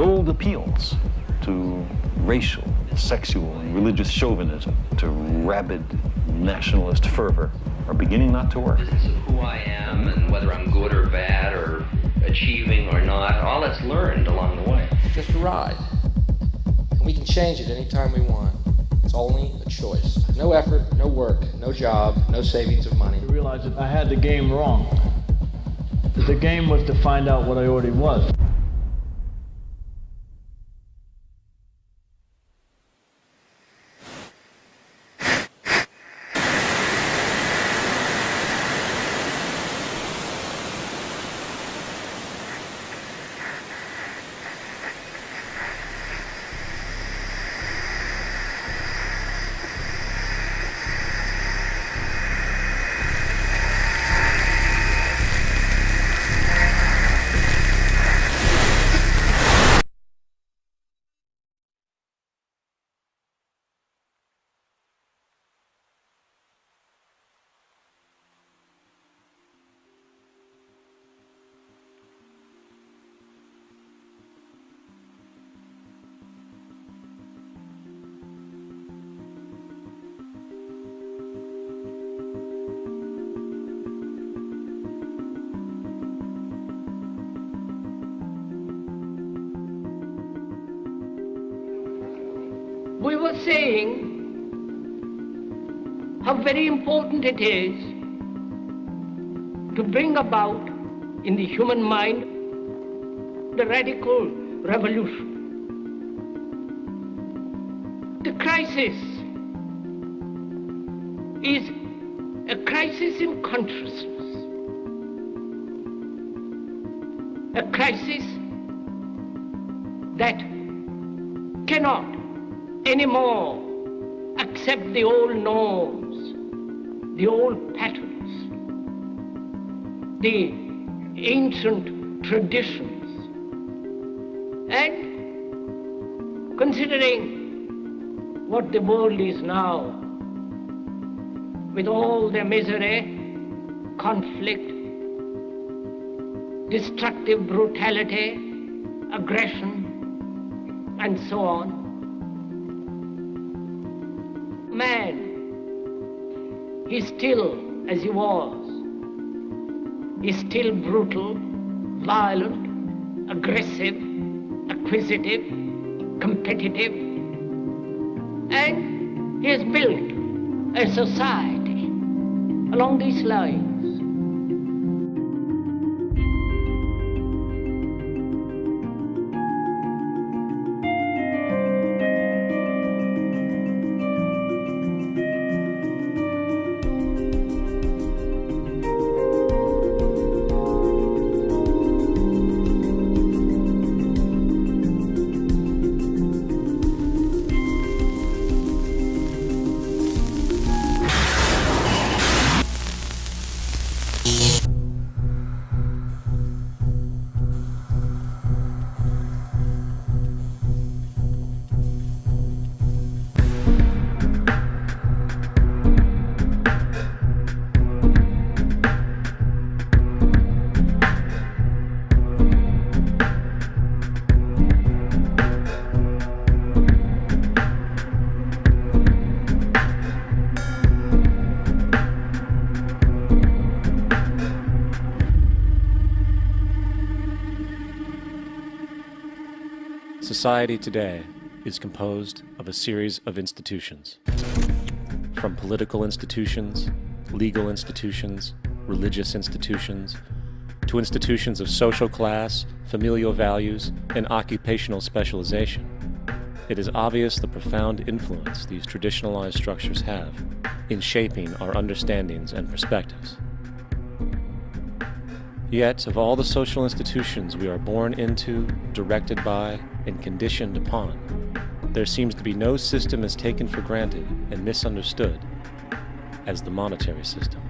old appeals to racial, sexual, and religious chauvinism, to rabid nationalist fervor, are beginning not to work. Business of who I am and whether I'm good or bad or achieving or not, all that's learned along the way. Just a ride. And we can change it anytime we want. It's only a choice. No effort, no work, no job, no savings of money. I realized that I had the game wrong. That the game was to find out what I already was. We were saying how very important it is to bring about in the human mind the radical revolution. The crisis is a crisis in consciousness, a crisis that cannot anymore accept the old norms, the old patterns, the ancient traditions. And considering what the world is now, with all the misery, conflict, destructive brutality, aggression, and so on, man is still as he was. Is still brutal, violent, aggressive, acquisitive, competitive, and he has built a society along these lines. Society today is composed of a series of institutions. From political institutions, legal institutions, religious institutions, to institutions of social class, familial values, and occupational specialization. It is obvious the profound influence these traditionalized structures have in shaping our understandings and perspectives. Yet, of all the social institutions we are born into, directed by, and conditioned upon, there seems to be no system as taken for granted and misunderstood as the monetary system.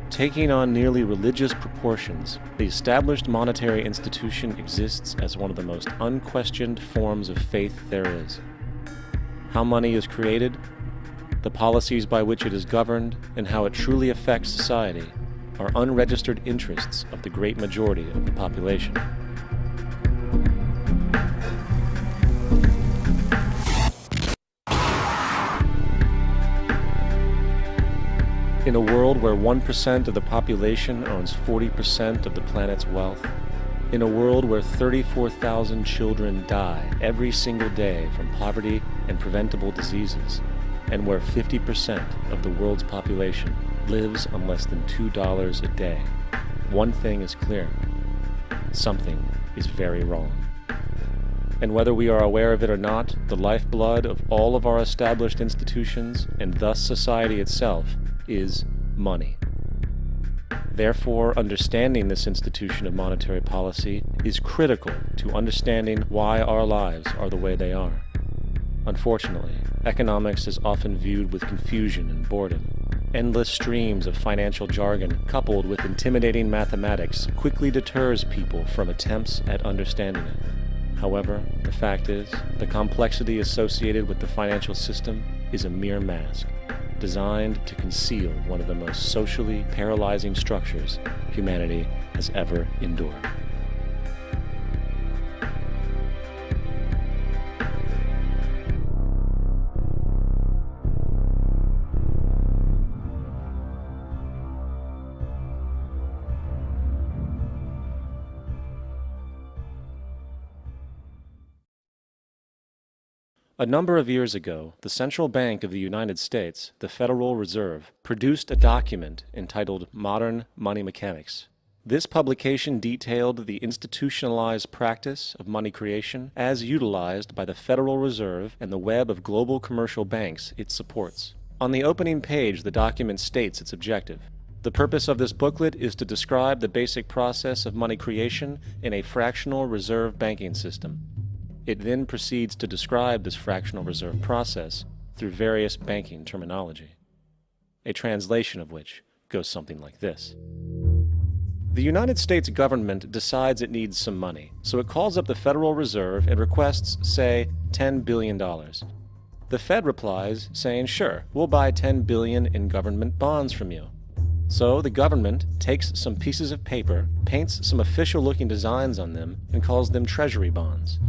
Taking on nearly religious proportions, the established monetary institution exists as one of the most unquestioned forms of faith there is. How money is created, the policies by which it is governed, and how it truly affects society are unregistered interests of the great majority of the population. In a world where 1% of the population owns 40% of the planet's wealth, in a world where 34,000 children die every single day from poverty and preventable diseases, and where 50% of the world's population lives on less than $2 a day, one thing is clear: something is very wrong. And whether we are aware of it or not, the lifeblood of all of our established institutions, and thus society itself, is money. Therefore, understanding this institution of monetary policy is critical to understanding why our lives are the way they are. Unfortunately, economics is often viewed with confusion and boredom. Endless streams of financial jargon, coupled with intimidating mathematics, quickly deters people from attempts at understanding it. However, the fact is, the complexity associated with the financial system is a mere mask, designed to conceal one of the most socially paralyzing structures humanity has ever endured. A number of years ago, the Central Bank of the United States, the Federal Reserve, produced a document entitled Modern Money Mechanics. This publication detailed the institutionalized practice of money creation as utilized by the Federal Reserve and the web of global commercial banks it supports. On the opening page, the document states its objective. The purpose of this booklet is to describe the basic process of money creation in a fractional reserve banking system. It then proceeds to describe this fractional reserve process through various banking terminology, a translation of which goes something like this. The United States government decides it needs some money, so it calls up the Federal Reserve and requests, say, $10 billion. The Fed replies, saying, sure, we'll buy $10 billion in government bonds from you. So the government takes some pieces of paper, paints some official-looking designs on them, and calls them treasury bonds.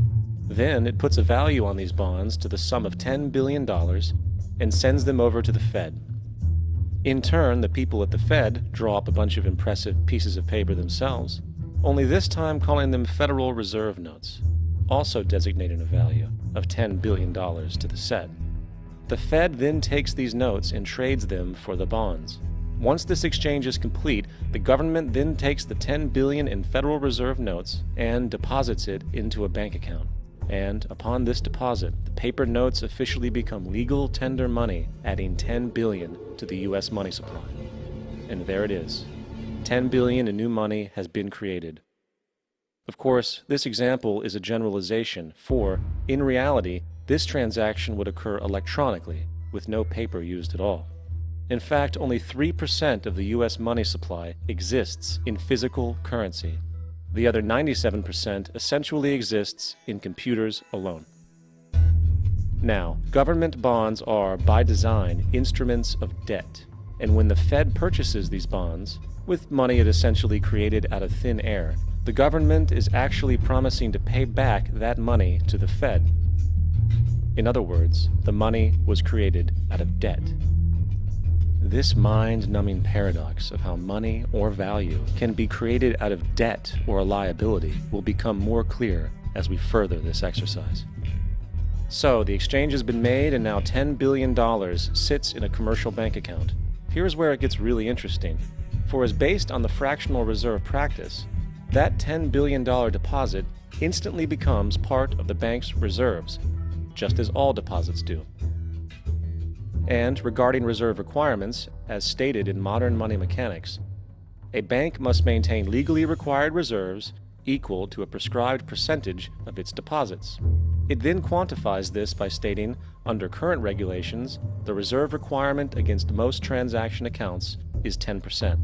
Then it puts a value on these bonds to the sum of $10 billion and sends them over to the Fed. In turn, the people at the Fed draw up a bunch of impressive pieces of paper themselves, only this time calling them Federal Reserve notes, also designating a value of $10 billion to the Fed. The Fed then takes these notes and trades them for the bonds. Once this exchange is complete, the government then takes the $10 billion in Federal Reserve notes and deposits it into a bank account. And upon this deposit, the paper notes officially become legal tender money, adding $10 billion to the U.S. money supply. And there it is. $10 billion in new money has been created. Of course, this example is a generalization, for, in reality, this transaction would occur electronically, with no paper used at all. In fact, only 3% of the U.S. money supply exists in physical currency. The other 97% essentially exists in computers alone. Now, government bonds are, by design, instruments of debt. And when the Fed purchases these bonds, with money it essentially created out of thin air, the government is actually promising to pay back that money to the Fed. In other words, the money was created out of debt. This mind-numbing paradox of how money or value can be created out of debt or a liability will become more clear as we further this exercise. So, the exchange has been made and now $10 billion sits in a commercial bank account. Here's where it gets really interesting. For as based on the fractional reserve practice, that $10 billion deposit instantly becomes part of the bank's reserves, just as all deposits do. And regarding reserve requirements, as stated in Modern Money Mechanics, a bank must maintain legally required reserves equal to a prescribed percentage of its deposits. It then quantifies this by stating, under current regulations, the reserve requirement against most transaction accounts is 10%.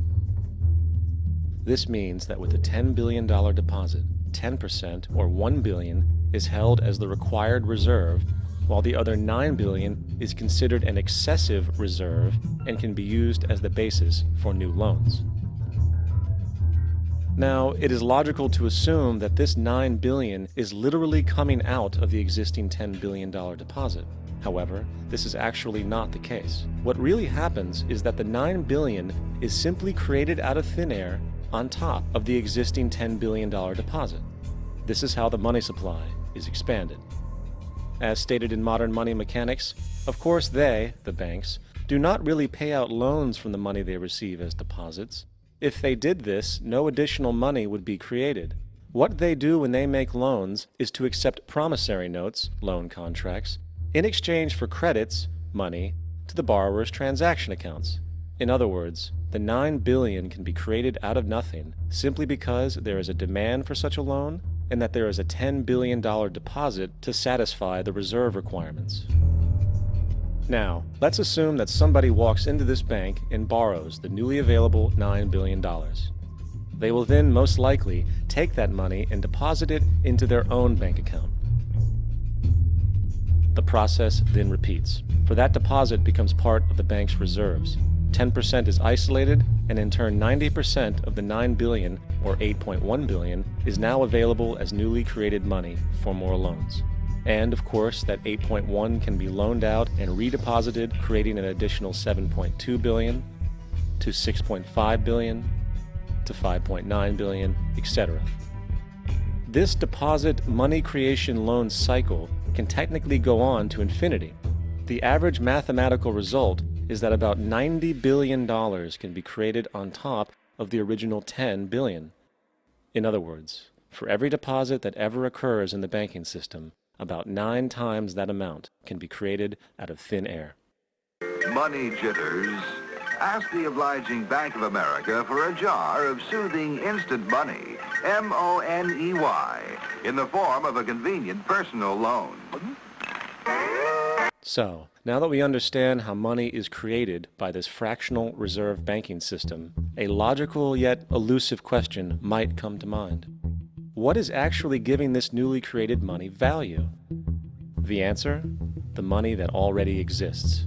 This means that with a $10 billion deposit, 10%, or $1 billion, is held as the required reserve, while the other $9 billion is considered an excessive reserve and can be used as the basis for new loans. Now, it is logical to assume that this $9 billion is literally coming out of the existing $10 billion deposit. However, this is actually not the case. What really happens is that the $9 billion is simply created out of thin air on top of the existing $10 billion deposit. This is how the money supply is expanded. As stated in modern money mechanics, of course they, the banks, do not really pay out loans from the money they receive as deposits. If they did this, no additional money would be created. What they do when they make loans is to accept promissory notes, loan contracts, in exchange for credits, money, to the borrower's transaction accounts. In other words, the $9 billion can be created out of nothing simply because there is a demand for such a loan and that there is a $10 billion deposit to satisfy the reserve requirements. Now, let's assume that somebody walks into this bank and borrows the newly available $9 billion. They will then most likely take that money and deposit it into their own bank account. The process then repeats, for that deposit becomes part of the bank's reserves. 10% is isolated, and in turn 90% of the $9 billion, or $8.1 billion, is now available as newly created money for more loans. And of course, that 8.1 can be loaned out and redeposited, creating an additional 7.2 billion, to 6.5 billion, to 5.9 billion, etc. This deposit money creation loan cycle can technically go on to infinity. The average mathematical result is that about $90 billion can be created on top of the original $10 billion. In other words, for every deposit that ever occurs in the banking system, about 9 times that amount can be created out of thin air. Money jitters? Ask the obliging Bank of America for a jar of soothing instant money, M-O-N-E-Y, in the form of a convenient personal loan. So, now that we understand how money is created by this fractional reserve banking system, a logical yet elusive question might come to mind. What is actually giving this newly created money value? The answer? The money that already exists.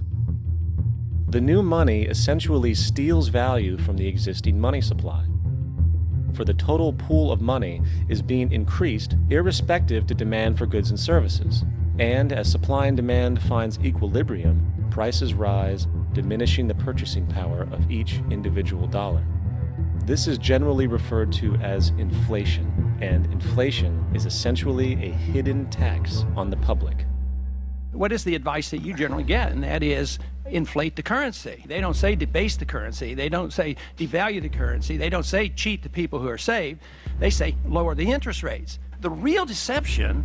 The new money essentially steals value from the existing money supply. For the total pool of money is being increased irrespective to demand for goods and services. And as supply and demand finds equilibrium, prices rise, diminishing the purchasing power of each individual dollar. This is generally referred to as inflation, and inflation is essentially a hidden tax on the public. What is the advice that you generally get? And that is inflate the currency. They don't say debase the currency. They don't say devalue the currency. They don't say cheat the people who are saved. They say lower the interest rates. The real deception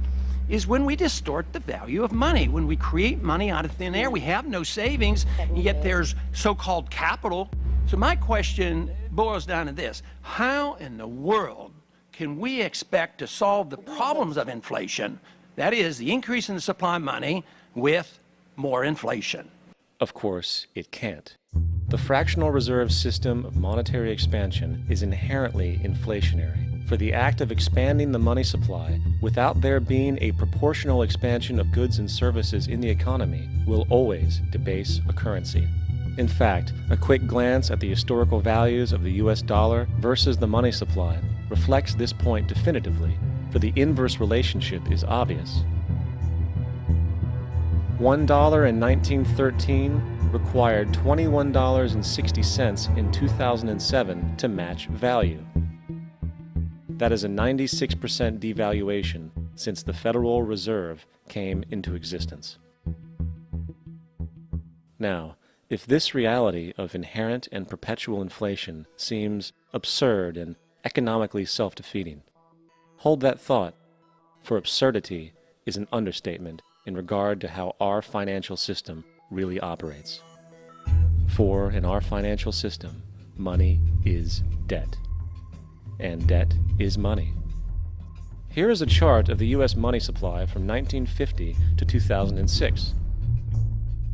is when we distort the value of money. When we create money out of thin air, we have no savings, and yet there's so-called capital. So my question boils down to this: how in the world can we expect to solve the problems of inflation, that is, the increase in the supply of money, with more inflation? Of course, it can't. The fractional reserve system of monetary expansion is inherently inflationary. For the act of expanding the money supply without there being a proportional expansion of goods and services in the economy will always debase a currency. In fact, a quick glance at the historical values of the US dollar versus the money supply reflects this point definitively, for the inverse relationship is obvious. $1 in 1913 required $21.60 in 2007 to match value. That is a 96% devaluation since the Federal Reserve came into existence. Now, if this reality of inherent and perpetual inflation seems absurd and economically self-defeating, hold that thought, for absurdity is an understatement in regard to how our financial system really operates. For in our financial system, money is debt. And debt is money. Here is a chart of the U.S. money supply from 1950 to 2006.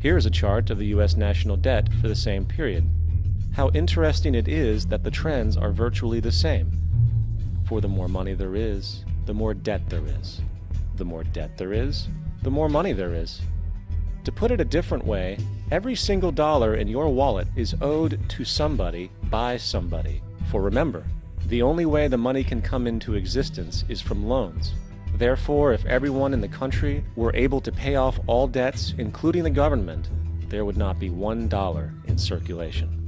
Here is a chart of the U.S. national debt for the same period. How interesting it is that the trends are virtually the same. For the more money there is, the more debt there is. The more debt there is, the more money there is. To put it a different way, every single dollar in your wallet is owed to somebody by somebody. For remember, the only way the money can come into existence is from loans. Therefore, if everyone in the country were able to pay off all debts, including the government, there would not be $1 in circulation.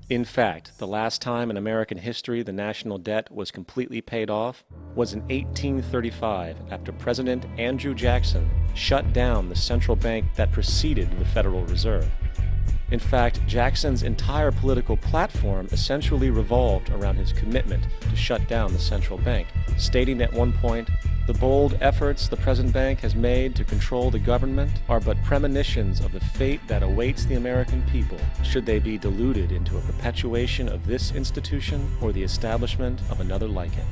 In fact, the last time in American history the national debt was completely paid off was in 1835 after President Andrew Jackson shut down the central bank that preceded the Federal Reserve. In fact, Jackson's entire political platform essentially revolved around his commitment to shut down the central bank, stating at one point, "The bold efforts the present bank has made to control the government are but premonitions of the fate that awaits the American people should they be deluded into a perpetuation of this institution or the establishment of another like it."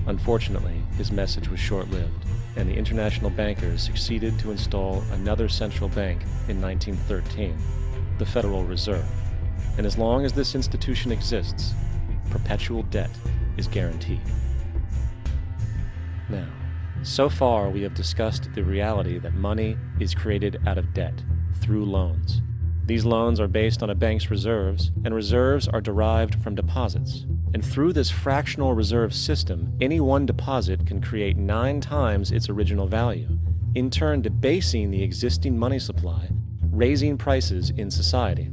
Unfortunately, his message was short-lived, and the international bankers succeeded to install another central bank in 1913, the Federal Reserve. And as long as this institution exists, perpetual debt is guaranteed. Now, so far we have discussed the reality that money is created out of debt, through loans. These loans are based on a bank's reserves, and reserves are derived from deposits. And through this fractional reserve system, any one deposit can create 9 times its original value, in turn debasing the existing money supply, raising prices in society.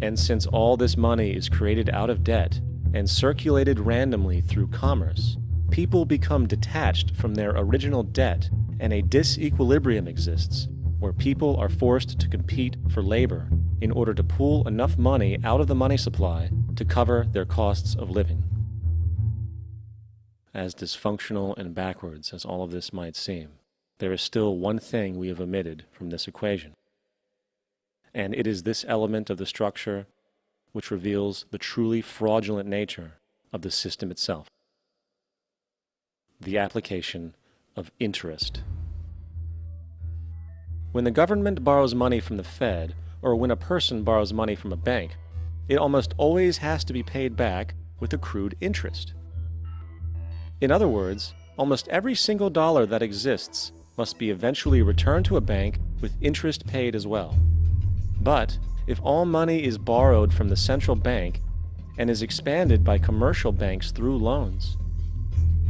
And since all this money is created out of debt and circulated randomly through commerce, people become detached from their original debt, and a disequilibrium exists, where people are forced to compete for labor in order to pull enough money out of the money supply to cover their costs of living. As dysfunctional and backwards as all of this might seem, there is still one thing we have omitted from this equation. And it is this element of the structure which reveals the truly fraudulent nature of the system itself: the application of interest. When the government borrows money from the Fed, or when a person borrows money from a bank, it almost always has to be paid back with accrued interest. In other words, almost every single dollar that exists must be eventually returned to a bank with interest paid as well. But if all money is borrowed from the central bank and is expanded by commercial banks through loans,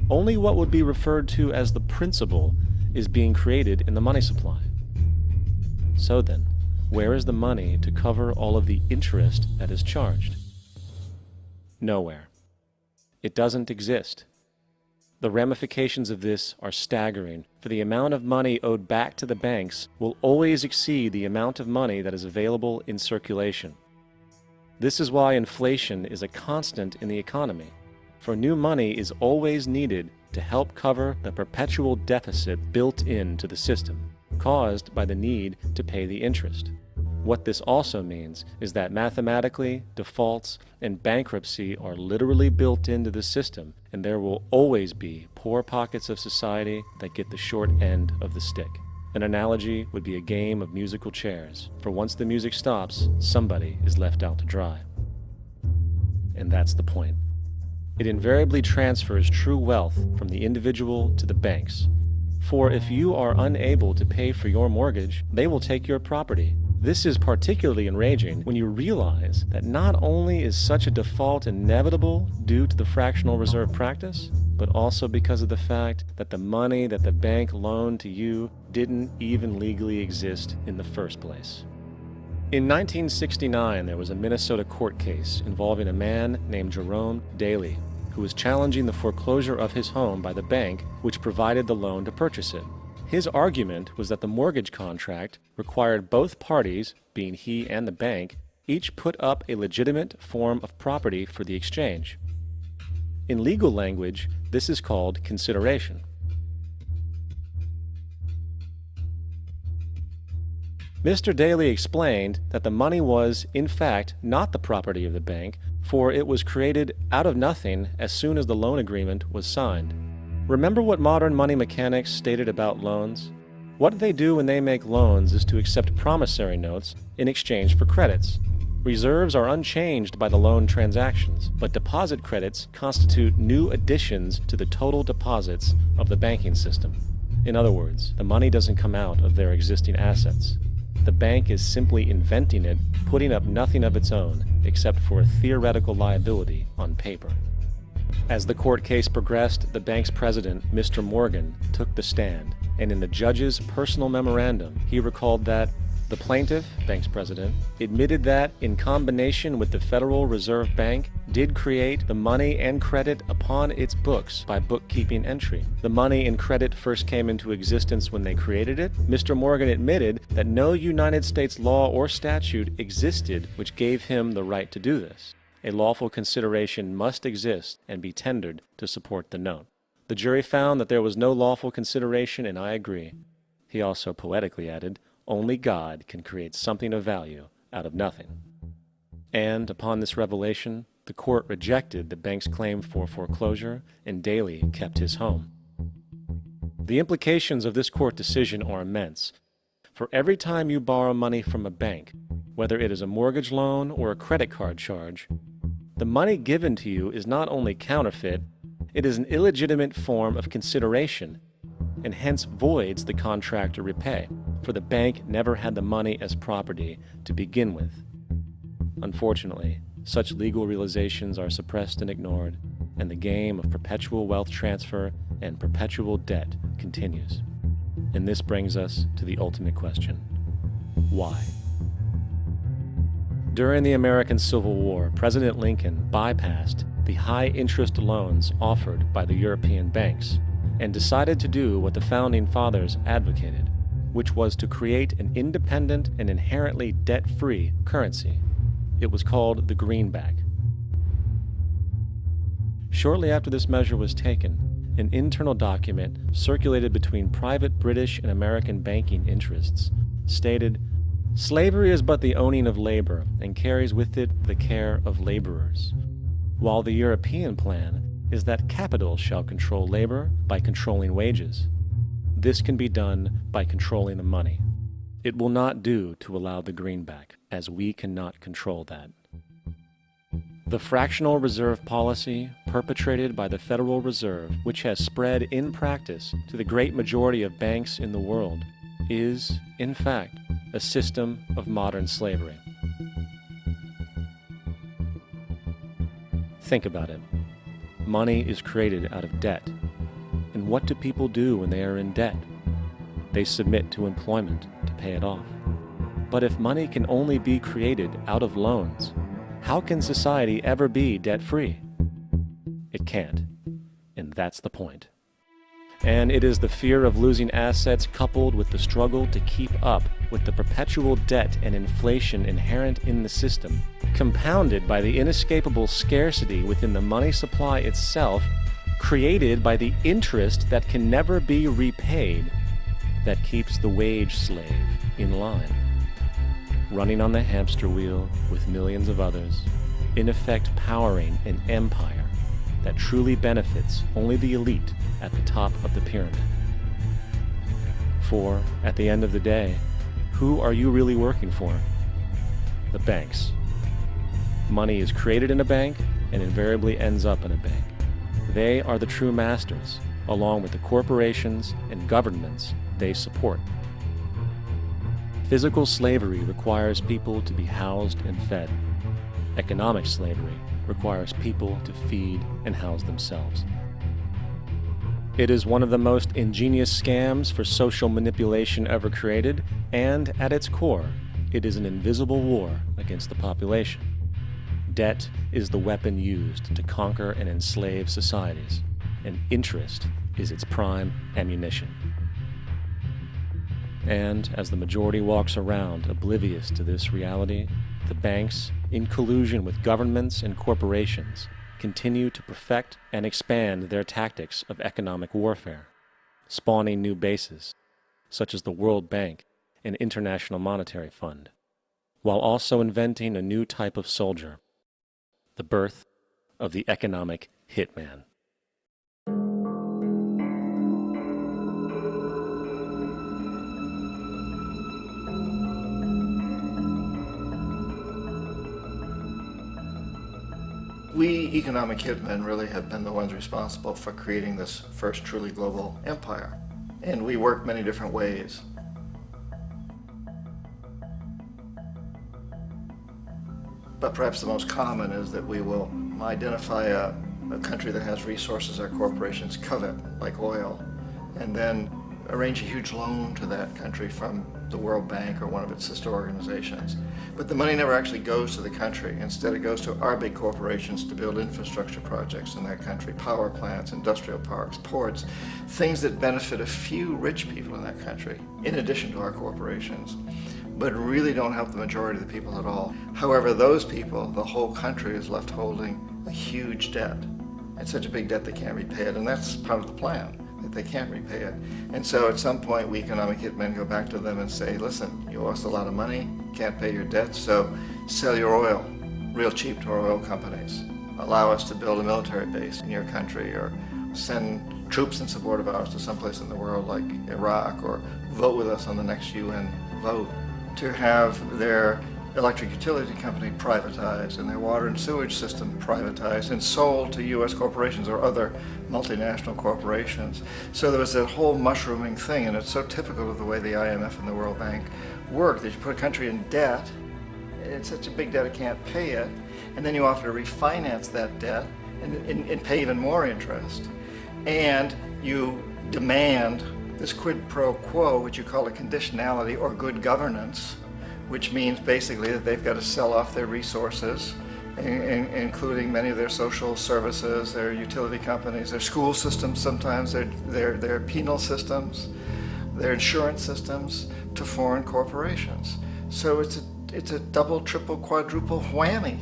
only what would be referred to as the principal is being created in the money supply. So then, where is the money to cover all of the interest that is charged? Nowhere. It doesn't exist. The ramifications of this are staggering, for the amount of money owed back to the banks will always exceed the amount of money that is available in circulation. This is why inflation is a constant in the economy, for new money is always needed to help cover the perpetual deficit built into the system, caused by the need to pay the interest. What this also means is that mathematically, defaults and bankruptcy are literally built into the system, and there will always be poor pockets of society that get the short end of the stick. An analogy would be a game of musical chairs, for once the music stops, somebody is left out to dry. And that's the point. It invariably transfers true wealth from the individual to the banks. For if you are unable to pay for your mortgage, they will take your property. This is particularly enraging when you realize that not only is such a default inevitable due to the fractional reserve practice, but also because of the fact that the money that the bank loaned to you didn't even legally exist in the first place. In 1969, there was a Minnesota court case involving a man named Jerome Daly, who was challenging the foreclosure of his home by the bank which provided the loan to purchase it. His argument was that the mortgage contract required both parties, being he and the bank, each put up a legitimate form of property for the exchange. In legal language, this is called consideration. Mr. Daly explained that the money was, in fact, not the property of the bank, for it was created out of nothing as soon as the loan agreement was signed. Remember what modern money mechanics stated about loans? What they do when they make loans is to accept promissory notes in exchange for credits. Reserves are unchanged by the loan transactions, but deposit credits constitute new additions to the total deposits of the banking system. In other words, the money doesn't come out of their existing assets. the bank is simply inventing it, putting up nothing of its own except for a theoretical liability on paper. As the court case progressed, the bank's president, Mr. Morgan, took the stand, and in the judge's personal memorandum, he recalled that the plaintiff, bank's president, admitted that, in combination with the Federal Reserve Bank, did create the money and credit upon its books by bookkeeping entry. The money and credit first came into existence when they created it. Mr. Morgan admitted that no United States law or statute existed which gave him the right to do this. A lawful consideration must exist and be tendered to support the note. The jury found that there was no lawful consideration, and I agree. He also poetically added, "Only God can create something of value out of nothing." And upon this revelation, the court rejected the bank's claim for foreclosure, and Daley kept his home. The implications of this court decision are immense. For every time you borrow money from a bank, whether it is a mortgage loan or a credit card charge, the money given to you is not only counterfeit, it is an illegitimate form of consideration, and hence voids the contract to repay, for the bank never had the money as property to begin with. Unfortunately, such legal realizations are suppressed and ignored, and the game of perpetual wealth transfer and perpetual debt continues. And this brings us to the ultimate question: why? During the American Civil War, President Lincoln bypassed the high-interest loans offered by the European banks and decided to do what the Founding Fathers advocated, which was to create an independent and inherently debt-free currency. It was called the greenback. Shortly after this measure was taken, an internal document circulated between private British and American banking interests stated, "Slavery is but the owning of labor and carries with it the care of laborers, while the European plan is that capital shall control labor by controlling wages. This can be done by controlling the money. It will not do to allow the greenback, as we cannot control that." The fractional reserve policy perpetrated by the Federal Reserve, which has spread in practice to the great majority of banks in the world, is, in fact, a system of modern slavery. Think about it. Money is created out of debt. And what do people do when they are in debt? They submit to employment to pay it off. But if money can only be created out of loans, how can society ever be debt-free? It can't. And that's the point. And it is the fear of losing assets coupled with the struggle to keep up with the perpetual debt and inflation inherent in the system, compounded by the inescapable scarcity within the money supply itself, created by the interest that can never be repaid, that keeps the wage slave in line, running on the hamster wheel with millions of others, in effect powering an empire that truly benefits only the elite at the top of the pyramid. For, at the end of the day, who are you really working for? The banks. Money is created in a bank and invariably ends up in a bank. They are the true masters, along with the corporations and governments they support. Physical slavery requires people to be housed and fed. Economic slavery requires people to feed and house themselves. It is one of the most ingenious scams for social manipulation ever created, and at its core, it is an invisible war against the population. Debt is the weapon used to conquer and enslave societies, and interest is its prime ammunition. And as the majority walks around oblivious to this reality, the banks, in collusion with governments and corporations, continue to perfect and expand their tactics of economic warfare, spawning new bases, such as the World Bank and International Monetary Fund, while also inventing a new type of soldier, the birth of the economic hitman. We economic hitmen really have been the ones responsible for creating this first truly global empire. And we work many different ways. but perhaps the most common is that we will identify a country that has resources our corporations covet, like oil, and then arrange a huge loan to that country from the World Bank or one of its sister organizations. But the money never actually goes to the country. Instead, it goes to our big corporations to build infrastructure projects in that country, power plants, industrial parks, ports, things that benefit a few rich people in that country, in addition to our corporations, but really don't help the majority of the people at all. However, those people, the whole country is left holding a huge debt. It's such a big debt they can't repay it, and that's part of the plan, that they can't repay it. And so at some point, we economic hitmen go back to them and say, listen, you owe us a lot of money, can't pay your debts, so sell your oil real cheap to our oil companies. Allow us to build a military base in your country, or send troops in support of ours to someplace in the world like Iraq, or vote with us on the next UN vote. To have their electric utility company privatized and their water and sewage system privatized and sold to U.S. corporations or other multinational corporations. So there was that whole mushrooming thing, and it's so typical of the way the IMF and the World Bank work, that you put a country in debt, it's such a big debt it can't pay it, and then you offer to refinance that debt and pay even more interest. And you demand this quid pro quo, which you call a conditionality or good governance, which means basically that they've got to sell off their resources, including many of their social services, their utility companies, their school systems sometimes, their penal systems, their insurance systems, to foreign corporations. So it's a double, triple, quadruple whammy.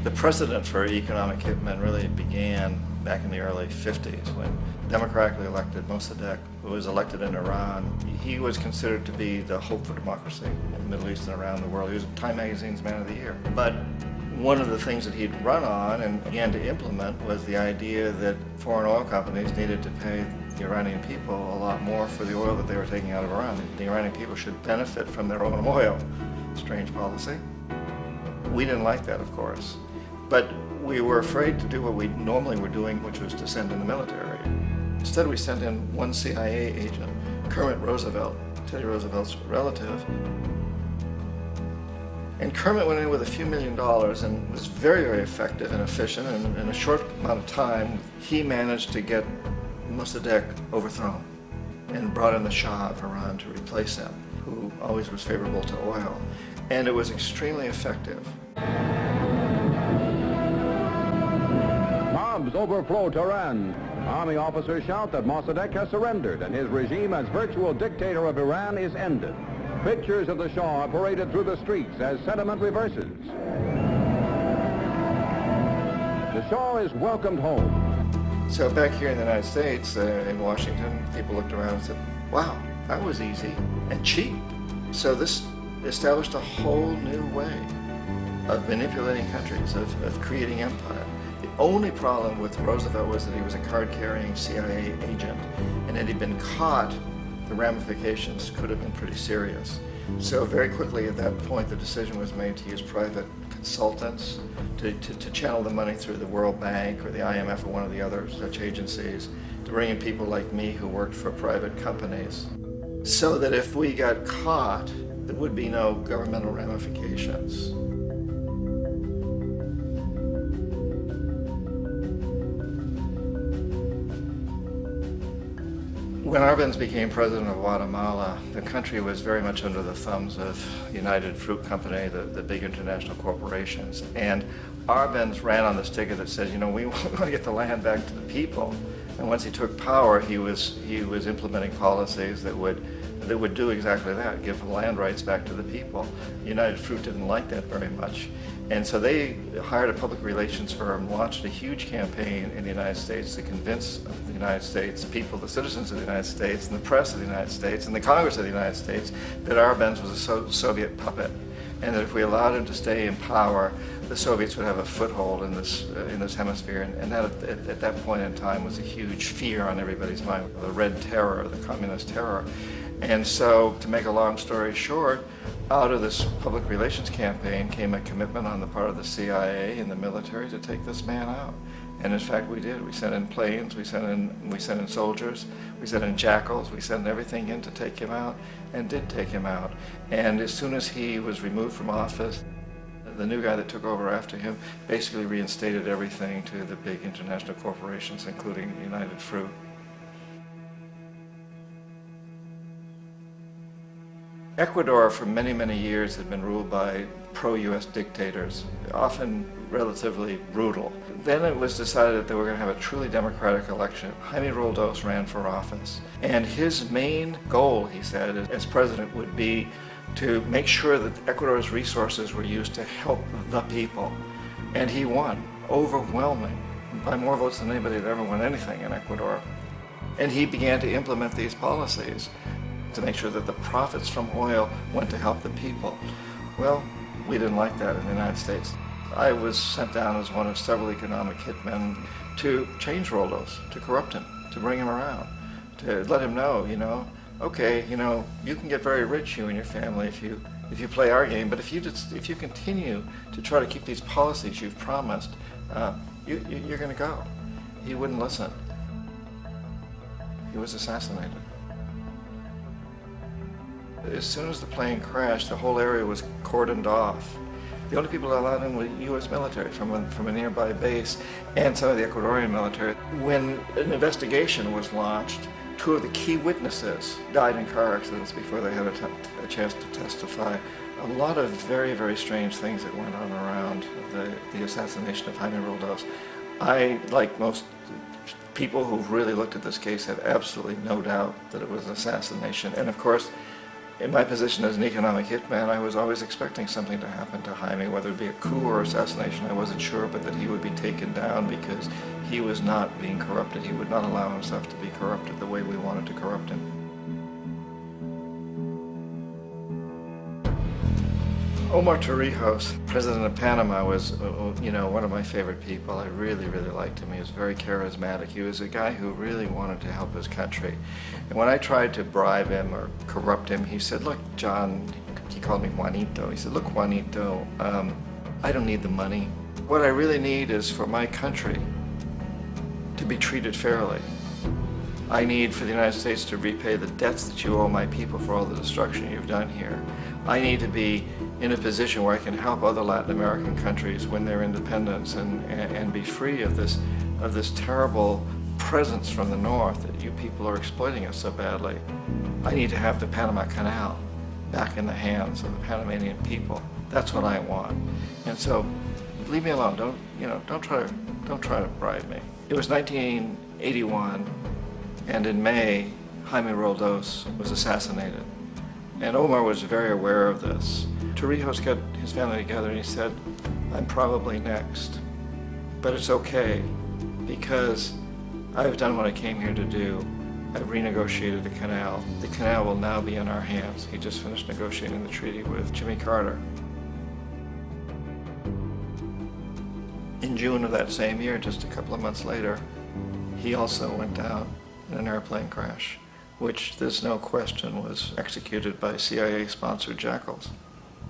The precedent for economic hitmen really began back in the early 50s when democratically elected Mossadegh, who was elected in Iran, he was considered to be the hope for democracy in the Middle East and around the world. He was Time Magazine's Man of the Year. But one of the things that he'd run on and began to implement was the idea that foreign oil companies needed to pay the Iranian people a lot more for the oil that they were taking out of Iran. The Iranian people should benefit from their own oil. Strange policy. We didn't like that, of course. But we were afraid to do what we normally were doing, which was to send in the military. Instead, we sent in one CIA agent, Kermit Roosevelt, Teddy Roosevelt's relative. And Kermit went in with a few $1 million and was very, very effective and efficient. And in a short amount of time, he managed to get Mossadegh overthrown and brought in the Shah of Iran to replace him, who always was favorable to oil. And it was extremely effective. Bombs overflow Tehran. Army officers shout that Mossadegh has surrendered and his regime as virtual dictator of Iran is ended. Pictures of the Shah are paraded through the streets as sentiment reverses. The Shah is welcomed home. So back here in the United States, in Washington, people looked around and said, wow, that was easy and cheap. So this established a whole new way of manipulating countries, of creating empire. The only problem with Roosevelt was that he was a card-carrying CIA agent, and had he been caught, the ramifications could have been pretty serious. So very quickly at that point, the decision was made to use private consultants to channel the money through the World Bank or the IMF or one of the other such agencies, to bring in people like me who worked for private companies, so that if we got caught, there would be no governmental ramifications. When Arbenz became president of Guatemala, the country was very much under the thumbs of United Fruit Company, the big international corporations. And Arbenz ran on this ticket that says, you know, we want to get the land back to the people. And once he took power, he was implementing policies that would do exactly that, give the land rights back to the people. United Fruit didn't like that very much. And so they hired a public relations firm, launched a huge campaign in the United States to convince the United States people, the citizens of the United States, and the press of the United States, and the Congress of the United States, that Arbenz was a Soviet puppet, and that if we allowed him to stay in power, the Soviets would have a foothold in this hemisphere. And that at that point in time was a huge fear on everybody's mind, the Red Terror, the Communist terror. And so, to make a long story short, out of this public relations campaign came a commitment on the part of the CIA and the military to take this man out. And in fact, we did. We sent in planes, we sent in soldiers, we sent in jackals, we sent everything in to take him out, and did take him out. And as soon as he was removed from office, the new guy that took over after him basically reinstated everything to the big international corporations, including United Fruit. Ecuador for many, many years had been ruled by pro-US dictators, often relatively brutal. Then it was decided that they were going to have a truly democratic election. Jaime Roldos ran for office, and his main goal, he said, as president would be to make sure that Ecuador's resources were used to help the people. And he won, overwhelming, by more votes than anybody had ever won anything in Ecuador. And he began to implement these policies to make sure that the profits from oil went to help the people. Well, we didn't like that in the United States. I was sent down as one of several economic hitmen to change Roldos, to corrupt him, to bring him around, to let him know, okay, you can get very rich, you and your family, if you play our game, but if you continue to try to keep these policies you've promised, you're going to go. He wouldn't listen. He was assassinated. As soon as the plane crashed, the whole area was cordoned off. The only people allowed in were U.S. military from a nearby base and some of the Ecuadorian military. When an investigation was launched, 2 of the key witnesses died in car accidents before they had a chance to testify. A lot of very, very strange things that went on around the assassination of Jaime Roldos. I, like most people who've really looked at this case, have absolutely no doubt that it was an assassination. And of course, in my position as an economic hitman, I was always expecting something to happen to Jaime, whether it be a coup or assassination, I wasn't sure, but that he would be taken down because he was not being corrupted. He would not allow himself to be corrupted the way we wanted to corrupt him. Omar Torrijos, president of Panama, was, one of my favorite people. I really, really liked him. He was very charismatic. He was a guy who really wanted to help his country. And when I tried to bribe him or corrupt him, he said, look, John, he called me Juanito. He said, look, Juanito, I don't need the money. What I really need is for my country to be treated fairly. I need for the United States to repay the debts that you owe my people for all the destruction you've done here. I need to be in a position where I can help other Latin American countries win their independence and be free of this terrible presence from the north that you people are exploiting us so badly. I need to have the Panama Canal back in the hands of the Panamanian people. That's what I want. And so, leave me alone. Don't try to bribe me. It was 1981, and in May, Jaime Roldos was assassinated. And Omar was very aware of this. Torrijos got his family together and he said, I'm probably next, but it's okay because I've done what I came here to do. I've renegotiated the canal. The canal will now be in our hands. He just finished negotiating the treaty with Jimmy Carter. In June of that same year, just a couple of months later, he also went down in an airplane crash, which there's no question was executed by CIA-sponsored jackals.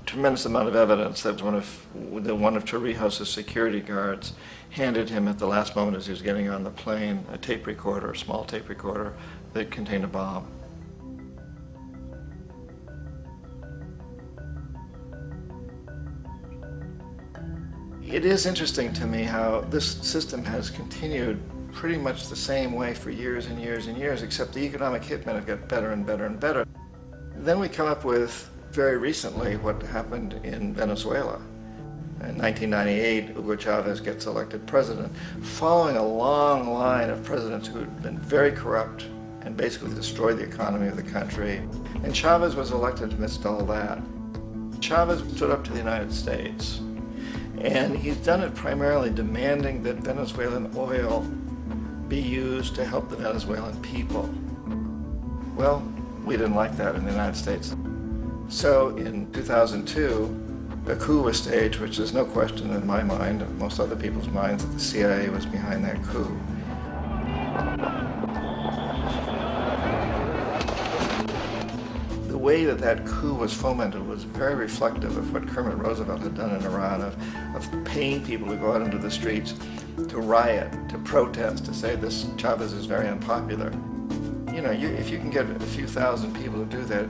Tremendous amount of evidence that one of Torrijos' security guards handed him at the last moment as he was getting on the plane a tape recorder, a small tape recorder that contained a bomb. It is interesting to me how this system has continued pretty much the same way for years and years and years, except the economic hitmen have got better and better and better. Then we come up with, very recently, what happened in Venezuela. In 1998, Hugo Chavez gets elected president, following a long line of presidents who had been very corrupt and basically destroyed the economy of the country. And Chavez was elected amidst all that. Chavez stood up to the United States, and he's done it primarily demanding that Venezuelan oil be used to help the Venezuelan people. Well, we didn't like that in the United States. So in 2002, a coup was staged, which there's no question in my mind, and most other people's minds, that the CIA was behind that coup. The way that coup was fomented was very reflective of what Kermit Roosevelt had done in Iran, of paying people to go out into the streets, to riot, to protest, to say this Chavez is very unpopular. You know, if you can get a few thousand people to do that,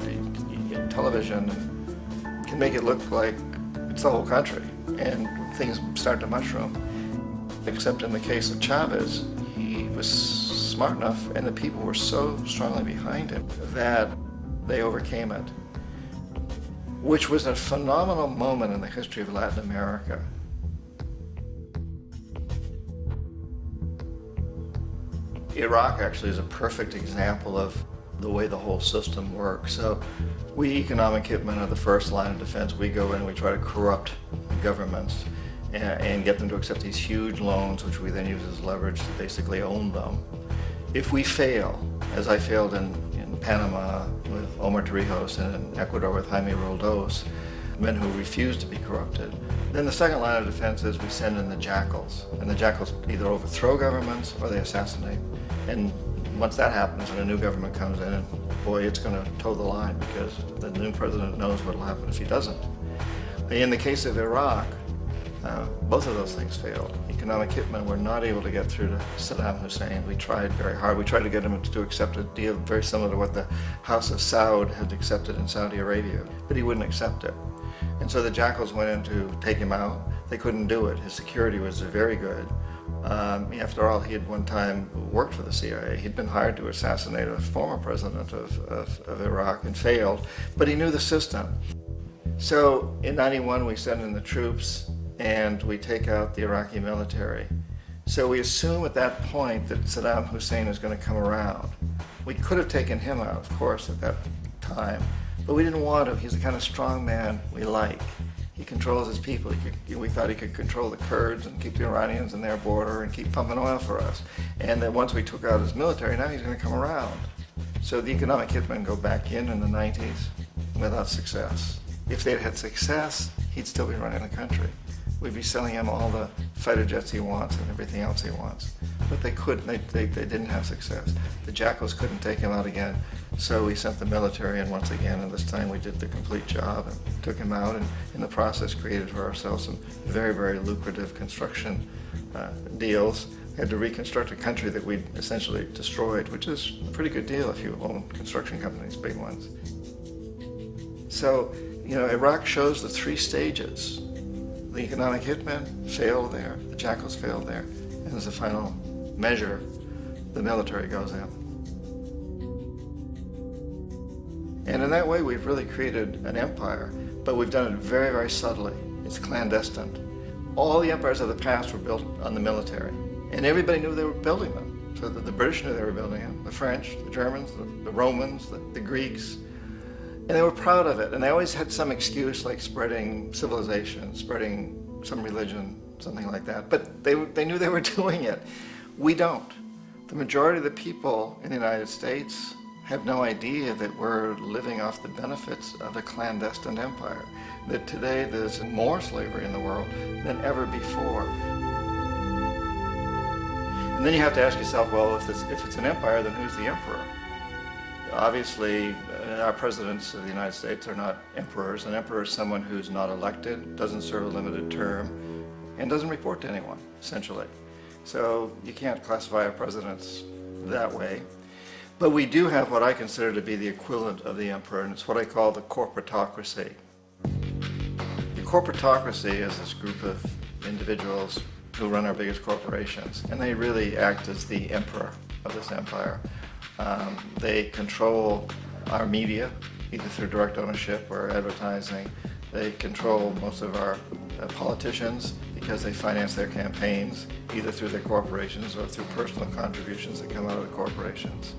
television can make it look like it's the whole country, and things start to mushroom. Except in the case of Chavez, he was smart enough, and the people were so strongly behind him that they overcame it, which was a phenomenal moment in the history of Latin America. Iraq actually is a perfect example of the way the whole system works. So we economic hitmen are the first line of defense. We go in and we try to corrupt governments and get them to accept these huge loans, which we then use as leverage to basically own them. If we fail, as I failed in Panama with Omar Torrijos and in Ecuador with Jaime Roldos, men who refused to be corrupted, then the second line of defense is we send in the jackals. And the jackals either overthrow governments or they assassinate. And once that happens and a new government comes in, and boy, it's going to toe the line because the new president knows what will happen if he doesn't. In the case of Iraq, both of those things failed. Economic hitmen were not able to get through to Saddam Hussein. We tried very hard. We tried to get him to accept a deal very similar to what the House of Saud had accepted in Saudi Arabia, but he wouldn't accept it. And so the jackals went in to take him out. They couldn't do it. His security was very good. After all, he had one time worked for the CIA. He'd been hired to assassinate a former president of Iraq and failed, but he knew the system. So in '91, we send in the troops and we take out the Iraqi military. So we assume at that point that Saddam Hussein is going to come around. We could have taken him out, of course, at that time, but we didn't want to. He's the kind of strong man we like. He controls his people. We thought he could control the Kurds and keep the Iranians in their border and keep pumping oil for us. And that once we took out his military, now he's going to come around. So the economic hitmen go back in the 90s without success. If they'd had success, he'd still be running the country. We'd be selling him all the fighter jets he wants and everything else he wants. But they couldn't, they didn't have success. The jackals couldn't take him out again, so we sent the military in once again, and this time we did the complete job and took him out, and in the process created for ourselves some very, very lucrative construction deals. We had to reconstruct a country that we'd essentially destroyed, which is a pretty good deal if you own construction companies, big ones. So, you know, Iraq shows the three stages. The economic hitmen failed there, the jackals failed there, and as a final measure, the military goes in. And in that way, we've really created an empire, but we've done it very, very subtly. It's clandestine. All the empires of the past were built on the military, and everybody knew they were building them. So that the British knew they were building them, the French, the Germans, the Romans, the Greeks. And they were proud of it, and they always had some excuse like spreading civilization, spreading some religion, something like that. But they knew they were doing it. We don't. The majority of the people in the United States have no idea that we're living off the benefits of a clandestine empire, that today there's more slavery in the world than ever before. And then you have to ask yourself, well, if it's an empire, then who's the emperor? Obviously, our presidents of the United States are not emperors. An emperor is someone who's not elected, doesn't serve a limited term, and doesn't report to anyone, essentially. So you can't classify our presidents that way. But we do have what I consider to be the equivalent of the emperor, and it's what I call the corporatocracy. The corporatocracy is this group of individuals who run our biggest corporations, and they really act as the emperor of this empire. They control our media, either through direct ownership or advertising. They control most of our politicians because they finance their campaigns, either through their corporations or through personal contributions that come out of the corporations.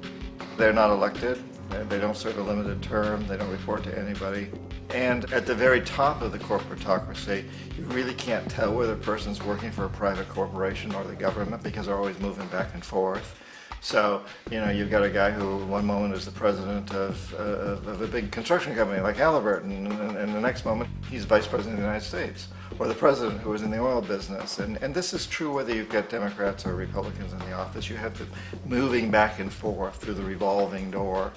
They're not elected, they don't serve a limited term, they don't report to anybody. And at the very top of the corporatocracy, you really can't tell whether a person's working for a private corporation or the government because they're always moving back and forth. So, you know, you've got a guy who one moment is the president of a big construction company like Halliburton, and the next moment he's vice president of the United States, or the president who is in the oil business. And this is true whether you've got Democrats or Republicans in the office. You have to moving back and forth through the revolving door.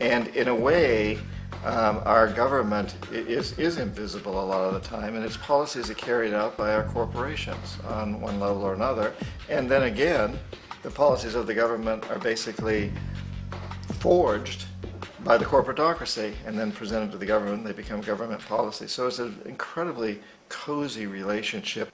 And in a way, our government is invisible a lot of the time, and its policies are carried out by our corporations on one level or another. And then again, the policies of the government are basically forged by the corporatocracy and then presented to the government. They become government policy. So it's an incredibly cozy relationship.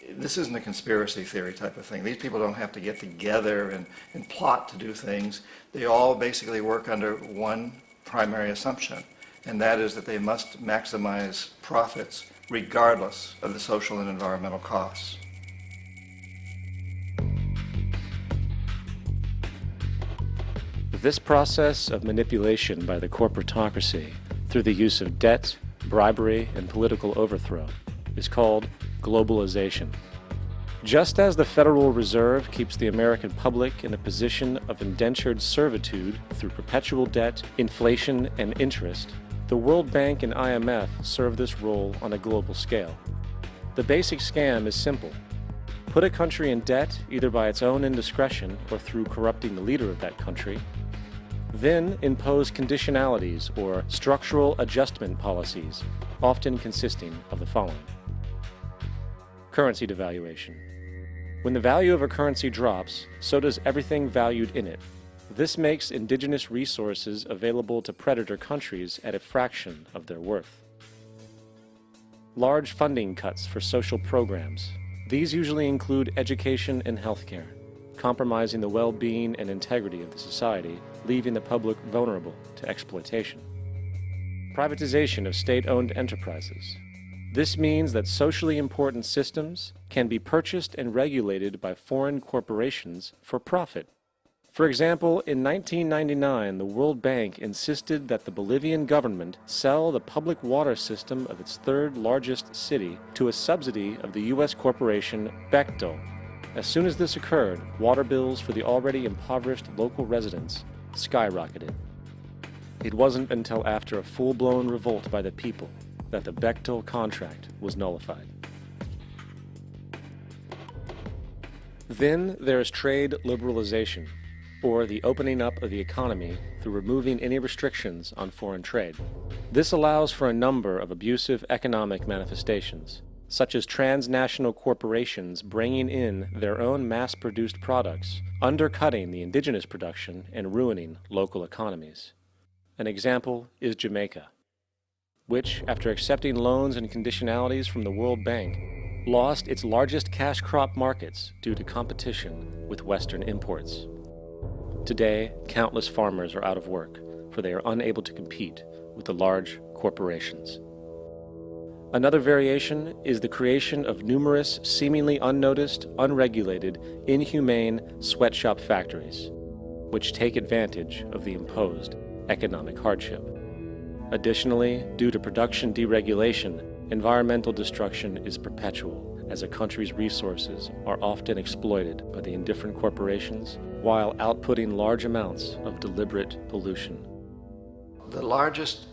This isn't a conspiracy theory type of thing. These people don't have to get together and plot to do things. They all basically work under one primary assumption, and that is that they must maximize profits regardless of the social and environmental costs. This process of manipulation by the corporatocracy through the use of debt, bribery, and political overthrow is called globalization. Just as the Federal Reserve keeps the American public in a position of indentured servitude through perpetual debt, inflation, and interest, the World Bank and IMF serve this role on a global scale. The basic scam is simple. Put a country in debt either by its own indiscretion or through corrupting the leader of that country, then impose conditionalities or structural adjustment policies, often consisting of the following. Currency devaluation. When the value of a currency drops, so does everything valued in it. This makes indigenous resources available to predator countries at a fraction of their worth. Large funding cuts for social programs. These usually include education and healthcare, compromising the well-being and integrity of the society, leaving the public vulnerable to exploitation. Privatization of state-owned enterprises. This means that socially important systems can be purchased and regulated by foreign corporations for profit. For example, in 1999, the World Bank insisted that the Bolivian government sell the public water system of its third largest city to a subsidy of the U.S. corporation Bechtel. As soon as this occurred, water bills for the already impoverished local residents skyrocketed. It wasn't until after a full-blown revolt by the people that the Bechtel contract was nullified. Then there is trade liberalization, or the opening up of the economy through removing any restrictions on foreign trade. This allows for a number of abusive economic manifestations, such as transnational corporations bringing in their own mass-produced products, undercutting the indigenous production and ruining local economies. An example is Jamaica, which, after accepting loans and conditionalities from the World Bank, lost its largest cash crop markets due to competition with Western imports. Today, countless farmers are out of work, for they are unable to compete with the large corporations. Another variation is the creation of numerous, seemingly unnoticed, unregulated, inhumane sweatshop factories, which take advantage of the imposed economic hardship. Additionally, due to production deregulation, environmental destruction is perpetual, as a country's resources are often exploited by the indifferent corporations while outputting large amounts of deliberate pollution. The largest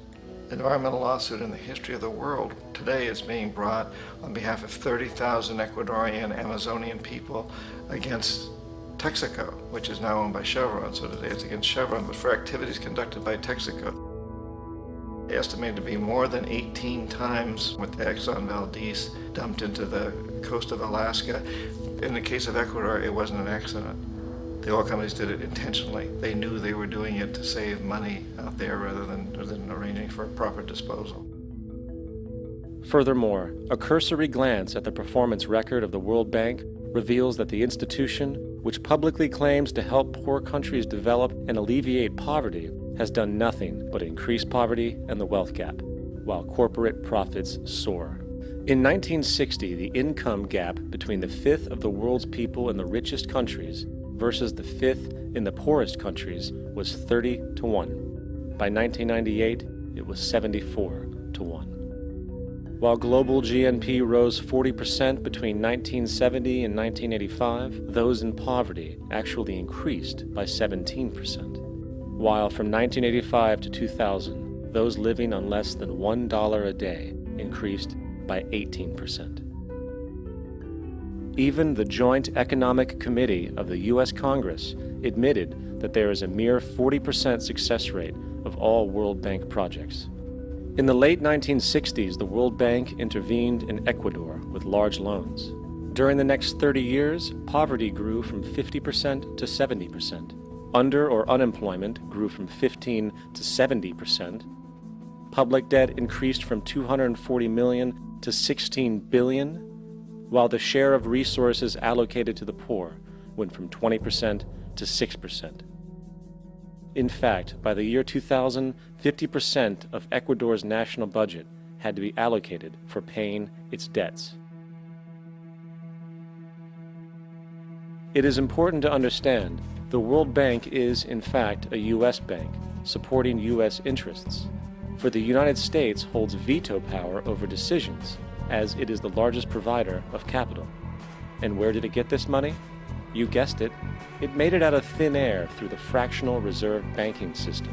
environmental lawsuit in the history of the world today is being brought on behalf of 30,000 Ecuadorian Amazonian people against Texaco, which is now owned by Chevron. So today it's against Chevron, but for activities conducted by Texaco. Estimated to be more than 18 times what the Exxon Valdez dumped into the coast of Alaska. In the case of Ecuador, it wasn't an accident. The oil companies did it intentionally. They knew they were doing it to save money out there rather than arranging for proper disposal. Furthermore, a cursory glance at the performance record of the World Bank reveals that the institution, which publicly claims to help poor countries develop and alleviate poverty, has done nothing but increase poverty and the wealth gap, while corporate profits soar. In 1960, the income gap between the fifth of the world's people in the richest countries versus the fifth in the poorest countries was 30 to 1. By 1998, it was 74 to 1. While global GNP rose 40% between 1970 and 1985, those in poverty actually increased by 17%. While from 1985 to 2000, those living on less than $1 a day increased by 18%. Even the Joint Economic Committee of the U.S. Congress admitted that there is a mere 40% success rate of all World Bank projects. In the late 1960s, the World Bank intervened in Ecuador with large loans. During the next 30 years, poverty grew from 50% to 70%. Under or unemployment grew from 15 to 70%. Public debt increased from 240 million to 16 billion, while the share of resources allocated to the poor went from 20% to 6%. In fact, by the year 2000, 50% of Ecuador's national budget had to be allocated for paying its debts. It is important to understand the World Bank is, in fact, a U.S. bank, supporting U.S. interests. For the United States holds veto power over decisions, as it is the largest provider of capital. And where did it get this money? You guessed it. It made it out of thin air through the fractional reserve banking system.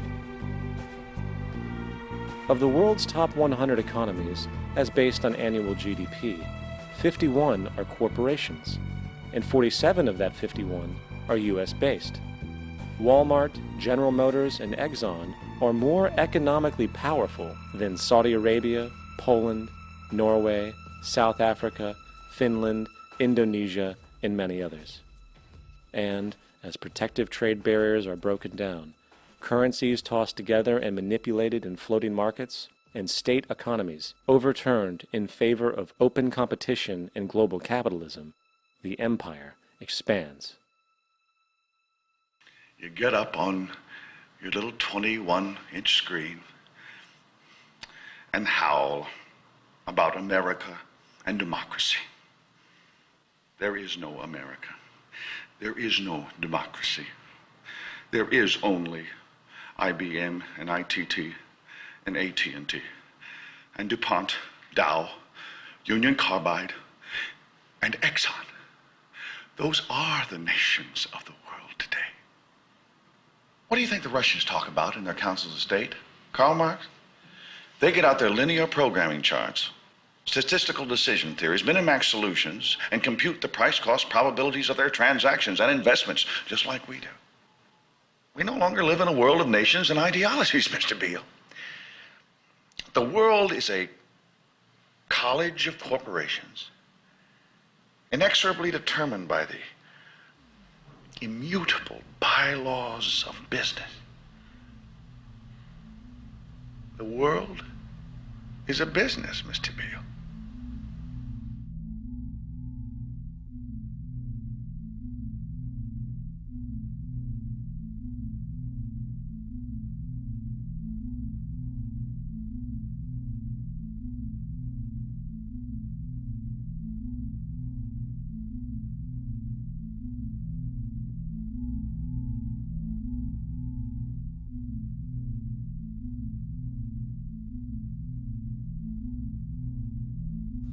Of the world's top 100 economies, as based on annual GDP, 51 are corporations, and 47 of that 51 are U.S.-based. Walmart, General Motors, and Exxon are more economically powerful than Saudi Arabia, Poland, Norway, South Africa, Finland, Indonesia, and many others. And as protective trade barriers are broken down, currencies tossed together and manipulated in floating markets, and state economies overturned in favor of open competition and global capitalism, the empire expands. You get up on your little 21-inch screen and howl about America and democracy. There is no America. There is no democracy. There is only IBM and ITT and AT&T and DuPont, Dow, Union Carbide, and Exxon. Those are the nations of the world today. What do you think the Russians talk about in their councils of state? Karl Marx? They get out their linear programming charts, statistical decision theories, Minimax solutions, and compute the price-cost probabilities of their transactions and investments, just like we do. We no longer live in a world of nations and ideologies, Mr. Beale. The world is a college of corporations, inexorably determined by the immutable bylaws of business. The world is a business, Mr. Beale.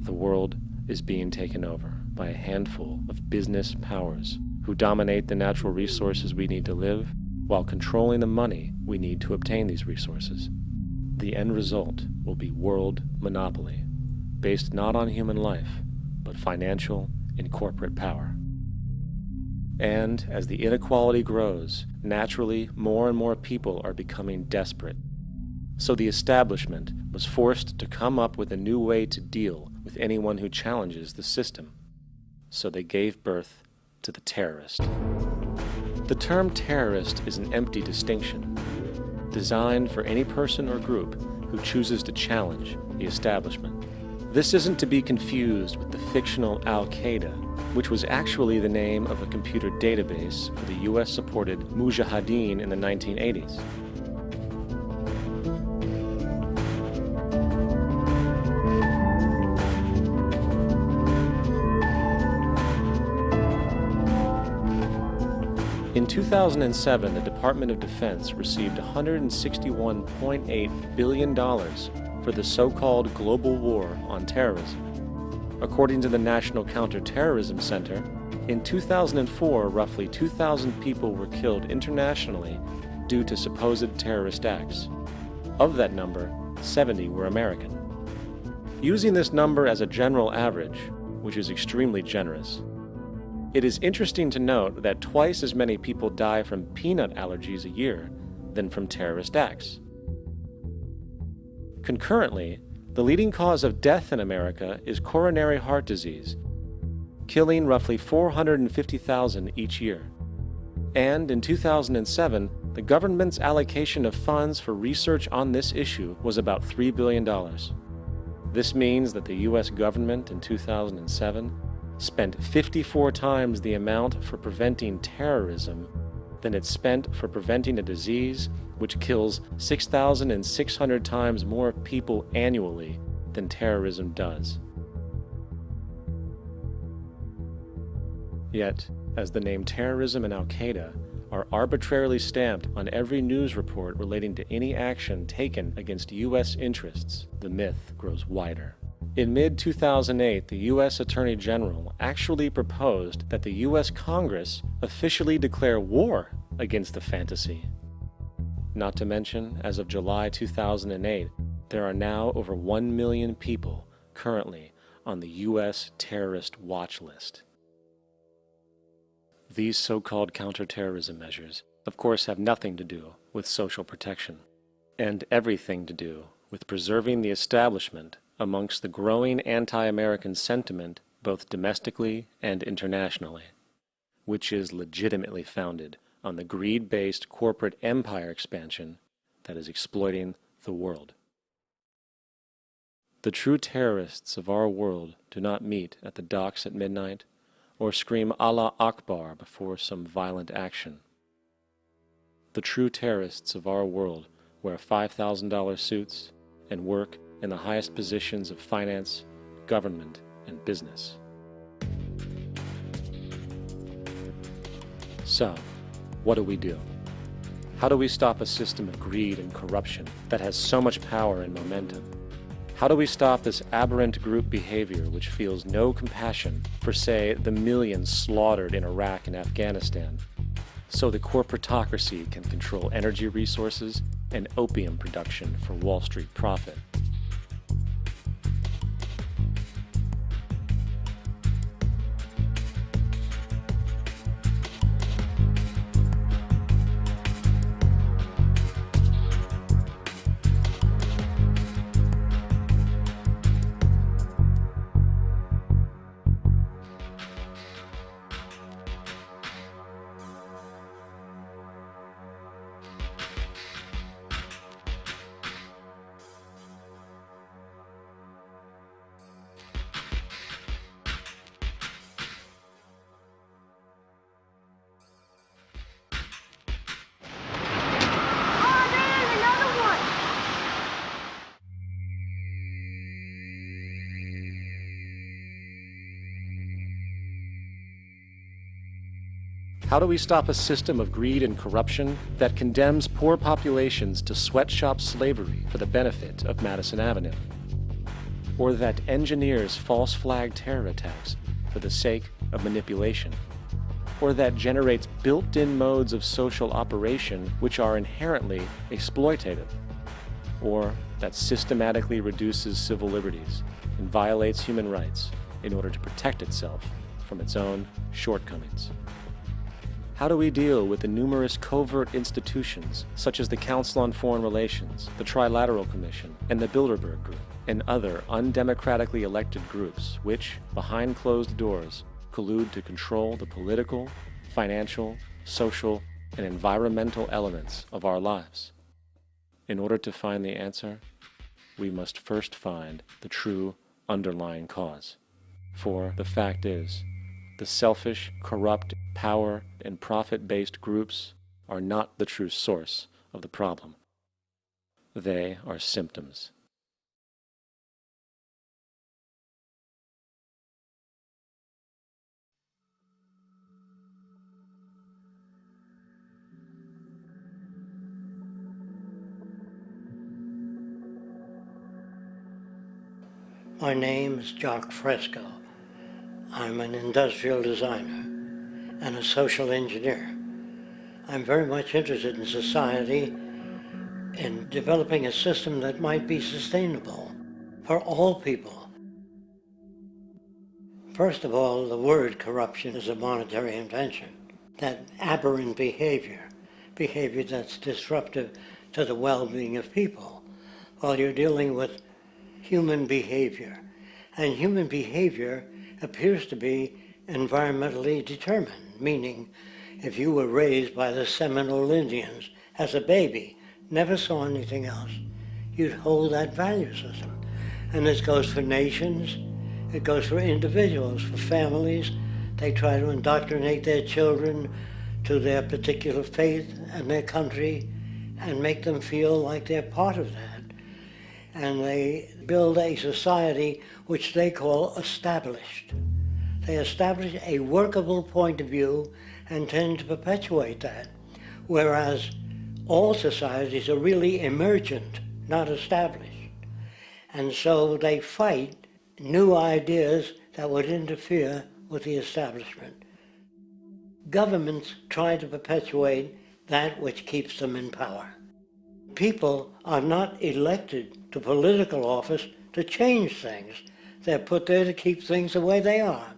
The world is being taken over by a handful of business powers who dominate the natural resources we need to live while controlling the money we need to obtain these resources. The end result will be world monopoly, based not on human life, but financial and corporate power. And as the inequality grows, naturally more and more people are becoming desperate. So the establishment was forced to come up with a new way to deal with anyone who challenges the system. So they gave birth to the terrorist. The term terrorist is an empty distinction, designed for any person or group who chooses to challenge the establishment. This isn't to be confused with the fictional Al-Qaeda, which was actually the name of a computer database for the US-supported Mujahideen in the 1980s. In 2007, the Department of Defense received $161.8 billion for the so-called global war on terrorism. According to the National Counterterrorism Center, in 2004, roughly 2,000 people were killed internationally due to supposed terrorist acts. Of that number, 70 were American. Using this number as a general average, which is extremely generous, It is interesting to note that twice as many people die from peanut allergies a year than from terrorist acts. Concurrently, the leading cause of death in America is coronary heart disease, killing roughly 450,000 each year. And in 2007, the government's allocation of funds for research on this issue was about $3 billion. This means that the U.S. government in 2007 spent 54 times the amount for preventing terrorism than it spent for preventing a disease which kills 6,600 times more people annually than terrorism does. Yet, as the name terrorism and Al-Qaeda are arbitrarily stamped on every news report relating to any action taken against U.S. interests, the myth grows wider. In mid-2008, the U.S. Attorney General actually proposed that the U.S. Congress officially declare war against the fantasy. Not to mention, as of July 2008, there are now over 1 million people currently on the U.S. terrorist watch list. These so-called counterterrorism measures, of course, have nothing to do with social protection, and everything to do with preserving the establishment amongst the growing anti-American sentiment both domestically and internationally, which is legitimately founded on the greed-based corporate empire expansion that is exploiting the world. The true terrorists of our world do not meet at the docks at midnight or scream Allah Akbar before some violent action. The true terrorists of our world wear $5,000 suits and work in the highest positions of finance, government, and business. So, what do we do? How do we stop a system of greed and corruption that has so much power and momentum? How do we stop this aberrant group behavior which feels no compassion for, say, the millions slaughtered in Iraq and Afghanistan, so the corporatocracy can control energy resources and opium production for Wall Street profit? How do we stop a system of greed and corruption that condemns poor populations to sweatshop slavery for the benefit of Madison Avenue? Or that engineers false flag terror attacks for the sake of manipulation? Or that generates built-in modes of social operation which are inherently exploitative? Or that systematically reduces civil liberties and violates human rights in order to protect itself from its own shortcomings? How do we deal with the numerous covert institutions, such as the Council on Foreign Relations, the Trilateral Commission, and the Bilderberg Group, and other undemocratically elected groups which, behind closed doors, collude to control the political, financial, social, and environmental elements of our lives? In order to find the answer, we must first find the true underlying cause. For the fact is, the selfish, corrupt, power, and profit-based groups are not the true source of the problem. They are symptoms. My name is Jock Fresco. I'm an industrial designer and a social engineer. I'm very much interested in society and developing a system that might be sustainable for all people. First of all, the word corruption is a monetary invention. That aberrant behavior that's disruptive to the well-being of people, while you're dealing with human behavior. And human behavior appears to be environmentally determined, meaning if you were raised by the Seminole Indians as a baby, never saw anything else, you'd hold that value system. And this goes for nations, it goes for individuals, for families. They try to indoctrinate their children to their particular faith and their country and make them feel like they're part of that. And they build a society which they call established. They establish a workable point of view and tend to perpetuate that, whereas all societies are really emergent, not established. And so they fight new ideas that would interfere with the establishment. Governments try to perpetuate that which keeps them in power. People are not elected to political office to change things. They're put there to keep things the way they are.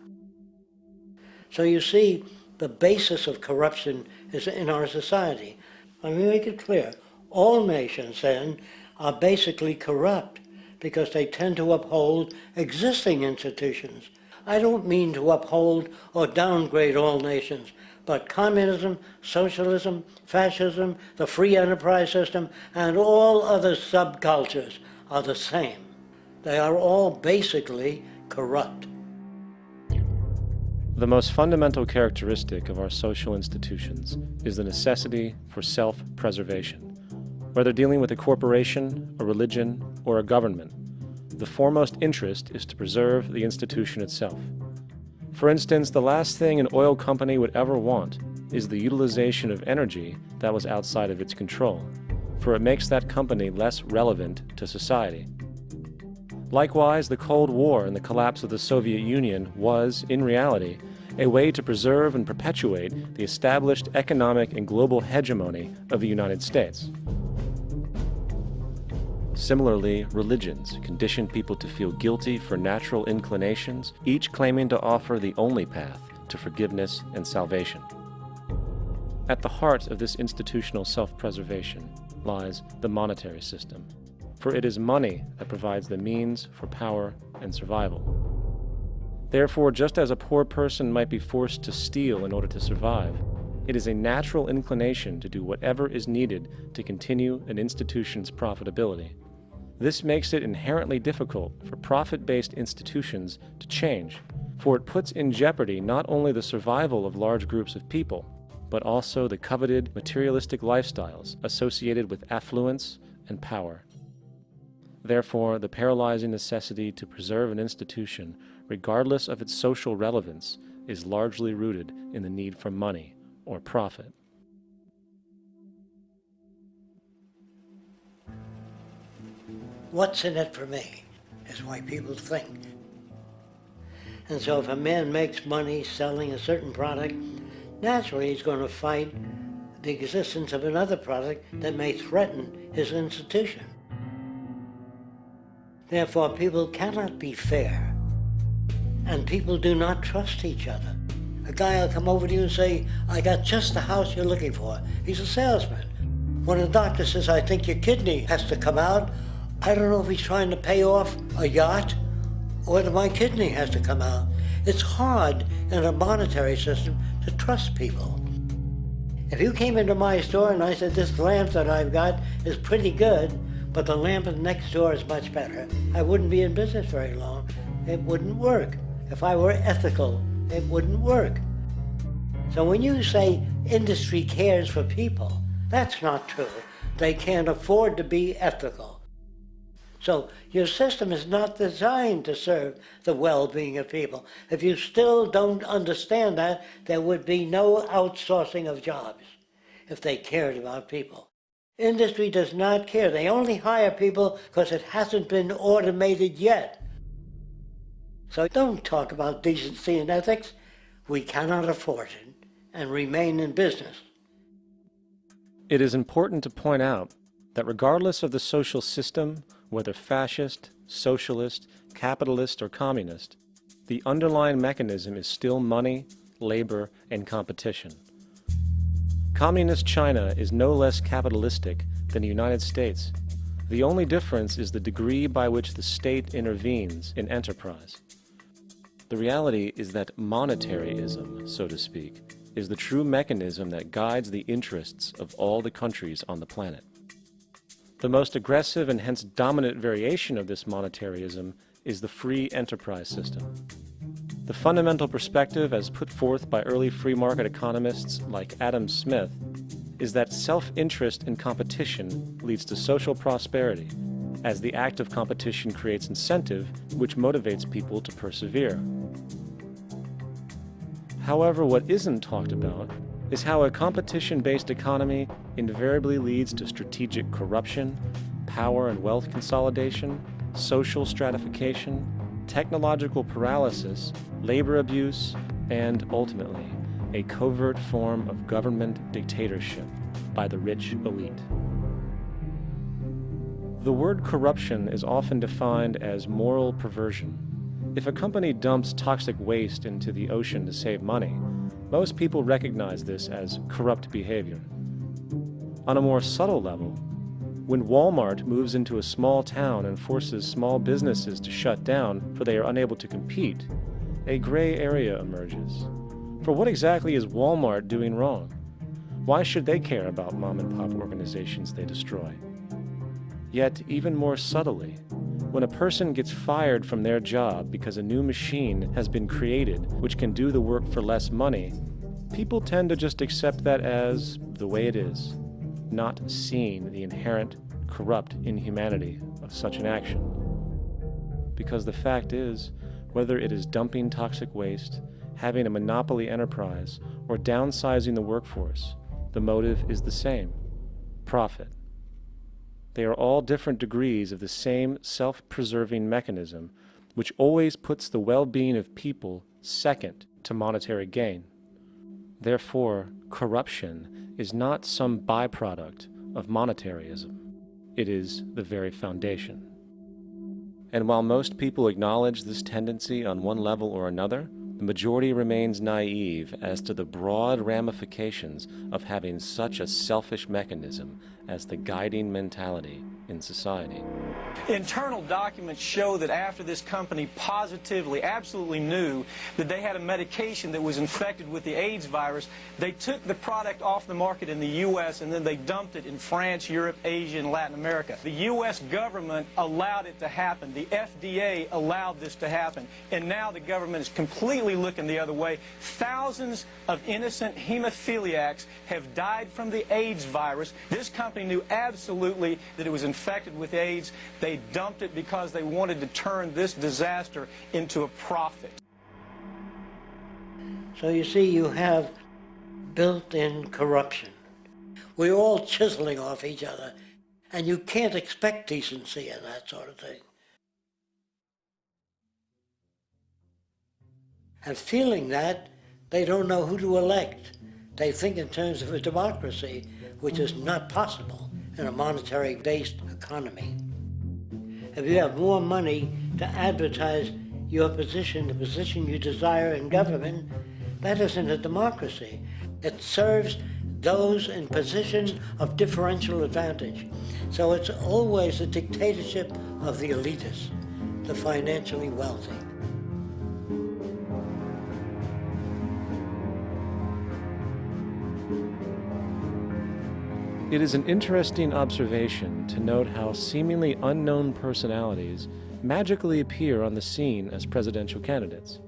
So you see, the basis of corruption is in our society. Let me make it clear. All nations, then, are basically corrupt because they tend to uphold existing institutions. I don't mean to uphold or downgrade all nations, but communism, socialism, fascism, the free enterprise system, and all other subcultures are the same. They are all basically corrupt. The most fundamental characteristic of our social institutions is the necessity for self-preservation. Whether dealing with a corporation, a religion, or a government, the foremost interest is to preserve the institution itself. For instance, the last thing an oil company would ever want is the utilization of energy that was outside of its control, for it makes that company less relevant to society. Likewise, the Cold War and the collapse of the Soviet Union was, in reality, a way to preserve and perpetuate the established economic and global hegemony of the United States. Similarly, religions condition people to feel guilty for natural inclinations, each claiming to offer the only path to forgiveness and salvation. At the heart of this institutional self-preservation lies the monetary system, for it is money that provides the means for power and survival. Therefore, just as a poor person might be forced to steal in order to survive, it is a natural inclination to do whatever is needed to continue an institution's profitability. This makes it inherently difficult for profit-based institutions to change, for it puts in jeopardy not only the survival of large groups of people, but also the coveted materialistic lifestyles associated with affluence and power. Therefore, the paralyzing necessity to preserve an institution, regardless of its social relevance, is largely rooted in the need for money or profit. What's in it for me is why people think. And so if a man makes money selling a certain product, naturally he's going to fight the existence of another product that may threaten his institution. Therefore, people cannot be fair, and people do not trust each other. A guy will come over to you and say, I got just the house you're looking for. He's a salesman. When a doctor says, I think your kidney has to come out, I don't know if he's trying to pay off a yacht or whether my kidney has to come out. It's hard in a monetary system to trust people. If you came into my store and I said, this lamp that I've got is pretty good, but the lamp next door is much better, I wouldn't be in business very long. It wouldn't work. If I were ethical, it wouldn't work. So when you say industry cares for people, that's not true. They can't afford to be ethical. So your system is not designed to serve the well-being of people. If you still don't understand that, there would be no outsourcing of jobs if they cared about people. Industry does not care. They only hire people because it hasn't been automated yet. So don't talk about decency and ethics. We cannot afford it and remain in business. It is important to point out that regardless of the social system, whether fascist, socialist, capitalist, or communist, The underlying mechanism is still money, labor, and competition. Communist China is no less capitalistic than the United States. The only difference is the degree by which the state intervenes in enterprise. The reality is that monetaryism, so to speak, is the true mechanism that guides the interests of all the countries on the planet. The most aggressive and hence dominant variation of this monetaryism is the free enterprise system. The fundamental perspective, as put forth by early free market economists like Adam Smith, is that self-interest in competition leads to social prosperity, as the act of competition creates incentive, which motivates people to persevere. However, what isn't talked about is how a competition-based economy invariably leads to strategic corruption, power and wealth consolidation, social stratification, technological paralysis, labor abuse, and ultimately, a covert form of government dictatorship by the rich elite. The word corruption is often defined as moral perversion. If a company dumps toxic waste into the ocean to save money, most people recognize this as corrupt behavior. On a more subtle level, when Walmart moves into a small town and forces small businesses to shut down for they are unable to compete, a gray area emerges. For what exactly is Walmart doing wrong? Why should they care about mom-and-pop organizations they destroy? Yet, even more subtly, when a person gets fired from their job because a new machine has been created which can do the work for less money, people tend to just accept that as the way it is, not seeing the inherent corrupt inhumanity of such an action. Because the fact is, whether it is dumping toxic waste, having a monopoly enterprise, or downsizing the workforce, the motive is the same: profit. They are all different degrees of the same self-preserving mechanism, which always puts the well-being of people second to monetary gain. Therefore, corruption is not some byproduct of monetaryism. It is the very foundation. And while most people acknowledge this tendency on one level or another, the majority remains naive as to the broad ramifications of having such a selfish mechanism as the guiding mentality in society. Internal documents show that after this company positively, absolutely knew that they had a medication that was infected with the AIDS virus, they took the product off the market in the U.S. and then they dumped it in France, Europe, Asia, and Latin America. The U.S. government allowed it to happen. The FDA allowed this to happen. And now the government is completely looking the other way. Thousands of innocent hemophiliacs have died from the AIDS virus. This company knew absolutely that it was infected with AIDS. They dumped it because they wanted to turn this disaster into a profit. So you see, you have built-in corruption. We're all chiseling off each other, and you can't expect decency and that sort of thing. And feeling that, they don't know who to elect. They think in terms of a democracy, which is not possible in a monetary-based economy. If you have more money to advertise your position, the position you desire in government, that isn't a democracy. It serves those in positions of differential advantage. So it's always a dictatorship of the elitists, the financially wealthy. It is an interesting observation to note how seemingly unknown personalities magically appear on the scene as presidential candidates.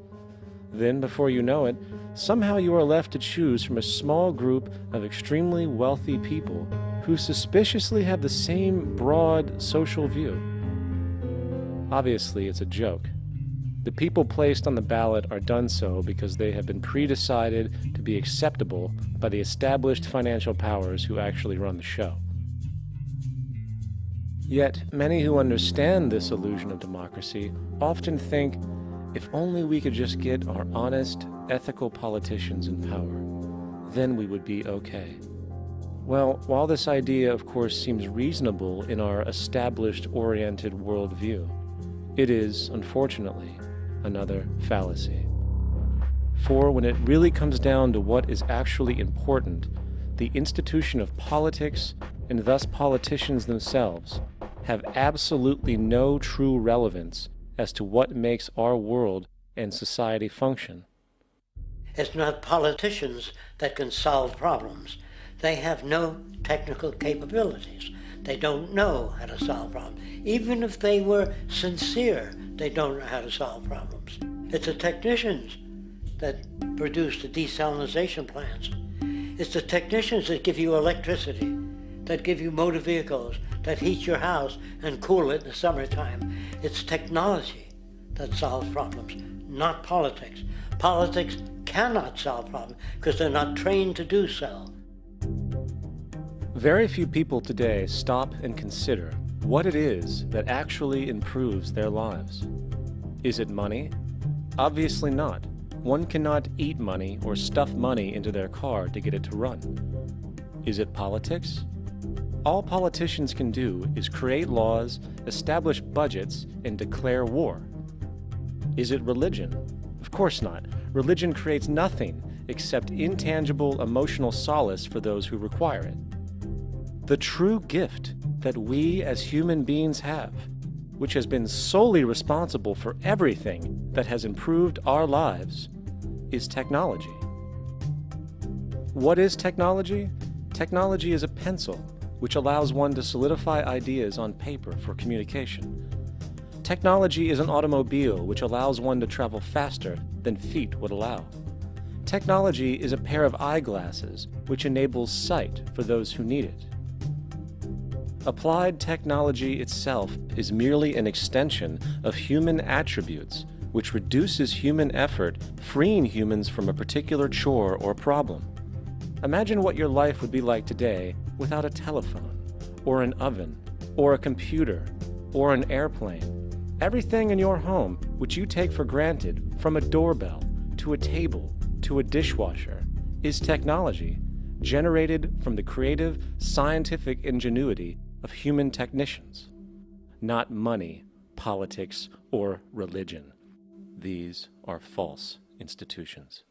Then, before you know it, somehow you are left to choose from a small group of extremely wealthy people who suspiciously have the same broad social view. Obviously, it's a joke. The people placed on the ballot are done so because they have been pre-decided to be acceptable by the established financial powers who actually run the show. Yet, many who understand this illusion of democracy often think, if only we could just get our honest, ethical politicians in power, then we would be okay. Well, while this idea, of course, seems reasonable in our established, oriented worldview, it is, unfortunately, another fallacy. For when it really comes down to what is actually important, the institution of politics, and thus politicians themselves, have absolutely no true relevance as to what makes our world and society function. It's not politicians that can solve problems. They have no technical capabilities. They don't know how to solve problems. Even if they were sincere, they don't know how to solve problems. It's the technicians that produce the desalination plants. It's the technicians that give you electricity, that give you motor vehicles, that heat your house and cool it in the summertime. It's technology that solves problems, not politics. Politics cannot solve problems because they're not trained to do so. Very few people today stop and consider what it is that actually improves their lives. Is it money? Obviously not. One cannot eat money or stuff money into their car to get it to run. Is it politics? All politicians can do is create laws, establish budgets, and declare war. Is it religion? Of course not. Religion creates nothing except intangible emotional solace for those who require it. The true gift that we as human beings have, which has been solely responsible for everything that has improved our lives, is technology. What is technology? Technology is a pencil which allows one to solidify ideas on paper for communication. Technology is an automobile which allows one to travel faster than feet would allow. Technology is a pair of eyeglasses which enables sight for those who need it. Applied technology itself is merely an extension of human attributes which reduces human effort, freeing humans from a particular chore or problem. Imagine what your life would be like today without a telephone, or an oven, or a computer, or an airplane. Everything in your home which you take for granted, from a doorbell, to a table, to a dishwasher, is technology generated from the creative, scientific ingenuity of human technicians, not money, politics, or religion. These are false institutions.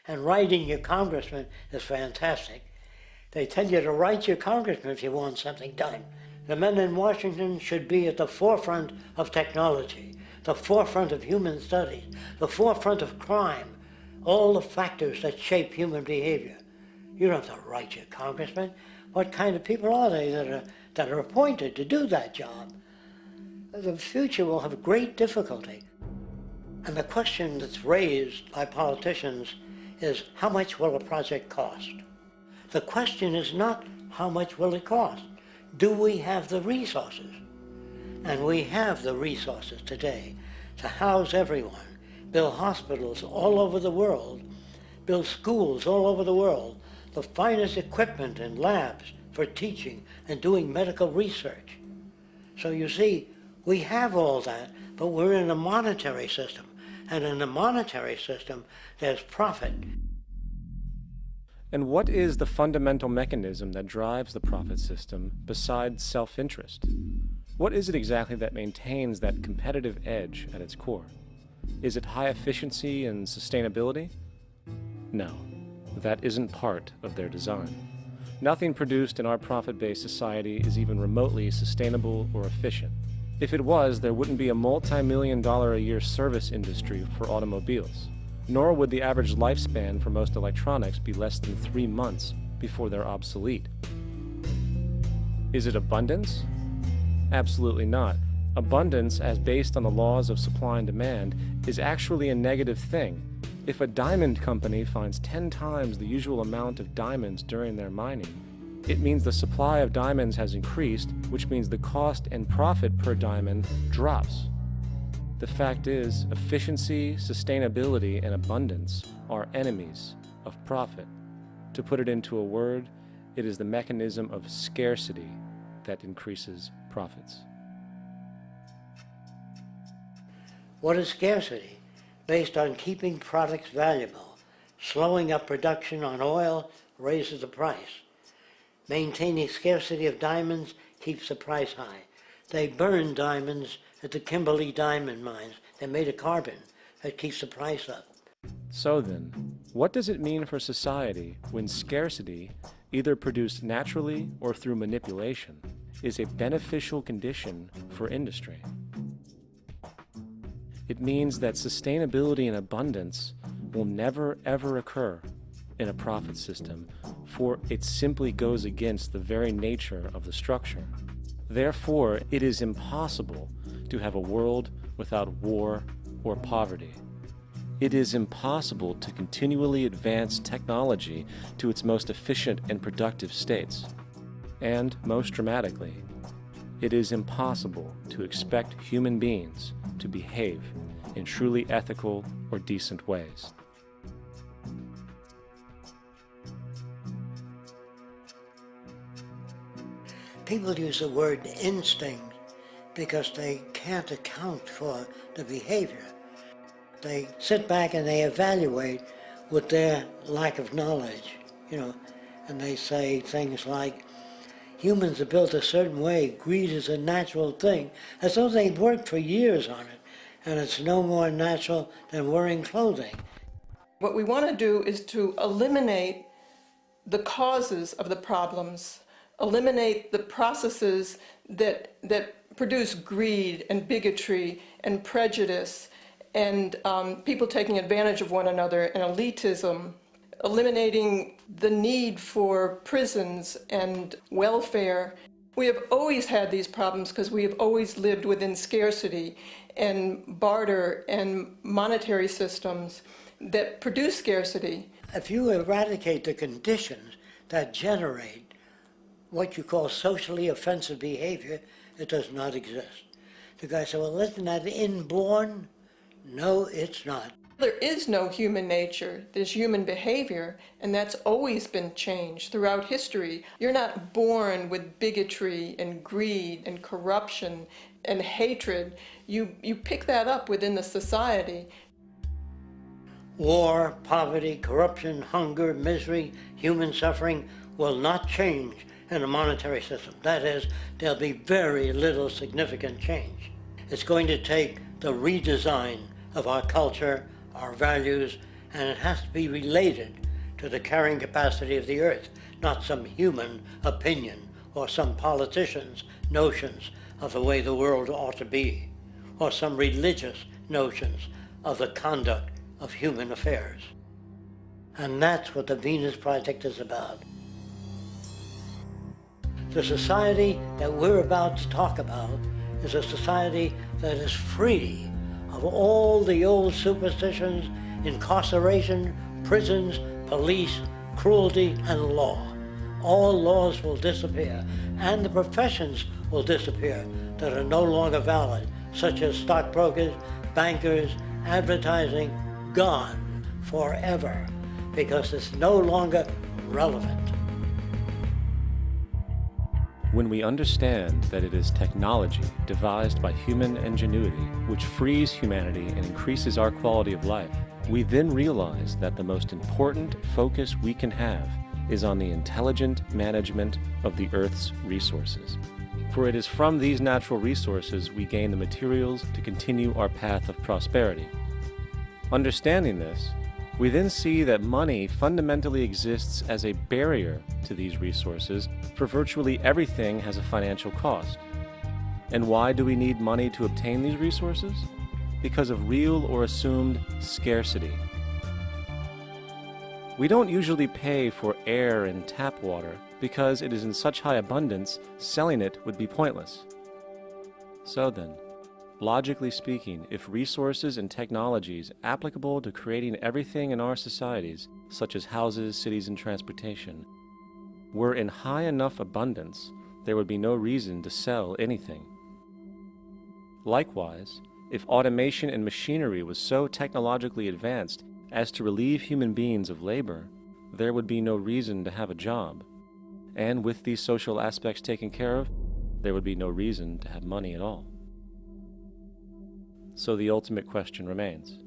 And writing your congressman is fantastic. They tell you to write your congressman if you want something done. The men in Washington should be at the forefront of technology, the forefront of human studies, the forefront of crime, all the factors that shape human behavior. You don't have to write your congressman. What kind of people are they that are appointed to do that job? The future will have great difficulty. And the question that's raised by politicians is, how much will a project cost? The question is not, how much will it cost? Do we have the resources? And we have the resources today to house everyone, build hospitals all over the world, build schools all over the world, the finest equipment and labs for teaching and doing medical research. So you see, we have all that, but we're in a monetary system. And in a monetary system, there's profit. And what is the fundamental mechanism that drives the profit system besides self-interest? What is it exactly that maintains that competitive edge at its core? Is it high efficiency and sustainability? No, that isn't part of their design. Nothing produced in our profit-based society is even remotely sustainable or efficient. If it was, there wouldn't be a multi-million-dollar-a-year service industry for automobiles, nor would the average lifespan for most electronics be less than 3 months before they're obsolete. Is it abundance? Absolutely not. Abundance, as based on the laws of supply and demand, is actually a negative thing. If a diamond company finds 10 times the usual amount of diamonds during their mining, it means the supply of diamonds has increased, which means the cost and profit per diamond drops. The fact is, efficiency, sustainability, and abundance are enemies of profit. To put it into a word, it is the mechanism of scarcity that increases profits. What is scarcity? Based on keeping products valuable. Slowing up production on oil raises the price. Maintaining scarcity of diamonds keeps the price high. They burn diamonds at the Kimberley diamond mines. They made a carbon that keeps the price up. So then, what does it mean for society when scarcity, either produced naturally or through manipulation, is a beneficial condition for industry? It means that sustainability and abundance will never ever occur in a profit system, for it simply goes against the very nature of the structure. Therefore, it is impossible to have a world without war or poverty. It is impossible to continually advance technology to its most efficient and productive states. And, most dramatically, it is impossible to expect human beings to behave in truly ethical or decent ways. People use the word instinct because they can't account for the behavior. They sit back and they evaluate with their lack of knowledge, and they say things like, humans are built a certain way, greed is a natural thing, as though they've worked for years on it, and it's no more natural than wearing clothing. What we want to do is to eliminate the causes of the problems, eliminate the processes that produce greed and bigotry and prejudice and people taking advantage of one another and elitism, eliminating the need for prisons and welfare. We have always had these problems because we have always lived within scarcity and barter and monetary systems that produce scarcity. If you eradicate the conditions that generate what you call socially offensive behavior, it does not exist. The guy said, well, isn't that inborn? No, it's not. There is no human nature, there's human behavior, and that's always been changed throughout history. You're not born with bigotry and greed and corruption and hatred. You pick that up within the society. War, poverty, corruption, hunger, misery, human suffering will not change in a monetary system. That is, there'll be very little significant change. It's going to take the redesign of our culture, our values, and it has to be related to the carrying capacity of the earth, not some human opinion or some politician's notions of the way the world ought to be, or some religious notions of the conduct of human affairs. And that's what the Venus Project is about. The society that we're about to talk about is a society that is free of all the old superstitions, incarceration, prisons, police, cruelty, and law. All laws will disappear, and the professions will disappear that are no longer valid, such as stockbrokers, bankers, advertising, gone forever, because it's no longer relevant. When we understand that it is technology devised by human ingenuity which frees humanity and increases our quality of life, we then realize that the most important focus we can have is on the intelligent management of the Earth's resources. For it is from these natural resources we gain the materials to continue our path of prosperity. Understanding this, we then see that money fundamentally exists as a barrier to these resources, for virtually everything has a financial cost. And why do we need money to obtain these resources? Because of real or assumed scarcity. We don't usually pay for air and tap water because it is in such high abundance, selling it would be pointless. So then, logically speaking, if resources and technologies applicable to creating everything in our societies, such as houses, cities, and transportation, were in high enough abundance, there would be no reason to sell anything. Likewise, if automation and machinery was so technologically advanced as to relieve human beings of labor, there would be no reason to have a job. And with these social aspects taken care of, there would be no reason to have money at all. So the ultimate question remains: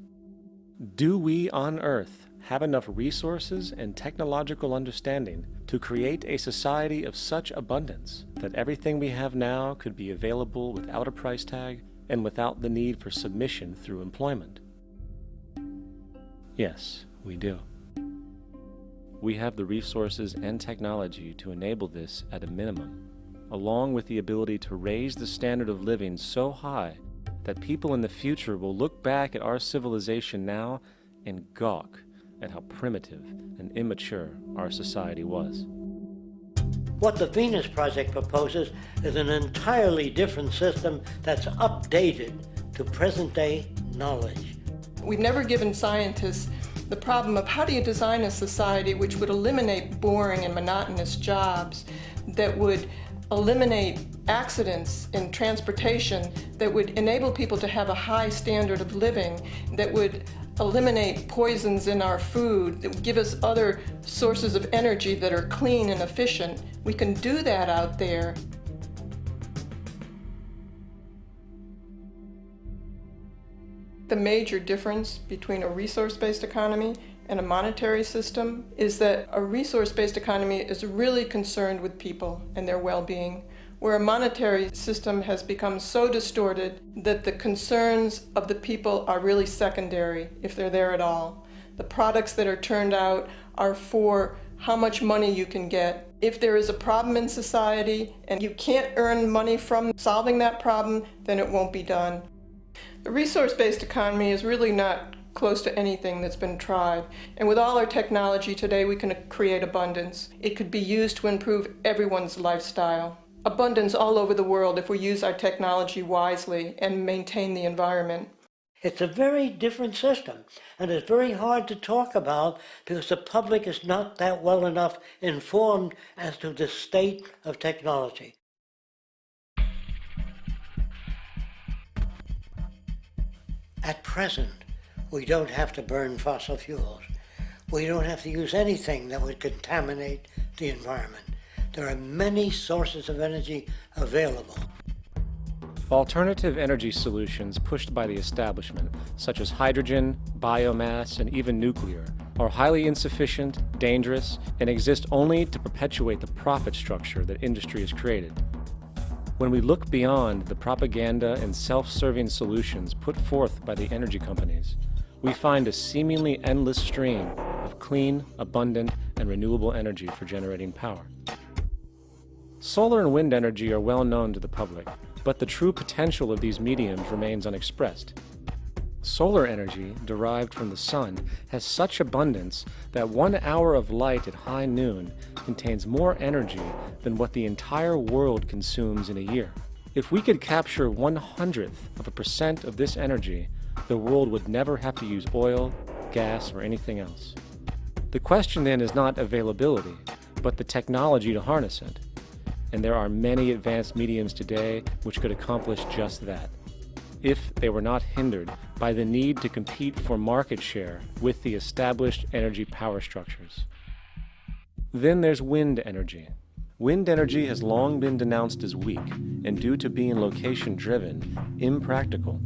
do we on Earth have enough resources and technological understanding to create a society of such abundance that everything we have now could be available without a price tag and without the need for submission through employment? Yes, we do. We have the resources and technology to enable this at a minimum, along with the ability to raise the standard of living so high that people in the future will look back at our civilization now and gawk at how primitive and immature our society was. What the Venus Project proposes is an entirely different system that's updated to present-day knowledge. We've never given scientists the problem of how do you design a society which would eliminate boring and monotonous jobs, that would eliminate accidents in transportation, that would enable people to have a high standard of living, that would eliminate poisons in our food, that would give us other sources of energy that are clean and efficient. We can do that out there. The major difference between a resource-based economy and a monetary system is that a resource-based economy is really concerned with people and their well-being, where a monetary system has become so distorted that the concerns of the people are really secondary, if they're there at all. The products that are turned out are for how much money you can get. If there is a problem in society and you can't earn money from solving that problem, then it won't be done. The resource-based economy is really not close to anything that's been tried. And with all our technology today, we can create abundance. It could be used to improve everyone's lifestyle. Abundance all over the world if we use our technology wisely and maintain the environment. It's a very different system, and it's very hard to talk about because the public is not that well enough informed as to the state of technology. At present, we don't have to burn fossil fuels. We don't have to use anything that would contaminate the environment. There are many sources of energy available. Alternative energy solutions pushed by the establishment, such as hydrogen, biomass, and even nuclear, are highly insufficient, dangerous, and exist only to perpetuate the profit structure that industry has created. When we look beyond the propaganda and self-serving solutions put forth by the energy companies, we find a seemingly endless stream of clean, abundant, and renewable energy for generating power. Solar and wind energy are well known to the public, but the true potential of these mediums remains unexpressed. Solar energy, derived from the sun, has such abundance that 1 hour of light at high noon contains more energy than what the entire world consumes in a year. If we could capture 1/100% of this energy, the world would never have to use oil, gas, or anything else. The question then is not availability, but the technology to harness it. And there are many advanced mediums today which could accomplish just that, if they were not hindered by the need to compete for market share with the established energy power structures. Then there's wind energy. Wind energy has long been denounced as weak, and due to being location-driven, impractical.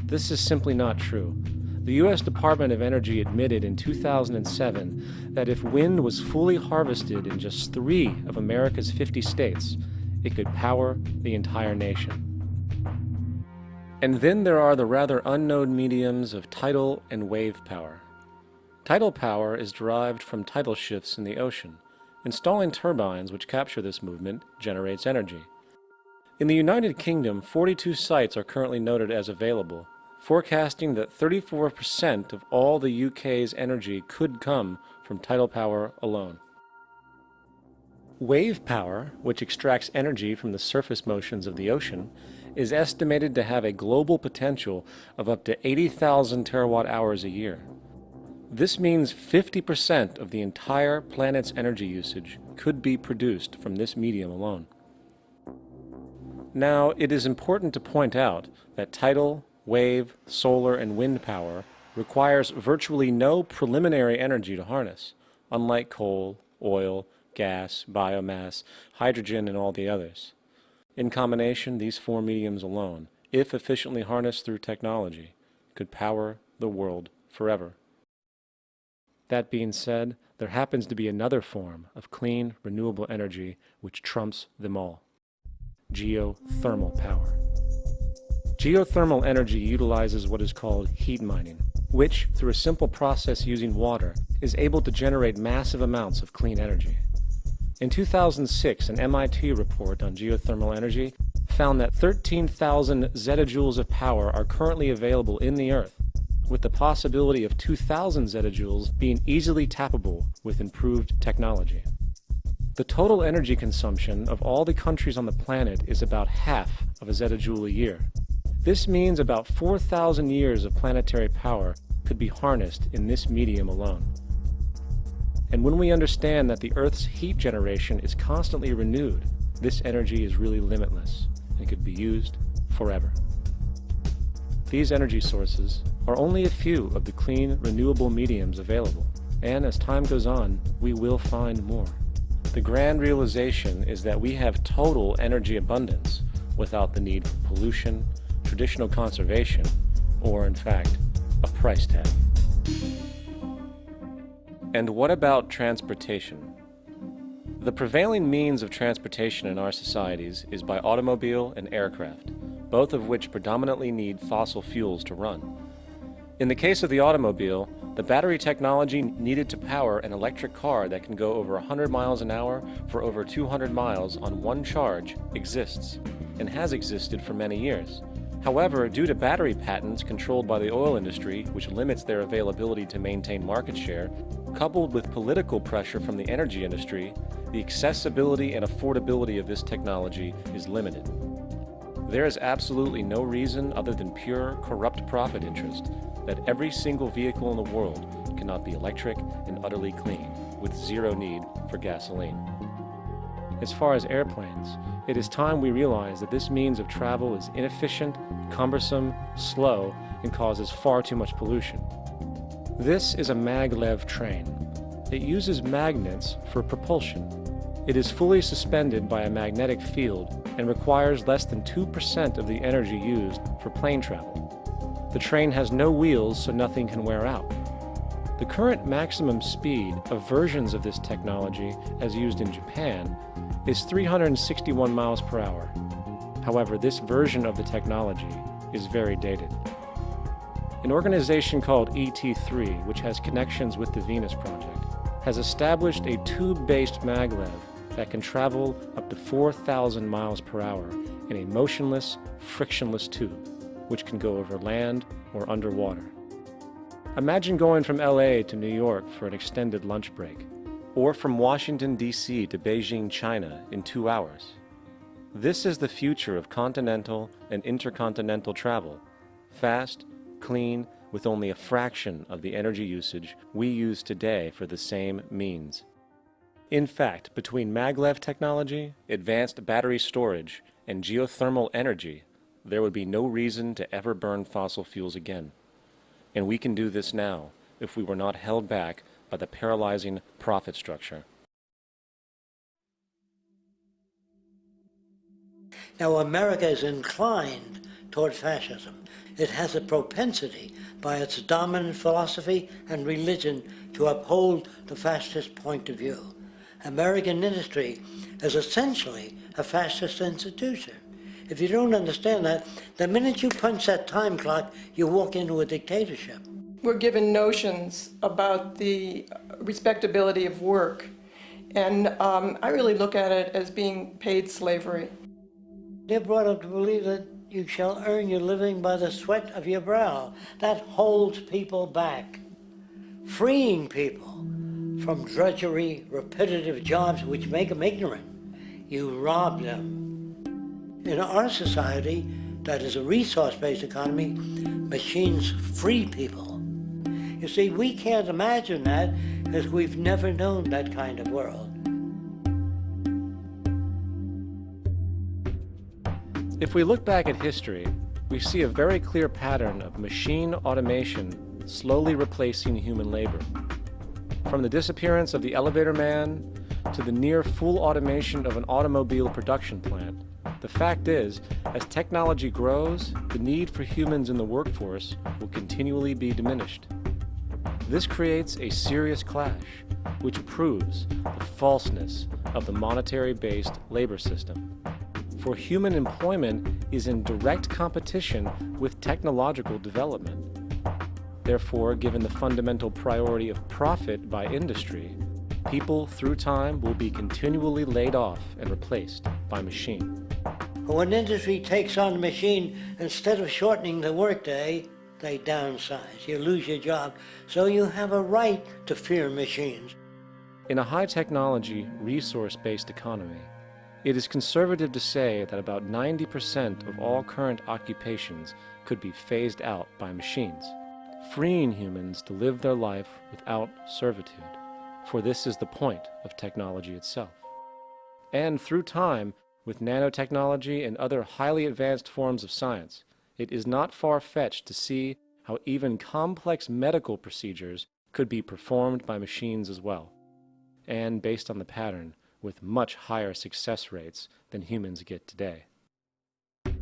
This is simply not true. The U.S. Department of Energy admitted in 2007 that if wind was fully harvested in just 3 of America's 50 states, it could power the entire nation. And then there are the rather unknown mediums of tidal and wave power. Tidal power is derived from tidal shifts in the ocean. Installing turbines which capture this movement generates energy. In the United Kingdom, 42 sites are currently noted as available, forecasting that 34% of all the UK's energy could come from tidal power alone. Wave power, which extracts energy from the surface motions of the ocean, is estimated to have a global potential of up to 80,000 terawatt-hours a year. This means 50% of the entire planet's energy usage could be produced from this medium alone. Now, it is important to point out that tidal, wave, solar, and wind power requires virtually no preliminary energy to harness, unlike coal, oil, gas, biomass, hydrogen, and all the others. In combination, these 4 mediums alone, if efficiently harnessed through technology, could power the world forever. That being said, there happens to be another form of clean, renewable energy which trumps them all: geothermal power. Geothermal energy utilizes what is called heat mining, which, through a simple process using water, is able to generate massive amounts of clean energy. In 2006, an MIT report on geothermal energy found that 13,000 zettajoules of power are currently available in the Earth, with the possibility of 2,000 zettajoules being easily tappable with improved technology. The total energy consumption of all the countries on the planet is about half of a zettajoule a year. This means about 4,000 years of planetary power could be harnessed in this medium alone. And when we understand that the Earth's heat generation is constantly renewed, this energy is really limitless and could be used forever. These energy sources are only a few of the clean, renewable mediums available, and as time goes on, we will find more. The grand realization is that we have total energy abundance without the need for pollution, traditional conservation, or in fact, a price tag. And what about transportation? The prevailing means of transportation in our societies is by automobile and aircraft, both of which predominantly need fossil fuels to run. In the case of the automobile, the battery technology needed to power an electric car that can go over 100 miles an hour for over 200 miles on one charge exists, and has existed for many years. However, due to battery patents controlled by the oil industry, which limits their availability to maintain market share, coupled with political pressure from the energy industry, the accessibility and affordability of this technology is limited. There is absolutely no reason other than pure, corrupt profit interest that every single vehicle in the world cannot be electric and utterly clean, with zero need for gasoline. As far as airplanes, it is time we realize that this means of travel is inefficient, cumbersome, slow, and causes far too much pollution. This is a maglev train. It uses magnets for propulsion. It is fully suspended by a magnetic field and requires less than 2% of the energy used for plane travel. The train has no wheels, so nothing can wear out. The current maximum speed of versions of this technology, as used in Japan, is 361 miles per hour. However, this version of the technology is very dated. An organization called ET3, which has connections with the Venus Project, has established a tube-based maglev that can travel up to 4,000 miles per hour in a motionless, frictionless tube, which can go over land or underwater. Imagine going from LA to New York for an extended lunch break, or from Washington, D.C. to Beijing, China in 2 hours. This is the future of continental and intercontinental travel, fast, clean, with only a fraction of the energy usage we use today for the same means. In fact, between maglev technology, advanced battery storage, and geothermal energy, there would be no reason to ever burn fossil fuels again. And we can do this now if we were not held back by the paralyzing profit structure. Now, America is inclined toward fascism. It has a propensity by its dominant philosophy and religion to uphold the fascist point of view. American industry is essentially a fascist institution. If you don't understand that, the minute you punch that time clock, you walk into a dictatorship. We're given notions about the respectability of work, and I really look at it as being paid slavery. They're brought up to believe that you shall earn your living by the sweat of your brow. That holds people back. Freeing people from drudgery, repetitive jobs which make them ignorant. You rob them. In our society, that is a resource-based economy, machines free people. You see, we can't imagine that because we've never known that kind of world. If we look back at history, we see a very clear pattern of machine automation slowly replacing human labor. From the disappearance of the elevator man to the near full automation of an automobile production plant, the fact is, as technology grows, the need for humans in the workforce will continually be diminished. This creates a serious clash, which proves the falseness of the monetary-based labor system. for human employment is in direct competition with technological development. Therefore, given the fundamental priority of profit by industry, people through time will be continually laid off and replaced by machine. When industry takes on a machine, instead of shortening the workday, they downsize. You lose your job. So you have a right to fear machines. In a high-technology, resource-based economy, it is conservative to say that about 90% of all current occupations could be phased out by machines, freeing humans to live their life without servitude, for this is the point of technology itself. And through time, with nanotechnology and other highly advanced forms of science, it is not far-fetched to see how even complex medical procedures could be performed by machines as well, and based on the pattern, with much higher success rates than humans get today.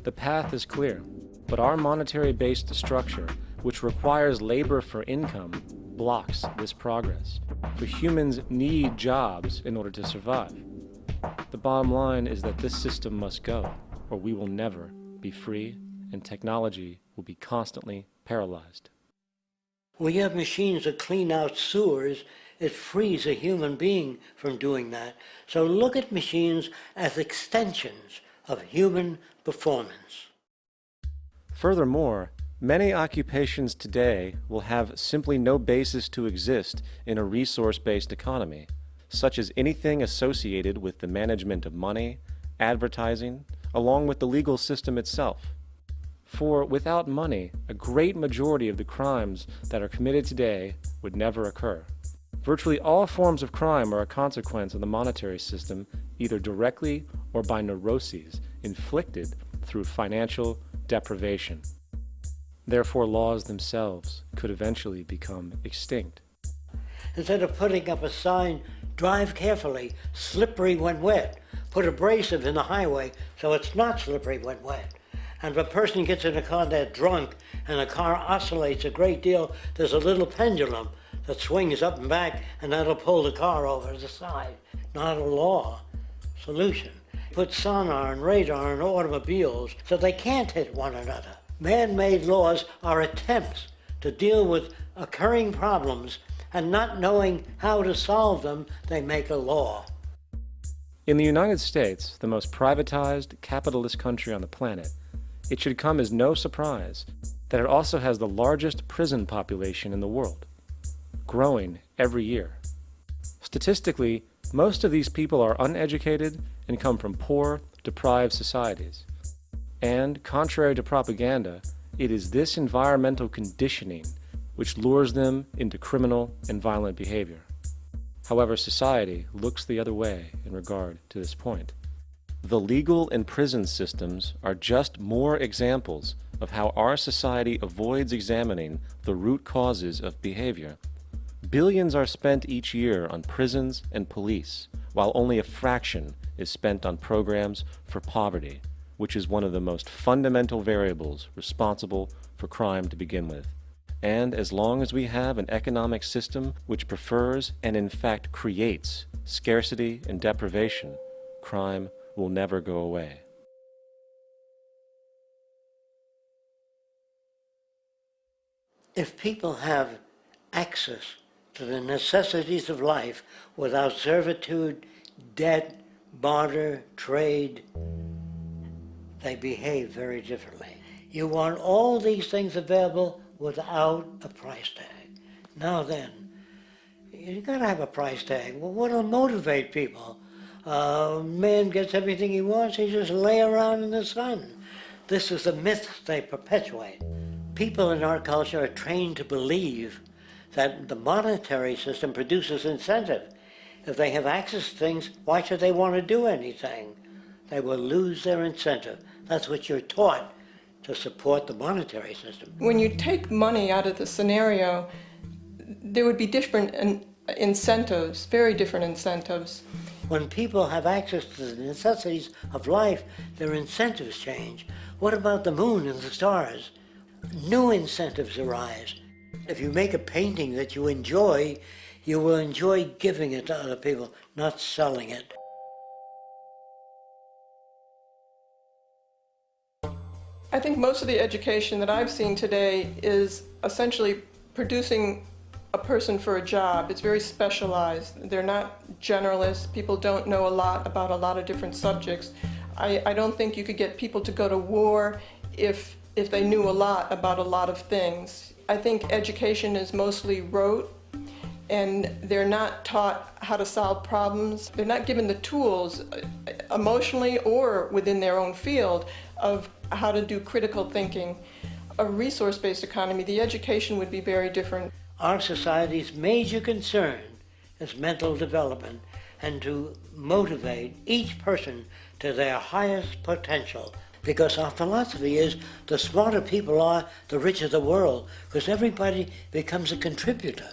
The path is clear, but our monetary-based structure, which requires labor for income, blocks this progress, for humans need jobs in order to survive. The bottom line is that this system must go, or we will never be free, and technology will be constantly paralyzed. We have machines that clean out sewers. It frees a human being from doing that. So look at machines as extensions of human performance. Furthermore, many occupations today will have simply no basis to exist in a resource-based economy, such as anything associated with the management of money, advertising, along with the legal system itself. For without money, a great majority of the crimes that are committed today would never occur. Virtually all forms of crime are a consequence of the monetary system, either directly or by neuroses inflicted through financial deprivation. Therefore, laws themselves could eventually become extinct. Instead of putting up a sign, drive carefully, slippery when wet, put abrasive in the highway so it's not slippery when wet. And if a person gets in a car that's drunk and the car oscillates a great deal, there's a little pendulum that swings up and back, and that'll pull the car over to the side. Not a law solution. Put sonar and radar in automobiles so they can't hit one another. Man-made laws are attempts to deal with occurring problems, and not knowing how to solve them, they make a law. In the United States, the most privatized, capitalist country on the planet, it should come as no surprise that it also has the largest prison population in the world, growing every year. Statistically, most of these people are uneducated and come from poor, deprived societies. And, contrary to propaganda, it is this environmental conditioning which lures them into criminal and violent behavior. However, society looks the other way in regard to this point. The legal and prison systems are just more examples of how our society avoids examining the root causes of behavior. Billions are spent each year on prisons and police, while only a fraction is spent on programs for poverty, which is one of the most fundamental variables responsible for crime to begin with. And as long as we have an economic system which prefers and in fact creates scarcity and deprivation, crime will never go away. If people have access to the necessities of life without servitude, debt, barter, trade, they behave very differently. You want all these things available without a price tag. Now then, you gotta have a price tag. Well, what'll motivate people? Man gets everything he wants, he just lay around in the sun. This is the myth they perpetuate. People in our culture are trained to believe that the monetary system produces incentive. If they have access to things, why should they want to do anything? They will lose their incentive. That's what you're taught to support the monetary system. When you take money out of the scenario, there would be different incentives, very different incentives. When people have access to the necessities of life, their incentives change. What about the moon and the stars? New incentives arise. If you make a painting that you enjoy, you will enjoy giving it to other people, not selling it. I think most of the education that I've seen today is essentially producing a person for a job. It's very specialized. They're not generalists. People don't know a lot about a lot of different subjects. I don't think you could get people to go to war if they knew a lot about a lot of things. I think education is mostly rote, and they're not taught how to solve problems. They're not given the tools emotionally or within their own field of how to do critical thinking. A resource-based economy, the education would be very different. Our society's major concern is mental development and to motivate each person to their highest potential. Because our philosophy is the smarter people are, the richer the world, because everybody becomes a contributor.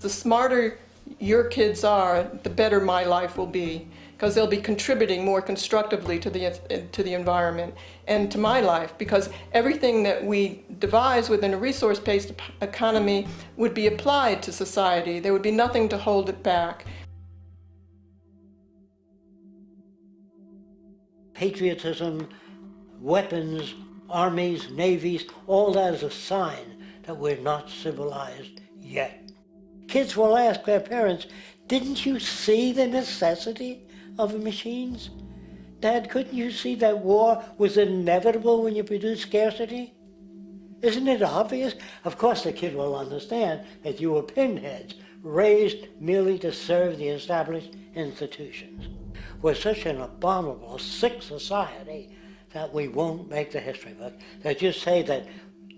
The smarter your kids are, the better my life will be, because they'll be contributing more constructively to the environment and to my life, because everything that we devise within a resource-based economy would be applied to society. There would be nothing to hold it back. Patriotism, weapons, armies, navies, all that is a sign that we're not civilized yet. Kids will ask their parents, didn't you see the necessity of the machines? Dad, couldn't you see that war was inevitable when you produce scarcity? Isn't it obvious? Of course the kid will understand that you were pinheads, raised merely to serve the established institutions. We're such an abominable, sick society that we won't make the history book. They just say that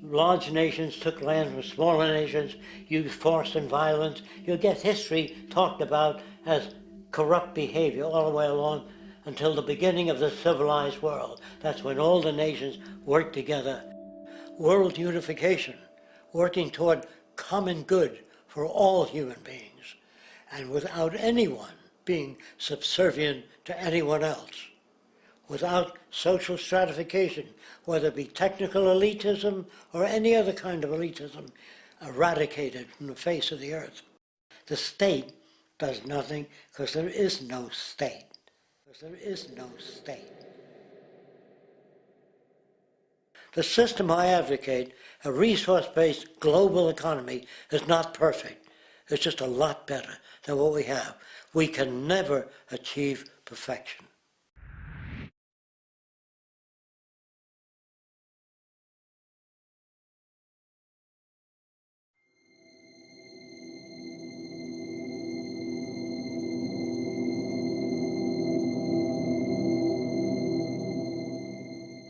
large nations took land from smaller nations, used force and violence. You'll get history talked about as corrupt behavior all the way along until the beginning of the civilized world. That's when all the nations work together. World unification, working toward common good for all human beings, and without anyone being subservient to anyone else. Without social stratification, whether it be technical elitism or any other kind of elitism, eradicated from the face of the earth. The state does nothing because there is no state. Because there is no state. The system I advocate, a resource-based global economy, is not perfect. It's just a lot better than what we have. We can never achieve perfection.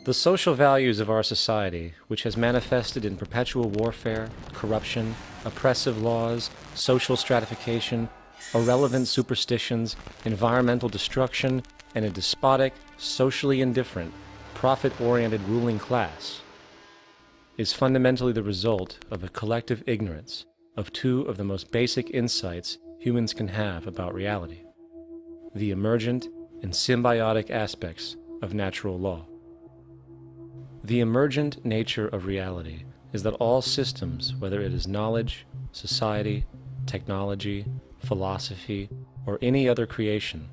The social values of our society, which has manifested in perpetual warfare, corruption, oppressive laws, social stratification, irrelevant superstitions, environmental destruction, and a despotic, socially indifferent, profit-oriented ruling class, is fundamentally the result of a collective ignorance of two of the most basic insights humans can have about reality: the emergent and symbiotic aspects of natural law. The emergent nature of reality is that all systems, whether it is knowledge, society, technology, philosophy, or any other creation,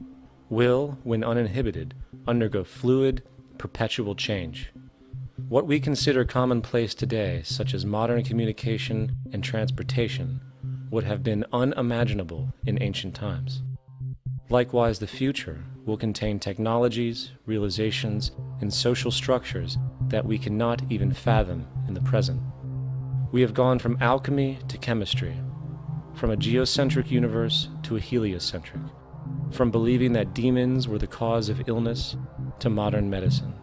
will, when uninhibited, undergo fluid, perpetual change. What we consider commonplace today, such as modern communication and transportation, would have been unimaginable in ancient times. Likewise, the future will contain technologies, realizations, and social structures that we cannot even fathom in the present. We have gone from alchemy to chemistry, from a geocentric universe to a heliocentric, from believing that demons were the cause of illness to modern medicine.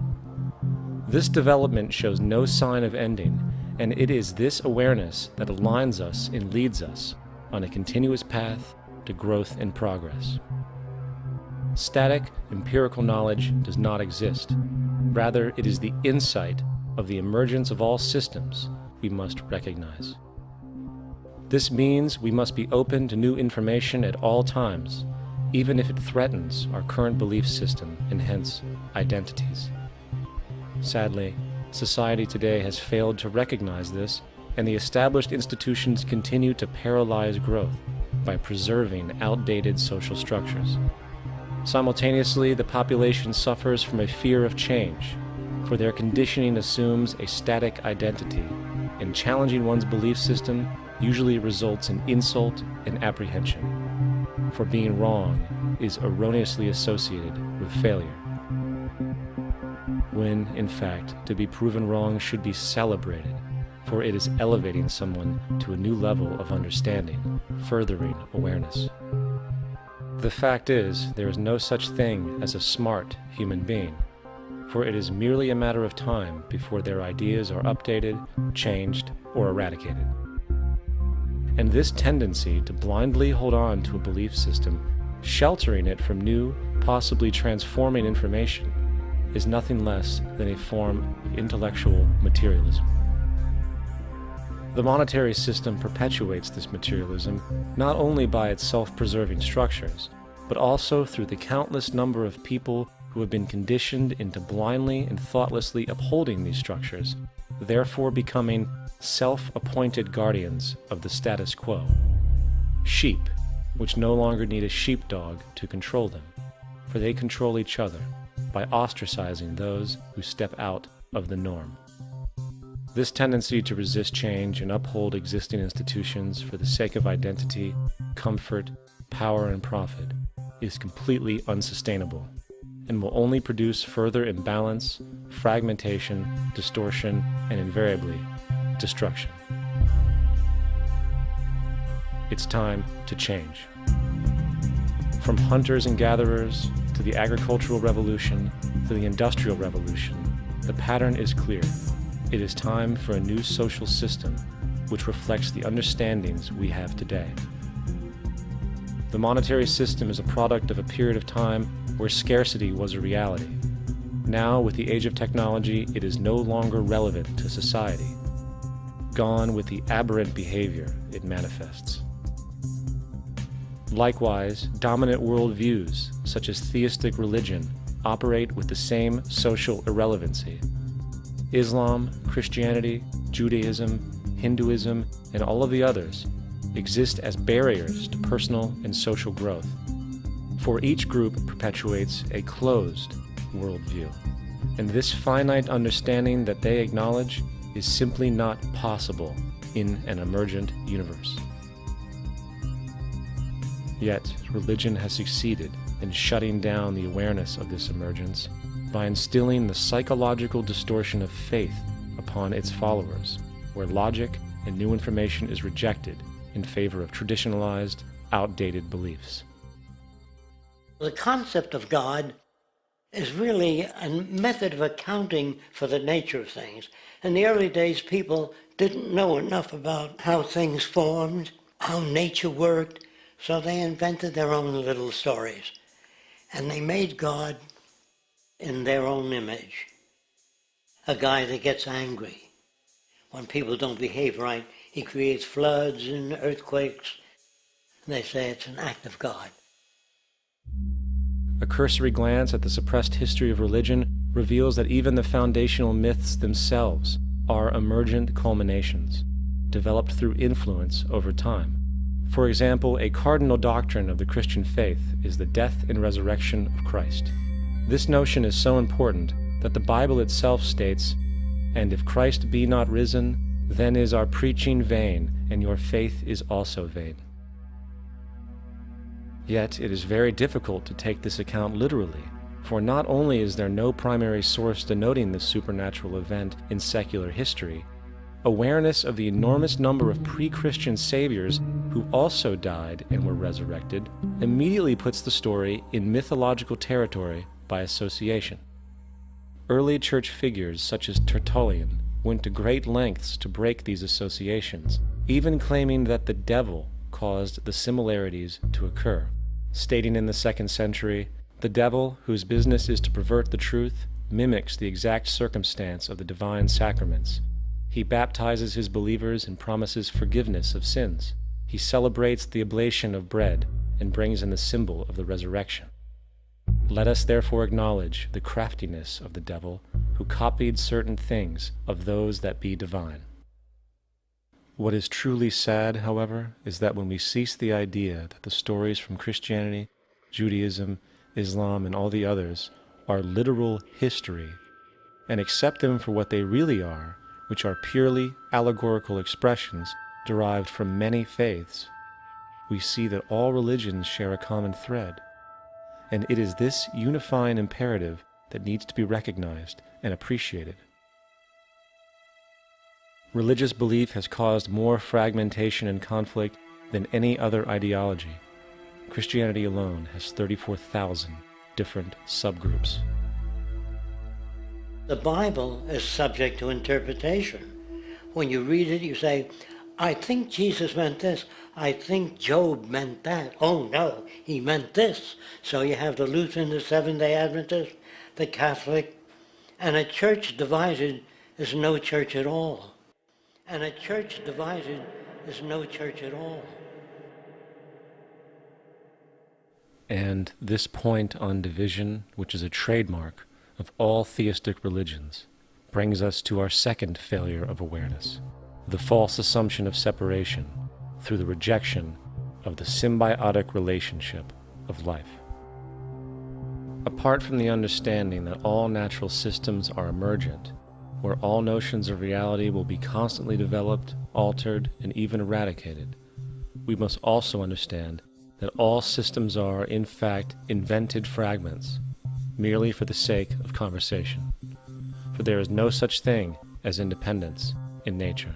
This development shows no sign of ending, and it is this awareness that aligns us and leads us on a continuous path to growth and progress. Static, empirical knowledge does not exist. Rather, it is the insight of the emergence of all systems we must recognize. This means we must be open to new information at all times, even if it threatens our current belief system and hence identities. Sadly, society today has failed to recognize this, and the established institutions continue to paralyze growth by preserving outdated social structures. Simultaneously, the population suffers from a fear of change, for their conditioning assumes a static identity, and challenging one's belief system usually results in insult and apprehension, for being wrong is erroneously associated with failure, when, in fact, to be proven wrong should be celebrated, for it is elevating someone to a new level of understanding, furthering awareness. The fact is, there is no such thing as a smart human being, for it is merely a matter of time before their ideas are updated, changed, or eradicated. And this tendency to blindly hold on to a belief system, sheltering it from new, possibly transforming information, is nothing less than a form of intellectual materialism. The monetary system perpetuates this materialism not only by its self-preserving structures, but also through the countless number of people who have been conditioned into blindly and thoughtlessly upholding these structures, therefore becoming self-appointed guardians of the status quo. Sheep, which no longer need a sheepdog to control them, for they control each other by ostracizing those who step out of the norm. This tendency to resist change and uphold existing institutions for the sake of identity, comfort, power, and profit is completely unsustainable and will only produce further imbalance, fragmentation, distortion, and invariably, destruction. It's time to change. From hunters and gatherers to the agricultural revolution to the industrial revolution, the pattern is clear. It is time for a new social system which reflects the understandings we have today. The monetary system is a product of a period of time where scarcity was a reality. Now, with the age of technology, it is no longer relevant to society. Gone with the aberrant behavior it manifests. Likewise, dominant worldviews, such as theistic religion, operate with the same social irrelevancy. Islam, Christianity, Judaism, Hinduism, and all of the others exist as barriers to personal and social growth, for each group perpetuates a closed worldview, and this finite understanding that they acknowledge is simply not possible in an emergent universe. Yet, religion has succeeded in shutting down the awareness of this emergence by instilling the psychological distortion of faith upon its followers, where logic and new information is rejected in favor of traditionalized, outdated beliefs. The concept of God is really a method of accounting for the nature of things. In the early days, people didn't know enough about how things formed, how nature worked, so they invented their own little stories. And they made God in their own image. A guy that gets angry. When people don't behave right, he creates floods and earthquakes. And they say it's an act of God. A cursory glance at the suppressed history of religion reveals that even the foundational myths themselves are emergent culminations, developed through influence over time. For example, a cardinal doctrine of the Christian faith is the death and resurrection of Christ. This notion is so important that the Bible itself states, "And if Christ be not risen, then is our preaching vain, and your faith is also vain." Yet it is very difficult to take this account literally, for not only is there no primary source denoting this supernatural event in secular history, awareness of the enormous number of pre-Christian saviors who also died and were resurrected immediately puts the story in mythological territory by association. Early church figures such as Tertullian went to great lengths to break these associations, even claiming that the devil caused the similarities to occur, stating in the 2nd century, "The devil, whose business is to pervert the truth, mimics the exact circumstance of the divine sacraments. He baptizes his believers and promises forgiveness of sins. He celebrates the oblation of bread and brings in the symbol of the resurrection. Let us therefore acknowledge the craftiness of the devil, who copied certain things of those that be divine." What is truly sad, however, is that when we cease the idea that the stories from Christianity, Judaism, Islam, and all the others are literal history, and accept them for what they really are, which are purely allegorical expressions derived from many faiths, we see that all religions share a common thread, and it is this unifying imperative that needs to be recognized and appreciated. Religious belief has caused more fragmentation and conflict than any other ideology. Christianity alone has 34,000 different subgroups. The Bible is subject to interpretation. When you read it, you say, I think Jesus meant this. I think Job meant that. Oh no, he meant this. So you have the Lutheran, the Seventh-day Adventist, the Catholic, and a church divided is no church at all. And a church divided is no church at all. And this point on division, which is a trademark of all theistic religions, brings us to our second failure of awareness, the false assumption of separation through the rejection of the symbiotic relationship of life. Apart from the understanding that all natural systems are emergent, where all notions of reality will be constantly developed, altered, and even eradicated, we must also understand that all systems are, in fact, invented fragments, merely for the sake of conversation. For there is no such thing as independence in nature.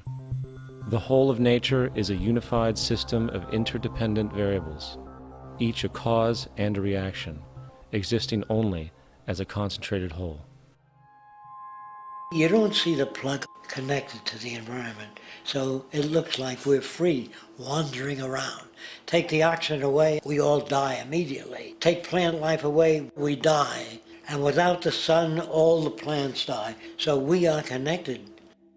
The whole of nature is a unified system of interdependent variables, each a cause and a reaction, existing only as a concentrated whole. You don't see the plug connected to the environment, so it looks like we're free, wandering around. Take the oxygen away, we all die immediately. Take plant life away, we die. And without the sun, all the plants die. So we are connected.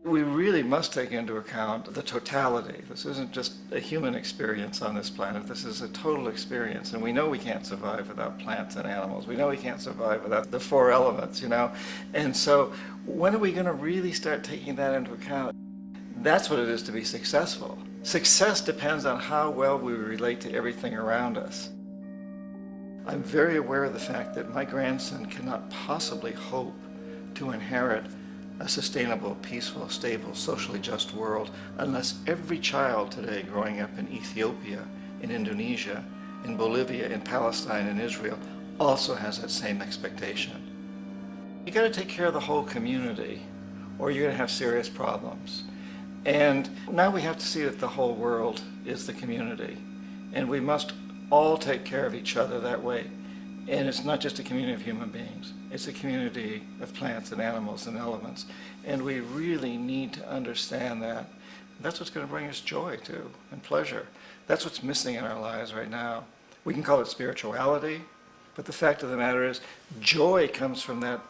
We really must take into account the totality. This isn't just a human experience on this planet. This is a total experience. And we know we can't survive without plants and animals. We know we can't survive without the four elements, you know. And so when are we going to really start taking that into account? That's what it is to be successful. Success depends on how well we relate to everything around us. I'm very aware of the fact that my grandson cannot possibly hope to inherit a sustainable, peaceful, stable, socially just world unless every child today growing up in Ethiopia, in Indonesia, in Bolivia, in Palestine, in Israel also has that same expectation. You got to take care of the whole community or you're going to have serious problems. And now we have to see that the whole world is the community and we must all take care of each other that way. And it's not just a community of human beings. It's a community of plants and animals and elements. And we really need to understand that. That's what's going to bring us joy, too, and pleasure. That's what's missing in our lives right now. We can call it spirituality, but the fact of the matter is joy comes from that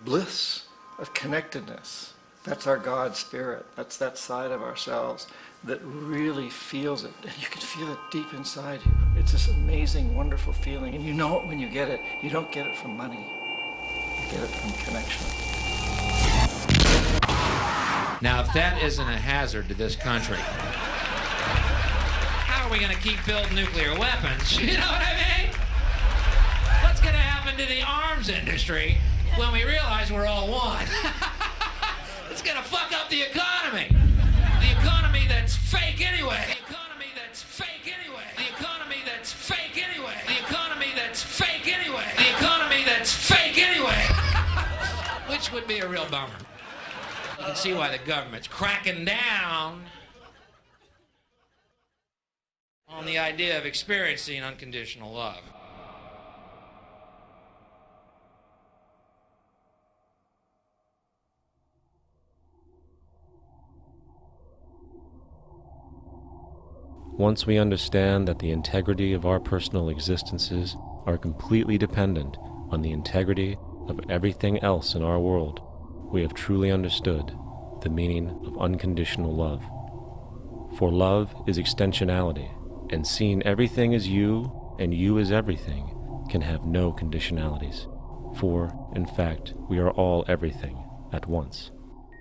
bliss of connectedness. That's our God spirit. That's that side of ourselves that really feels it. And you can feel it deep inside you. It's this amazing, wonderful feeling. And you know it when you get it. You don't get it from money. You get it from connection. Now, if that isn't a hazard to this country, how are we going to keep building nuclear weapons? You know what I mean? What's going to happen to the arms industry when we realize we're all one? It's going to fuck up the economy. The economy that's fake anyway. The economy that's fake anyway. The economy that's fake anyway. The economy that's fake anyway. The economy that's fake anyway. Which would be a real bummer. You can see why the government's cracking down on the idea of experiencing unconditional love. Once we understand that the integrity of our personal existences are completely dependent on the integrity of everything else in our world, we have truly understood the meaning of unconditional love. For love is extensionality, and seeing everything as you and you as everything can have no conditionalities. For, in fact, we are all everything at once.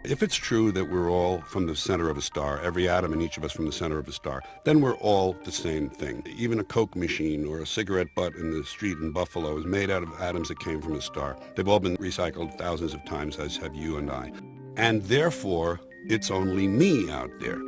If it's true that we're all from the center of a star, every atom in each of us from the center of a star, then we're all the same thing. Even a Coke machine or a cigarette butt in the street in Buffalo is made out of atoms that came from a star. They've all been recycled thousands of times, as have you and I. And therefore, it's only me out there.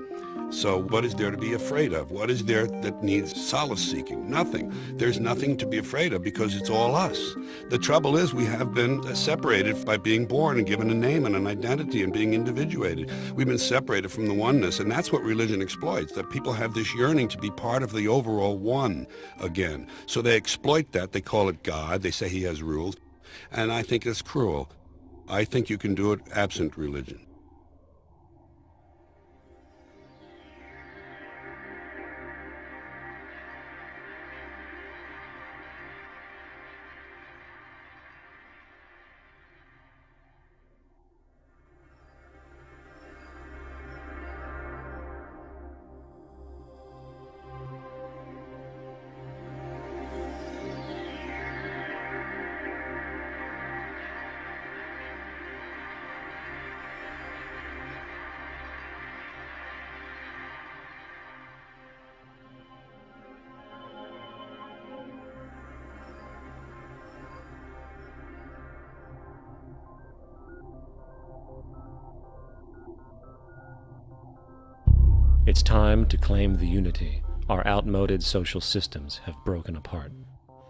So what is there to be afraid of? What is there that needs solace seeking? Nothing. There's nothing to be afraid of because it's all us. The trouble is we have been separated by being born and given a name and an identity and being individuated. We've been separated from the oneness, and that's what religion exploits, that people have this yearning to be part of the overall one again. So they exploit that. They call it God. They say he has rules. And I think it's cruel. I think you can do it absent religion. It's time to claim the unity our outmoded social systems have broken apart,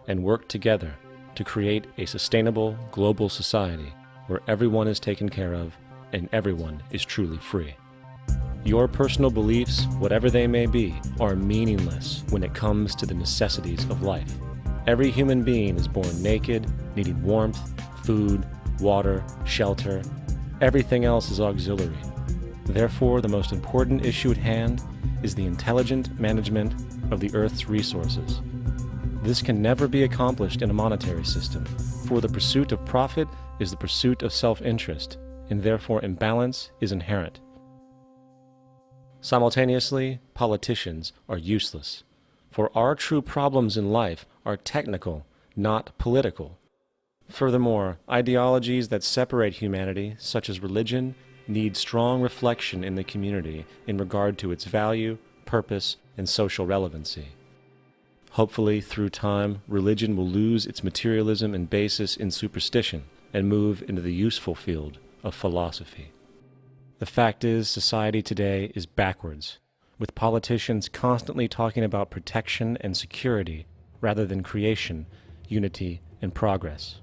and work together to create a sustainable global society where everyone is taken care of and everyone is truly free. Your personal beliefs, whatever they may be, are meaningless when it comes to the necessities of life. Every human being is born naked, needing warmth, food, water, shelter. Everything else is auxiliary. Therefore, the most important issue at hand is the intelligent management of the Earth's resources. This can never be accomplished in a monetary system, for the pursuit of profit is the pursuit of self-interest, and therefore imbalance is inherent. Simultaneously, politicians are useless, for our true problems in life are technical, not political. Furthermore, ideologies that separate humanity, such as religion, need strong reflection in the community in regard to its value, purpose, and social relevancy. Hopefully, through time, religion will lose its materialism and basis in superstition and move into the useful field of philosophy. The fact is, society today is backwards, with politicians constantly talking about protection and security rather than creation, unity, and progress.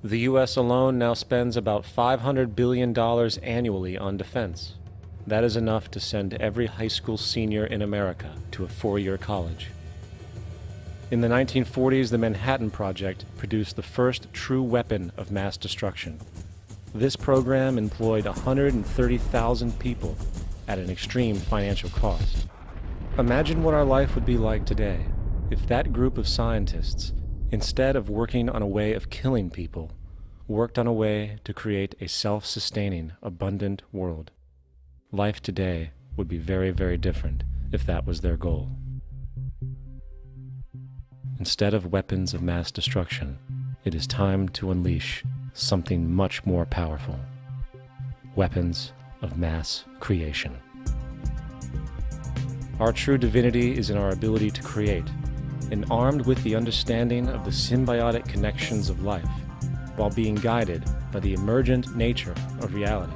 The U.S. alone now spends about $500 billion annually on defense. That is enough to send every high school senior in America to a four-year college. In the 1940s, the Manhattan Project produced the first true weapon of mass destruction. This program employed 130,000 people at an extreme financial cost. Imagine what our life would be like today if that group of scientists, instead of working on a way of killing people, worked on a way to create a self-sustaining, abundant world. Life today would be very, very different if that was their goal. Instead of weapons of mass destruction, it is time to unleash something much more powerful. Weapons of mass creation. Our true divinity is in our ability to create, and armed with the understanding of the symbiotic connections of life, while being guided by the emergent nature of reality,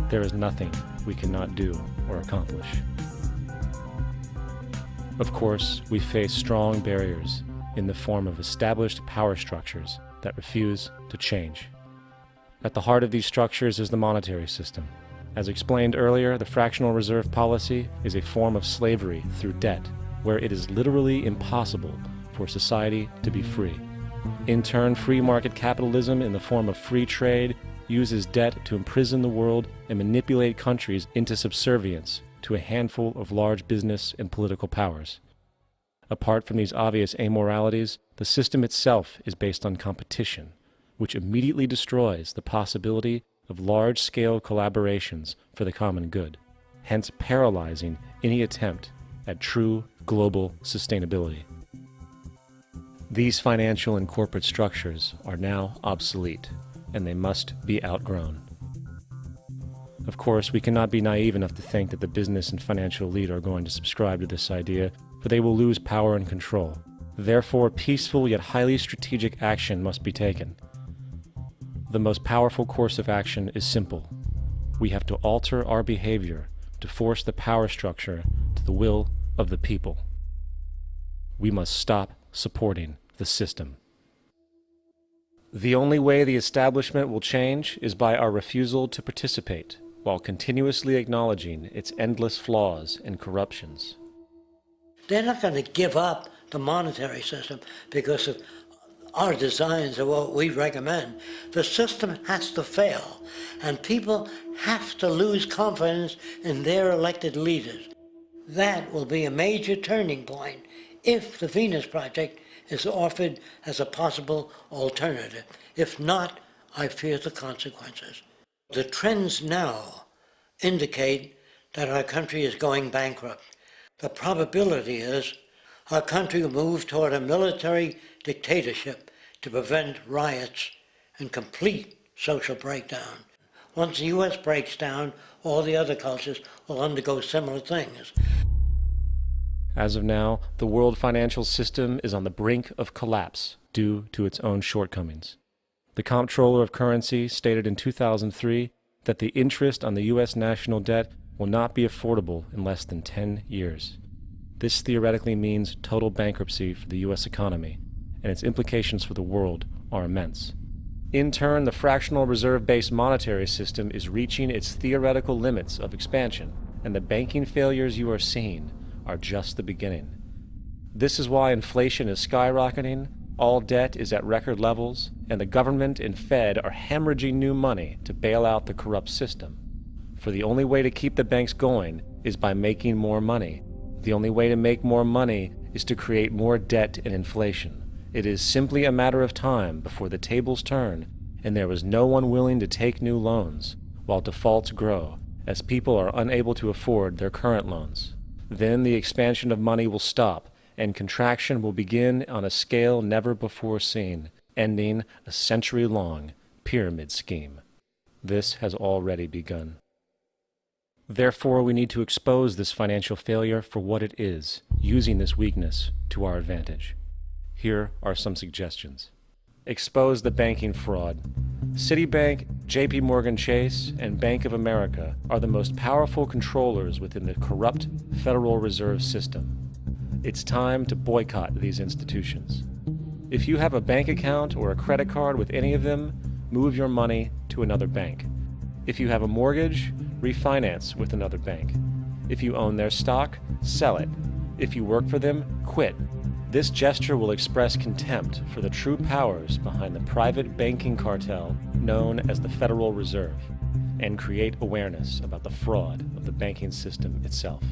there is nothing we cannot do or accomplish. Of course, we face strong barriers in the form of established power structures that refuse to change. At the heart of these structures is the monetary system. As explained earlier, the fractional reserve policy is a form of slavery through debt, where it is literally impossible for society to be free. In turn, free market capitalism in the form of free trade uses debt to imprison the world and manipulate countries into subservience to a handful of large business and political powers. Apart from these obvious amoralities, the system itself is based on competition, which immediately destroys the possibility of large-scale collaborations for the common good, hence paralyzing any attempt at true global sustainability. These financial and corporate structures are now obsolete, and they must be outgrown. Of course, we cannot be naive enough to think that the business and financial elite are going to subscribe to this idea, for they will lose power and control. Therefore, peaceful yet highly strategic action must be taken. The most powerful course of action is simple. We have to alter our behavior to force the power structure to the will of the people. We must stop supporting the system. The only way the establishment will change is by our refusal to participate, while continuously acknowledging its endless flaws and corruptions. They're not going to give up the monetary system because of our designs of what we recommend. The system has to fail, and people have to lose confidence in their elected leaders. That will be a major turning point if the Venus Project is offered as a possible alternative. If not, I fear the consequences. The trends now indicate that our country is going bankrupt. The probability is our country will move toward a military dictatorship to prevent riots and complete social breakdown. Once the U.S. breaks down, all the other cultures will undergo similar things. As of now, the world financial system is on the brink of collapse due to its own shortcomings. The Comptroller of Currency stated in 2003 that the interest on the U.S. national debt will not be affordable in less than 10 years. This theoretically means total bankruptcy for the U.S. economy, and its implications for the world are immense. In turn, the fractional reserve-based monetary system is reaching its theoretical limits of expansion, and the banking failures you are seeing are just the beginning. This is why inflation is skyrocketing, all debt is at record levels, and the government and Fed are hemorrhaging new money to bail out the corrupt system. For the only way to keep the banks going is by making more money. The only way to make more money is to create more debt and inflation. It is simply a matter of time before the tables turn and there is no one willing to take new loans, while defaults grow, as people are unable to afford their current loans. Then the expansion of money will stop, and contraction will begin on a scale never before seen, ending a century-long pyramid scheme. This has already begun. Therefore, we need to expose this financial failure for what it is, using this weakness to our advantage. Here are some suggestions. Expose the banking fraud. Citibank, JP Morgan Chase, and Bank of America are the most powerful controllers within the corrupt Federal Reserve System. It's time to boycott these institutions. If you have a bank account or a credit card with any of them, move your money to another bank. If you have a mortgage, refinance with another bank. If you own their stock, sell it. If you work for them, quit. This gesture will express contempt for the true powers behind the private banking cartel known as the Federal Reserve, and create awareness about the fraud of the banking system itself.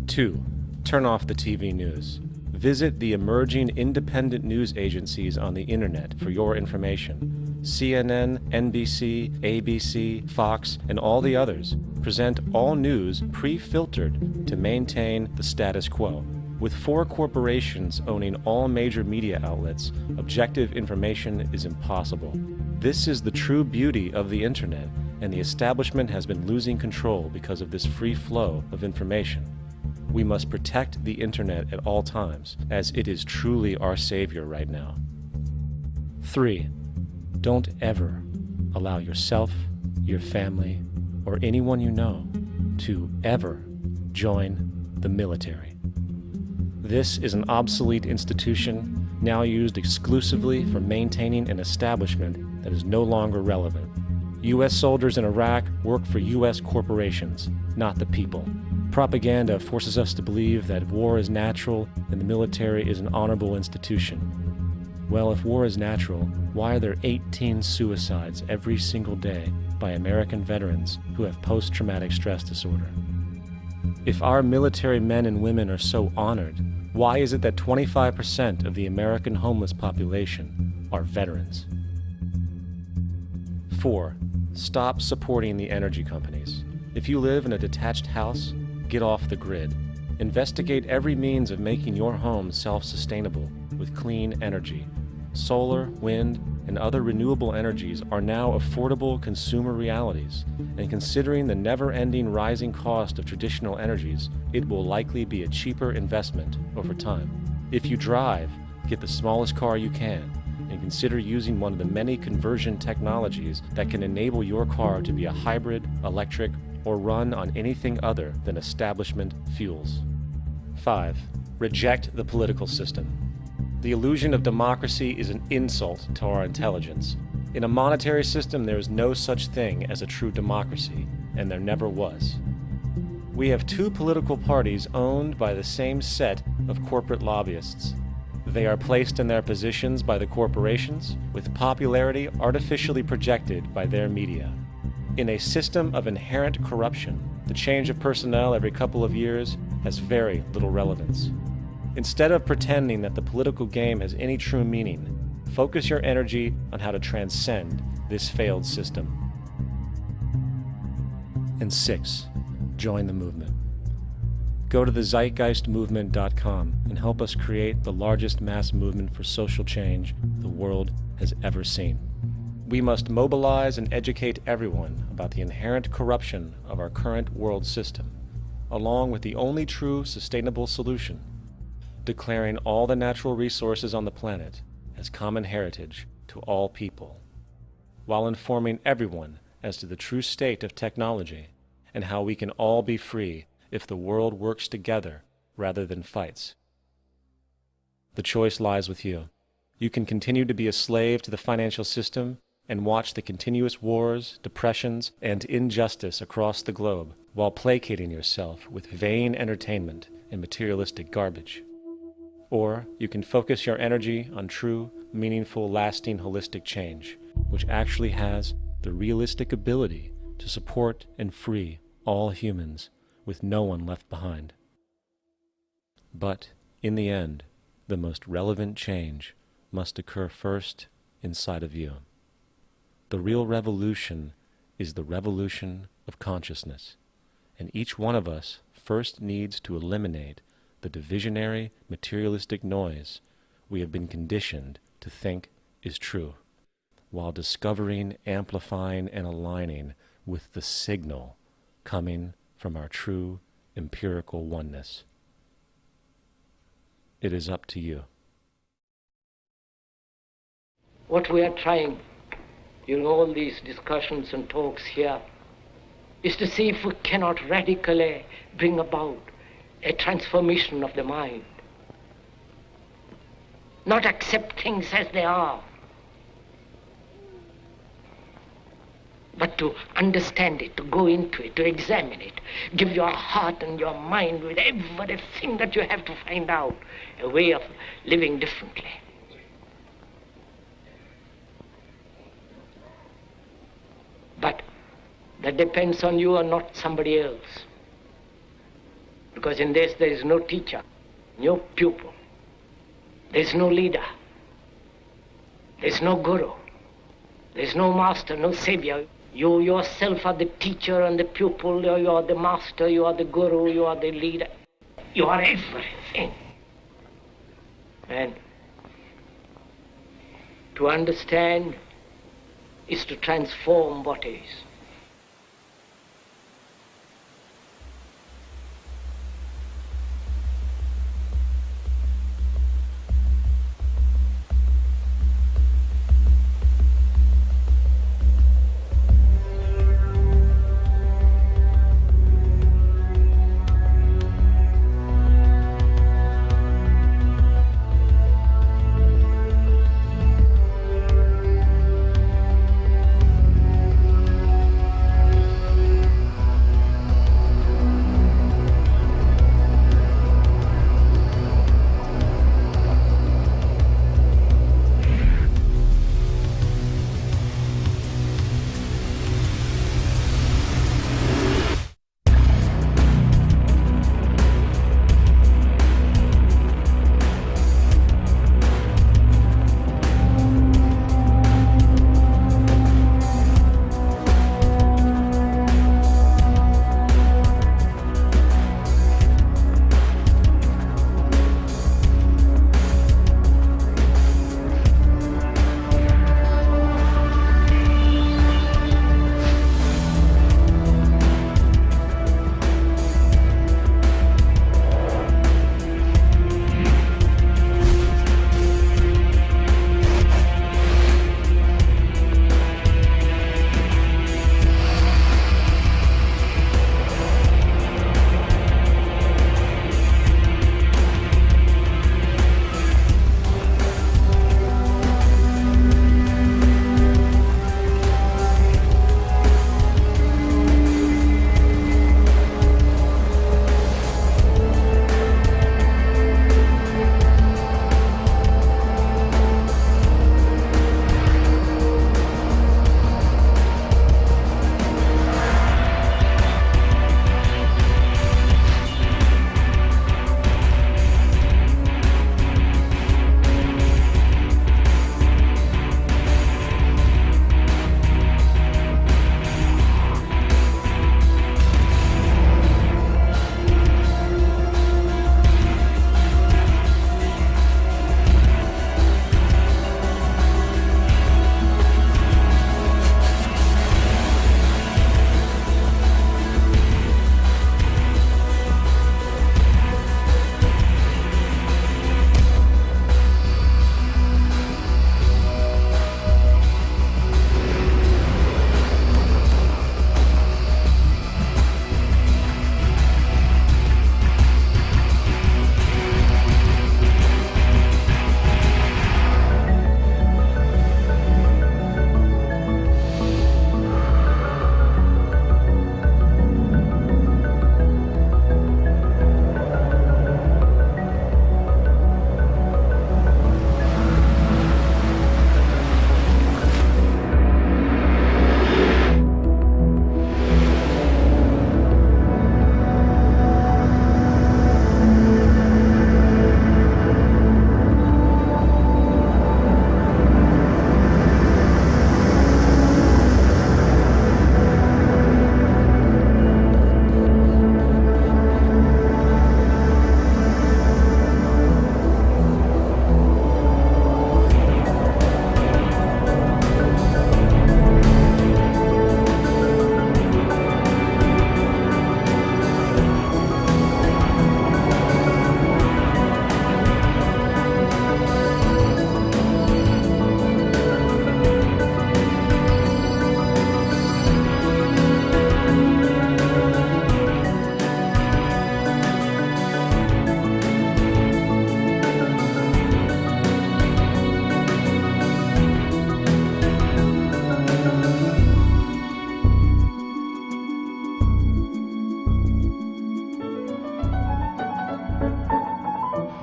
2. Turn off the TV news. Visit the emerging independent news agencies on the internet for your information. CNN, NBC, ABC, Fox, and all the others present all news pre-filtered to maintain the status quo. With 4 corporations owning all major media outlets, objective information is impossible. This is the true beauty of the internet, and the establishment has been losing control because of this free flow of information. We must protect the internet at all times, as it is truly our savior right now. 3. Don't ever allow yourself, your family, or anyone you know to ever join the military. This is an obsolete institution now used exclusively for maintaining an establishment that is no longer relevant. U.S. soldiers in Iraq work for U.S. corporations, not the people. Propaganda forces us to believe that war is natural and the military is an honorable institution. Well, if war is natural, why are there 18 suicides every single day by American veterans who have post-traumatic stress disorder? If our military men and women are so honored, why is it that 25% of the American homeless population are veterans? 4. Stop supporting the energy companies. If you live in a detached house, get off the grid. Investigate every means of making your home self-sustainable with clean energy. Solar, wind, and other renewable energies are now affordable consumer realities, and considering the never-ending rising cost of traditional energies, it will likely be a cheaper investment over time. If you drive, get the smallest car you can, and consider using one of the many conversion technologies that can enable your car to be a hybrid, electric, or run on anything other than establishment fuels. 5. Reject the political system. The illusion of democracy is an insult to our intelligence. In a monetary system, there is no such thing as a true democracy, and there never was. We have two political parties owned by the same set of corporate lobbyists. They are placed in their positions by the corporations, with popularity artificially projected by their media. In a system of inherent corruption, the change of personnel every couple of years has very little relevance. Instead of pretending that the political game has any true meaning, focus your energy on how to transcend this failed system. And 6. Join the movement. Go to the ZEITGEISTmovement.com and help us create the largest mass movement for social change the world has ever seen. We must mobilize and educate everyone about the inherent corruption of our current world system, along with the only true sustainable solution: declaring all the natural resources on the planet as common heritage to all people, while informing everyone as to the true state of technology and how we can all be free if the world works together rather than fights. The choice lies with you. You can continue to be a slave to the financial system and watch the continuous wars, depressions, and injustice across the globe while placating yourself with vain entertainment and materialistic garbage. Or you can focus your energy on true, meaningful, lasting, holistic change, which actually has the realistic ability to support and free all humans with no one left behind. But in the end, the most relevant change must occur first inside of you. The real revolution is the revolution of consciousness, and each one of us first needs to eliminate the divisionary, materialistic noise we have been conditioned to think is true, while discovering, amplifying, and aligning with the signal coming from our true empirical oneness. It is up to you. What we are trying in all these discussions and talks here is to see if we cannot radically bring about a transformation of the mind. Not accept things as they are, but to understand it, to go into it, to examine it, give your heart and your mind with everything that you have to find out a way of living differently. But that depends on you and not somebody else. Because in this there is no teacher, no pupil, there is no leader, there is no guru, there is no master, no savior. You yourself are the teacher and the pupil, you are the master, you are the guru, you are the leader. You are everything. And to understand is to transform what is.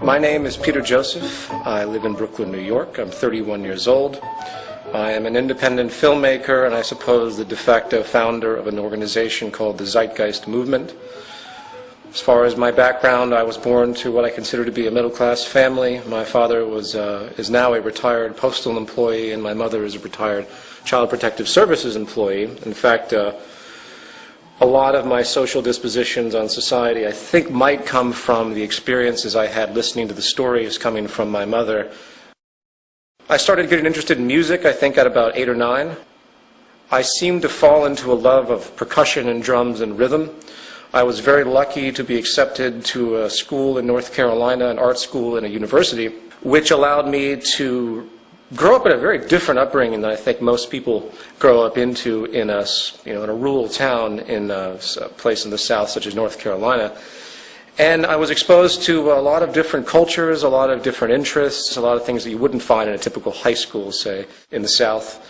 My name is Peter Joseph. I live in Brooklyn, New York. I'm 31 years old. I am an independent filmmaker and I suppose the de facto founder of an organization called the ZEITGEIST movement. As far as my background, I was born to what I consider to be a middle-class family. My father is now a retired postal employee and my mother is a retired Child Protective Services employee. In fact, a lot of my social dispositions on society, I think, might come from the experiences I had listening to the stories coming from my mother. I started getting interested in music, I think, at about 8 or 9. I seemed to fall into a love of percussion and drums and rhythm. I was very lucky to be accepted to a school in North Carolina, an art school and a university, which allowed me to grow up in a very different upbringing than I think most people grow up into in a rural town in a place in the South such as North Carolina. And I was exposed to a lot of different cultures, a lot of different interests, a lot of things that you wouldn't find in a typical high school, say, in the South.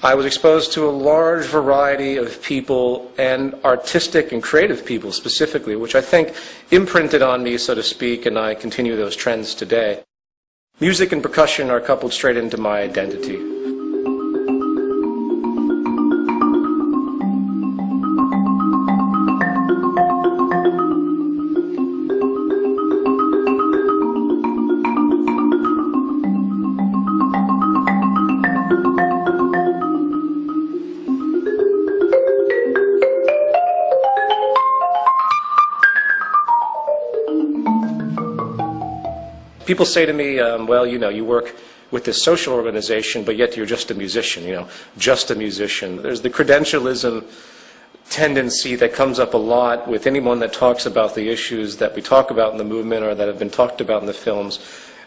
I was exposed to a large variety of people and artistic and creative people specifically, which I think imprinted on me, so to speak, and I continue those trends today. Music and percussion are coupled straight into my identity. People say to me, well, you work with this social organization, but yet you're just a musician, just a musician. There's the credentialism tendency that comes up a lot with anyone that talks about the issues that we talk about in the movement or that have been talked about in the films.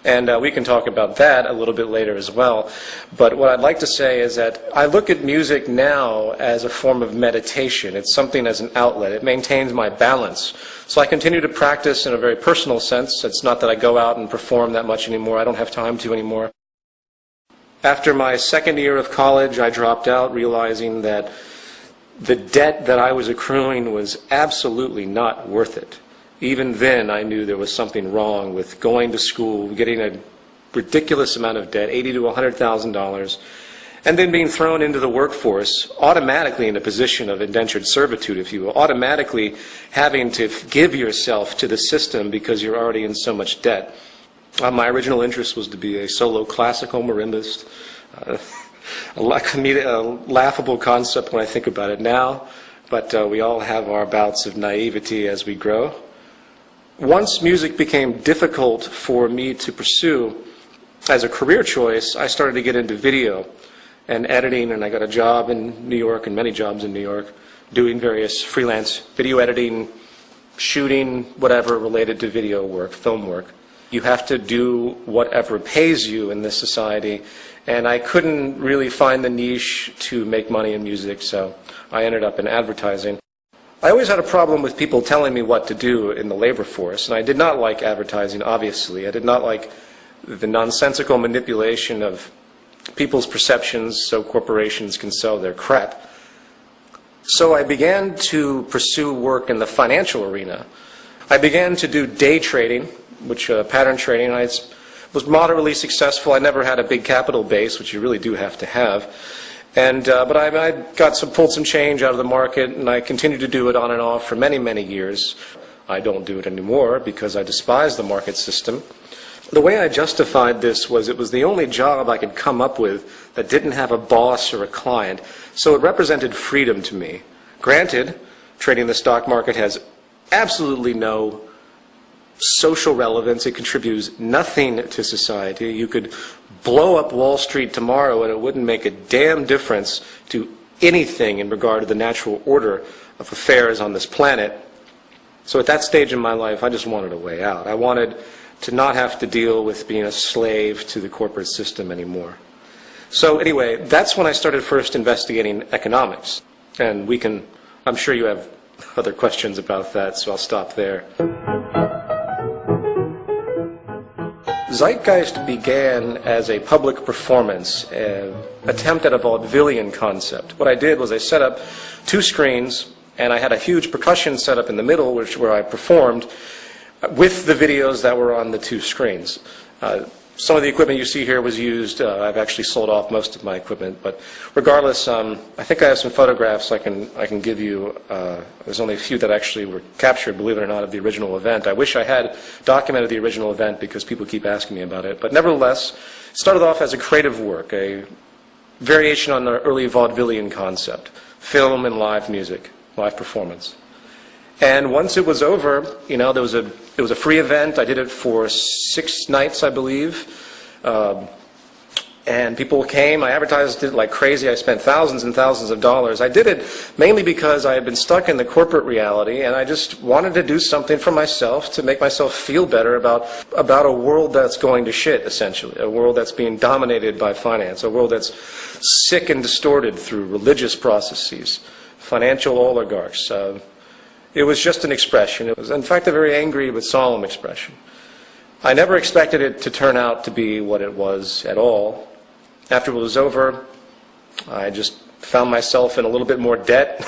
And we can talk about that a little bit later as well. But what I'd like to say is that I look at music now as a form of meditation. It's something as an outlet. It maintains my balance. So I continue to practice in a very personal sense. It's not that I go out and perform that much anymore. I don't have time to anymore. After my second year of college, I dropped out, realizing that the debt that I was accruing was absolutely not worth it. Even then, I knew there was something wrong with going to school, getting a ridiculous amount of debt, $80,000 to $100,000, and then being thrown into the workforce, automatically in a position of indentured servitude, if you will, automatically having to give yourself to the system because you're already in so much debt. My original interest was to be a solo classical marimbist, a laughable concept when I think about it now, but we all have our bouts of naivety as we grow. Once music became difficult for me to pursue as a career choice, I started to get into video and editing, and I got a job in New York and many jobs in New York doing various freelance video editing, shooting, whatever related to video work, film work. You have to do whatever pays you in this society, and I couldn't really find the niche to make money in music, so I ended up in advertising. I always had a problem with people telling me what to do in the labor force, and I did not like advertising, obviously. I did not like the nonsensical manipulation of people's perceptions so corporations can sell their crap. So I began to pursue work in the financial arena. I began to do day trading, which pattern trading. I was moderately successful. I never had a big capital base, which you really do have to have. But I pulled some change out of the market, and I continued to do it on and off for many, many years. I don't do it anymore because I despise the market system. The way I justified this was it was the only job I could come up with that didn't have a boss or a client, so it represented freedom to me. Granted, trading the stock market has absolutely no social relevance. It contributes nothing to society. You could blow up Wall Street tomorrow and it wouldn't make a damn difference to anything in regard to the natural order of affairs on this planet. So at that stage in my life, I just wanted a way out. I wanted to not have to deal with being a slave to the corporate system anymore. So anyway, that's when I started first investigating economics. And I'm sure you have other questions about that, so I'll stop there. Zeitgeist began as a public performance, an attempt at a vaudevillian concept. What I did was I set up 2 screens, and I had a huge percussion set up in the middle, where I performed, with the videos that were on the two screens. Some of the equipment you see here was used. I've actually sold off most of my equipment, but regardless, I think I have some photographs I can give you. There's only a few that actually were captured, believe it or not, of the original event. I wish I had documented the original event because people keep asking me about it. But nevertheless, it started off as a creative work, a variation on the early vaudevillian concept, film and live music, live performance. And once it was over, you know, it was a free event. I did it for 6 nights, I believe. And people came. I advertised it like crazy. I spent thousands and thousands of dollars. I did it mainly because I had been stuck in the corporate reality, and I just wanted to do something for myself to make myself feel better about a world that's going to shit, essentially. A world that's being dominated by finance. A world that's sick and distorted through religious processes, financial oligarchs. It was just an expression. It was, in fact, a very angry but solemn expression. I never expected it to turn out to be what it was at all. After it was over, I just found myself in a little bit more debt.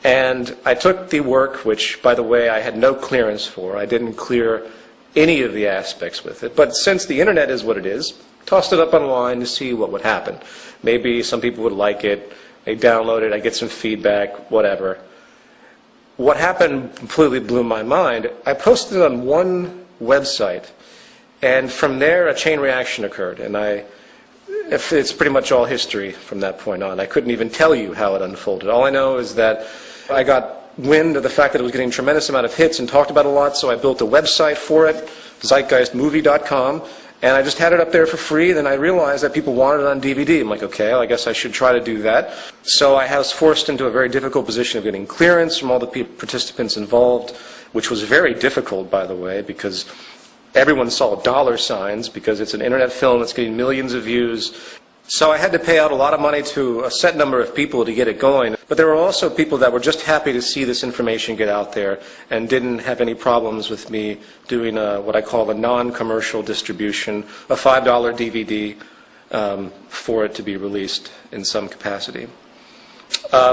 And I took the work, which, by the way, I had no clearance for. I didn't clear any of the aspects with it. But since the internet is what it is, tossed it up online to see what would happen. Maybe some people would like it. They download it. I get some feedback, whatever. What happened completely blew my mind. I posted it on one website, and from there a chain reaction occurred, and it's pretty much all history from that point on. I couldn't even tell you how it unfolded. All I know is that I got wind of the fact that it was getting a tremendous amount of hits and talked about a lot, so I built a website for it, ZEITGEISTmovie.com, and I just had it up there for free. Then I realized that people wanted it on DVD. I'm like, okay, well, I guess I should try to do that. So I was forced into a very difficult position of getting clearance from all the participants involved, which was very difficult, by the way, because everyone saw dollar signs, because it's an internet film that's getting millions of views. So I had to pay out a lot of money to a set number of people to get it going. But there were also people that were just happy to see this information get out there and didn't have any problems with me doing what I call a non-commercial distribution, a $5 DVD for it to be released in some capacity.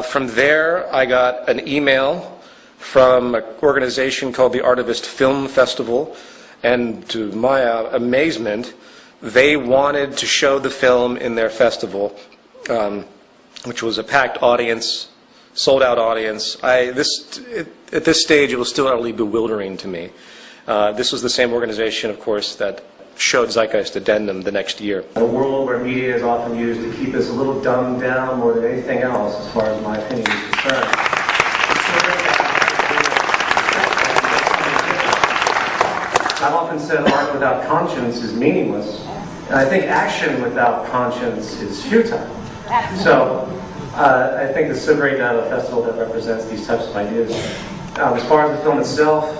From there, I got an email from an organization called the Artivist Film Festival, and to my amazement, they wanted to show the film in their festival, which was a packed audience, sold-out audience. At this stage, it was still utterly bewildering to me. This was the same organization, of course, that showed Zeitgeist Addendum the next year. A world where media is often used to keep us a little dumbed down more than anything else, as far as my opinion is concerned. I've often said art without conscience is meaningless, and I think action without conscience is futile. So I think it's so great to have a festival that represents these types of ideas. As far as the film itself,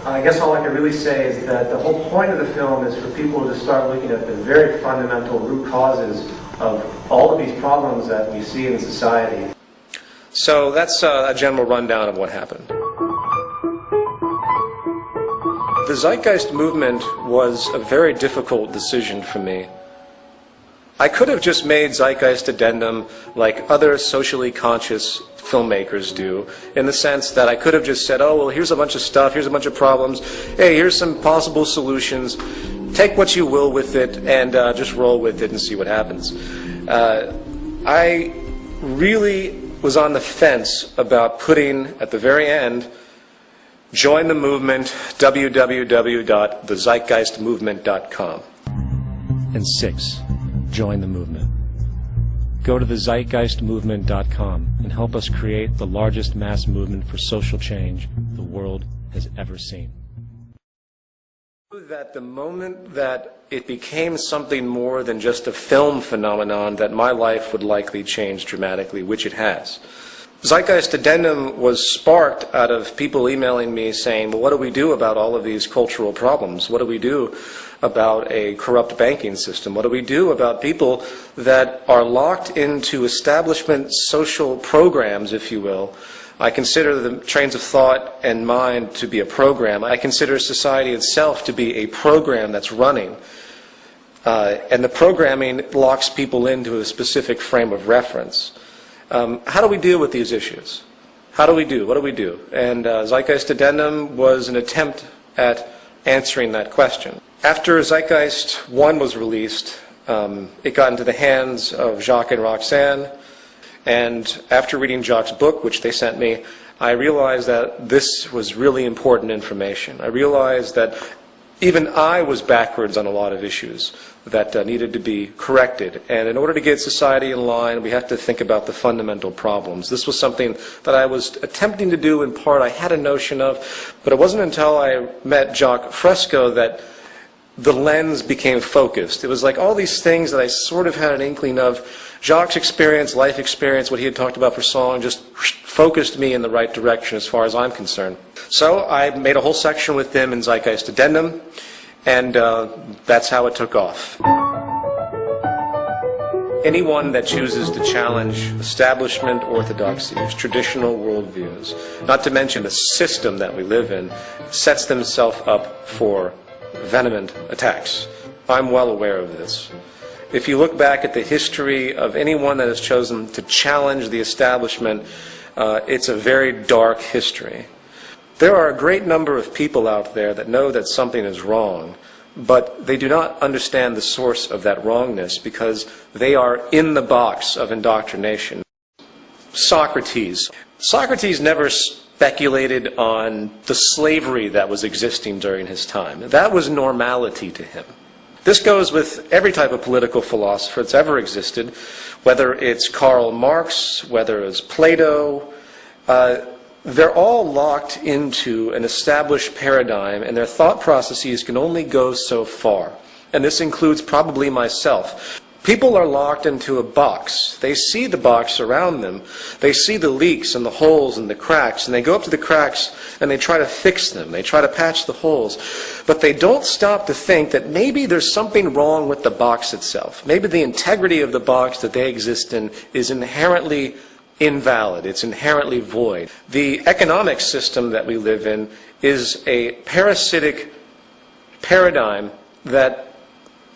I guess all I can really say is that the whole point of the film is for people to start looking at the very fundamental root causes of all of these problems that we see in society. So that's a general rundown of what happened. The Zeitgeist movement was a very difficult decision for me. I could have just made Zeitgeist Addendum like other socially conscious filmmakers do, in the sense that I could have just said, oh, well, here's a bunch of stuff, here's a bunch of problems, hey, here's some possible solutions, take what you will with it, and just roll with it and see what happens. I really was on the fence about putting, at the very end, join the movement, www.thezeitgeistmovement.com. And 6, join the movement. Go to thezeitgeistmovement.com and help us create the largest mass movement for social change the world has ever seen. That the moment that it became something more than just a film phenomenon, that my life would likely change dramatically, which it has. Zeitgeist Addendum was sparked out of people emailing me saying, well, what do we do about all of these cultural problems? What do we do about a corrupt banking system? What do we do about people that are locked into establishment social programs, if you will? I consider the trains of thought and mind to be a program. I consider society itself to be a program that's running. And the programming locks people into a specific frame of reference. How do we deal with these issues? How do we do? What do we do? And Zeitgeist Addendum was an attempt at answering that question. After Zeitgeist 1 was released, it got into the hands of Jacques and Roxanne, and after reading Jacques' book, which they sent me, I realized that this was really important information. I realized that even I was backwards on a lot of issues that needed to be corrected. And in order to get society in line, we have to think about the fundamental problems. This was something that I was attempting to do in part. I had a notion of, but it wasn't until I met Jacques Fresco that the lens became focused. It was like all these things that I sort of had an inkling of. Jacques' experience, life experience, what he had talked about for song, just focused me in the right direction as far as I'm concerned. So I made a whole section with them in Zeitgeist Addendum, and that's how it took off. Anyone that chooses to challenge establishment orthodoxies, traditional worldviews, not to mention the system that we live in, sets themselves up for venomous attacks. I'm well aware of this. If you look back at the history of anyone that has chosen to challenge the establishment, it's a very dark history. There are a great number of people out there that know that something is wrong, but they do not understand the source of that wrongness because they are in the box of indoctrination. Socrates. Socrates never speculated on the slavery that was existing during his time. That was normality to him. This goes with every type of political philosopher that's ever existed, whether it's Karl Marx, whether it's Plato. They're all locked into an established paradigm, and their thought processes can only go so far. And this includes probably myself. People are locked into a box. They see the box around them. They see the leaks and the holes and the cracks, and they go up to the cracks and they try to fix them. They try to patch the holes. But they don't stop to think that maybe there's something wrong with the box itself. Maybe the integrity of the box that they exist in is inherently invalid. It's inherently void. The economic system that we live in is a parasitic paradigm that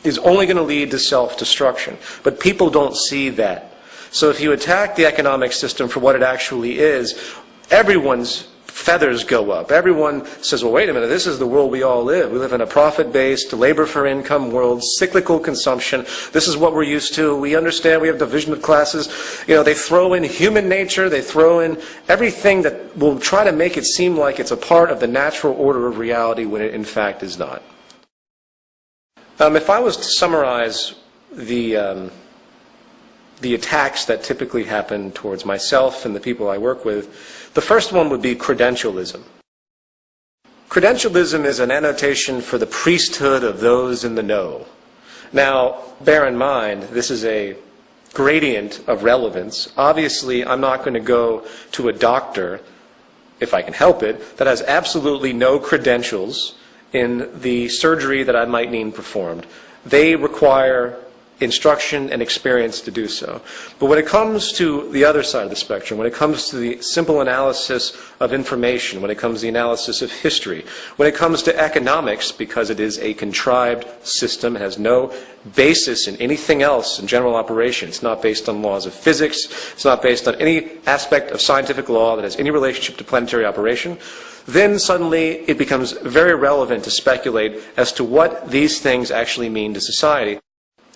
is only going to lead to self-destruction. But people don't see that. So if you attack the economic system for what it actually is, everyone's feathers go up. Everyone says, well, wait a minute, this is the world we all live. We live in a profit-based, labor-for-income world, cyclical consumption. This is what we're used to. We understand we have division of classes. You know, they throw in human nature. They throw in everything that will try to make it seem like it's a part of the natural order of reality when it in fact is not. If I was to summarize the attacks that typically happen towards myself and the people I work with, the first one would be credentialism. Credentialism is an annotation for the priesthood of those in the know. Now, bear in mind, this is a gradient of relevance. Obviously, I'm not going to go to a doctor, if I can help it, that has absolutely no credentials in the surgery that I might need performed. They require instruction and experience to do so. But when it comes to the other side of the spectrum, when it comes to the simple analysis of information, when it comes to the analysis of history, when it comes to economics, because it is a contrived system, it has no basis in anything else in general operation. It's not based on laws of physics. It's not based on any aspect of scientific law that has any relationship to planetary operation. Then suddenly it becomes very relevant to speculate as to what these things actually mean to society.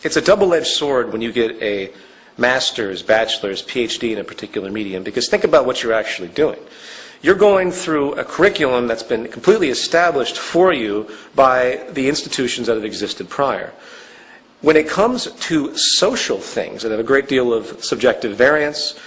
It's a double-edged sword when you get a master's, bachelor's, PhD in a particular medium, because think about what you're actually doing. You're going through a curriculum that's been completely established for you by the institutions that have existed prior. When it comes to social things that have a great deal of subjective variance,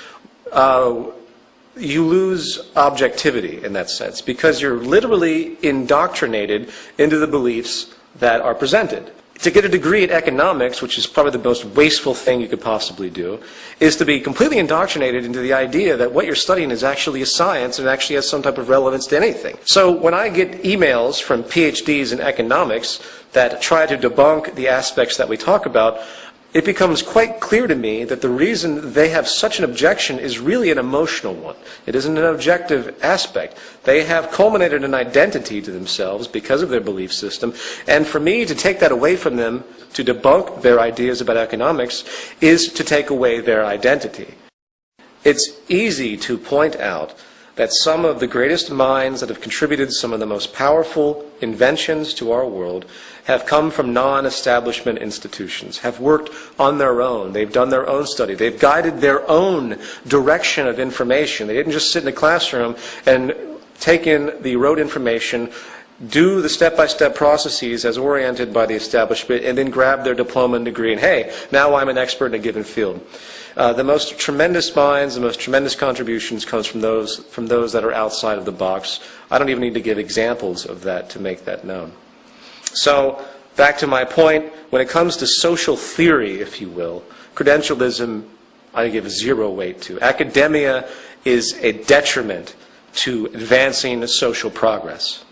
you lose objectivity in that sense because you're literally indoctrinated into the beliefs that are presented. To get a degree in economics, which is probably the most wasteful thing you could possibly do, is to be completely indoctrinated into the idea that what you're studying is actually a science and actually has some type of relevance to anything. So when I get emails from PhDs in economics that try to debunk the aspects that we talk about, it becomes quite clear to me that the reason they have such an objection is really an emotional one. It isn't an objective aspect. They have culminated an identity to themselves because of their belief system, and for me to take that away from them, to debunk their ideas about economics, is to take away their identity. It's easy to point out that some of the greatest minds that have contributed some of the most powerful inventions to our world have come from non-establishment institutions, have worked on their own. They've done their own study. They've guided their own direction of information. They didn't just sit in a classroom and take in the rote information, do the step-by-step processes as oriented by the establishment, and then grab their diploma and degree, and hey, now I'm an expert in a given field. The most tremendous minds, the most tremendous contributions comes from those that are outside of the box. I don't even need to give examples of that to make that known. So, back to my point, when it comes to social theory, if you will, credentialism I give 0 weight to. Academia is a detriment to advancing social progress.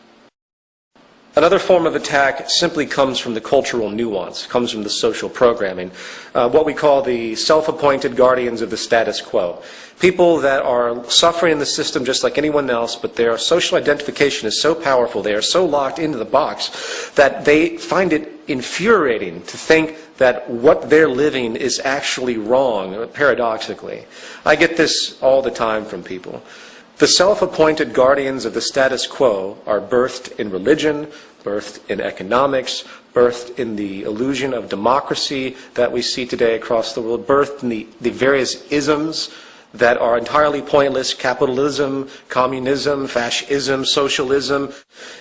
Another form of attack simply comes from the cultural nuance, comes from the social programming, what we call the self-appointed guardians of the status quo. People that are suffering in the system just like anyone else, but their social identification is so powerful, they are so locked into the box, that they find it infuriating to think that what they're living is actually wrong, paradoxically. I get this all the time from people. The self-appointed guardians of the status quo are birthed in religion, birthed in economics, birthed in the illusion of democracy that we see today across the world, birthed in the various isms that are entirely pointless: capitalism, communism, fascism, socialism.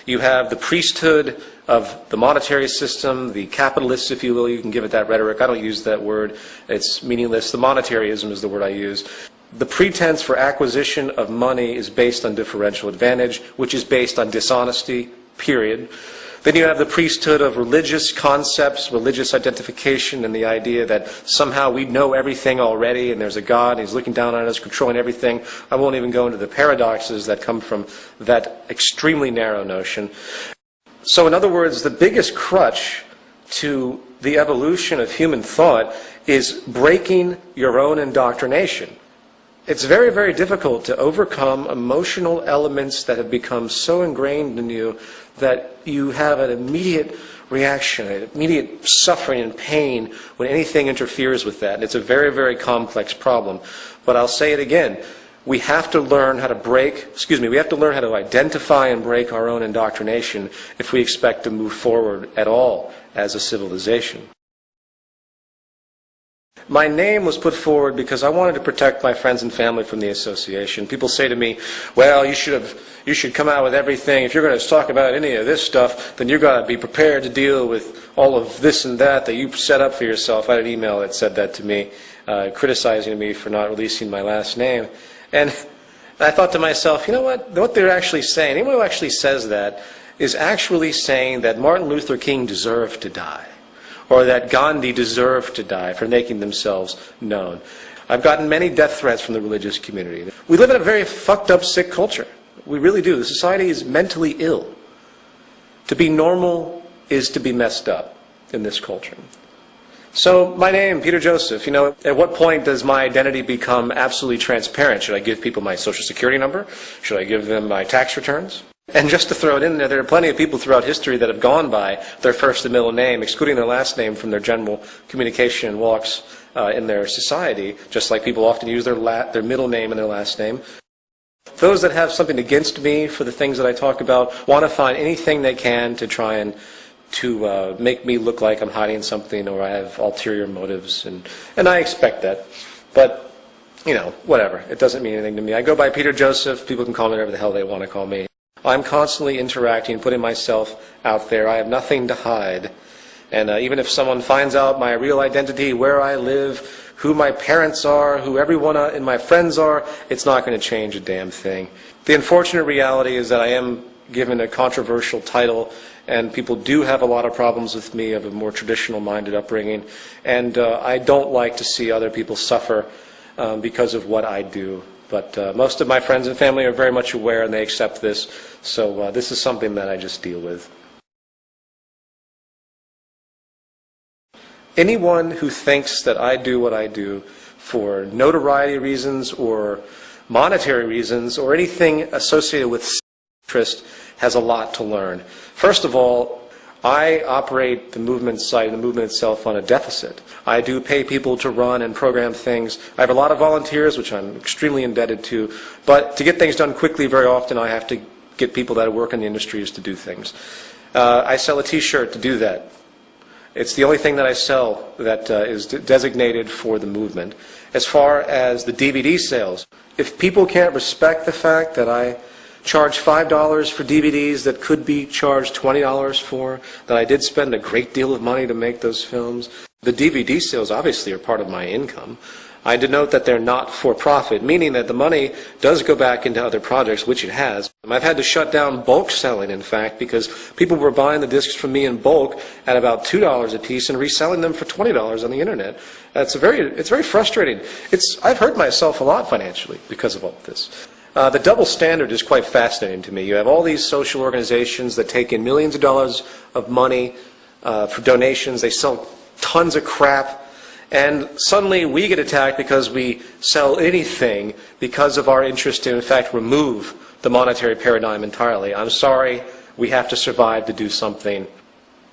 You have the priesthood of the monetary system, the capitalists, if you will. You can give it that rhetoric. I don't use that word. It's meaningless. The monetaryism is the word I use. The pretense for acquisition of money is based on differential advantage, which is based on dishonesty, period. Then you have the priesthood of religious concepts, religious identification, and the idea that somehow we know everything already and there's a God and He's looking down on us, controlling everything. I won't even go into the paradoxes that come from that extremely narrow notion. So in other words, the biggest crutch to the evolution of human thought is breaking your own indoctrination. It's very, very difficult to overcome emotional elements that have become so ingrained in you that you have an immediate reaction, an immediate suffering and pain when anything interferes with that. And it's a very, very complex problem. But I'll say it again. We have to learn how to we have to learn how to identify and break our own indoctrination if we expect to move forward at all as a civilization. My name was put forward because I wanted to protect my friends and family from the association. People say to me, well, you should come out with everything. If you're going to talk about any of this stuff, then you've got to be prepared to deal with all of this and that you set up for yourself. I had an email that said that to me, criticizing me for not releasing my last name. And I thought to myself, you know what they're actually saying, anyone who actually says that is actually saying that Martin Luther King deserved to die, or that Gandhi deserved to die for making themselves known. I've gotten many death threats from the religious community. We live in a very fucked up, sick culture. We really do. The society is mentally ill. To be normal is to be messed up in this culture. So my name, Peter Joseph, at what point does my identity become absolutely transparent? Should I give people my social security number? Should I give them my tax returns? And just to throw it in there are plenty of people throughout history that have gone by their first and middle name, excluding their last name from their general communication and walks in their society, just like people often use their middle name and their last name. Those that have something against me for the things that I talk about want to find anything they can to try and to make me look like I'm hiding something or I have ulterior motives, and I expect that. But, whatever. It doesn't mean anything to me. I go by Peter Joseph. People can call me whatever the hell they want to call me. I'm constantly interacting, putting myself out there. I have nothing to hide. And even if someone finds out my real identity, where I live, who my parents are, who everyone in my friends are, it's not going to change a damn thing. The unfortunate reality is that I am given a controversial title, and people do have a lot of problems with me of a more traditional-minded upbringing. And I don't like to see other people suffer because of what I do. But most of my friends and family are very much aware and they accept this. So this is something that I just deal with. Anyone who thinks that I do what I do for notoriety reasons or monetary reasons or anything associated with interest has a lot to learn. First of all, I operate the movement site, the movement itself, on a deficit. I do pay people to run and program things. I have a lot of volunteers, which I'm extremely indebted to, but to get things done quickly, very often I have to get people that work in the industries to do things. I sell a t-shirt to do that. It's the only thing that I sell that is designated for the movement. As far as the DVD sales, if people can't respect the fact that I charge $5 for DVDs that could be charged $20 for, that I did spend a great deal of money to make those films, the DVD sales obviously are part of my income. I denote that they're not for profit, meaning that the money does go back into other projects, which it has. I've had to shut down bulk selling, in fact, because people were buying the discs from me in bulk at about $2 a piece and reselling them for $20 on the internet. It's very frustrating. I've hurt myself a lot financially because of all of this. The double standard is quite fascinating to me. You have all these social organizations that take in millions of dollars of money for donations. They sell tons of crap. And suddenly we get attacked because we sell anything because of our interest to, in fact, remove the monetary paradigm entirely. I'm sorry, we have to survive to do something.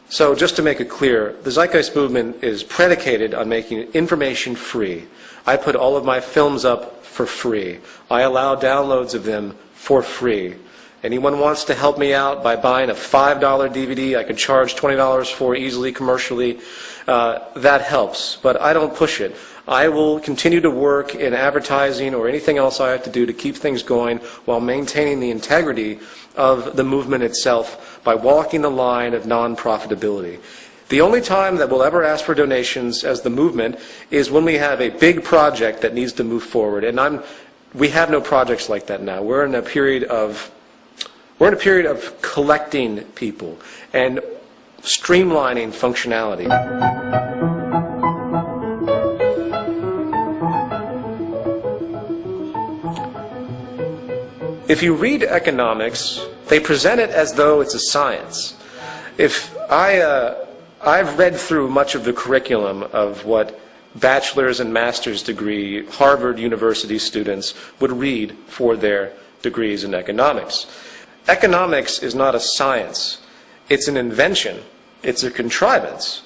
So just to make it clear, the Zeitgeist movement is predicated on making information free. I put all of my films up for free. I allow downloads of them for free. Anyone wants to help me out by buying a $5 DVD I could charge $20 for easily commercially, that helps, but I don't push it. I will continue to work in advertising or anything else I have to do to keep things going while maintaining the integrity of the movement itself by walking the line of non-profitability. The only time that we'll ever ask for donations as the movement is when we have a big project that needs to move forward, and we have no projects like that now. We're in a period of collecting people and streamlining functionality. If you read economics, they present it as though it's a science. I've read through much of the curriculum of what bachelor's and master's degree Harvard University students would read for their degrees in economics. Economics is not a science. It's an invention. It's a contrivance.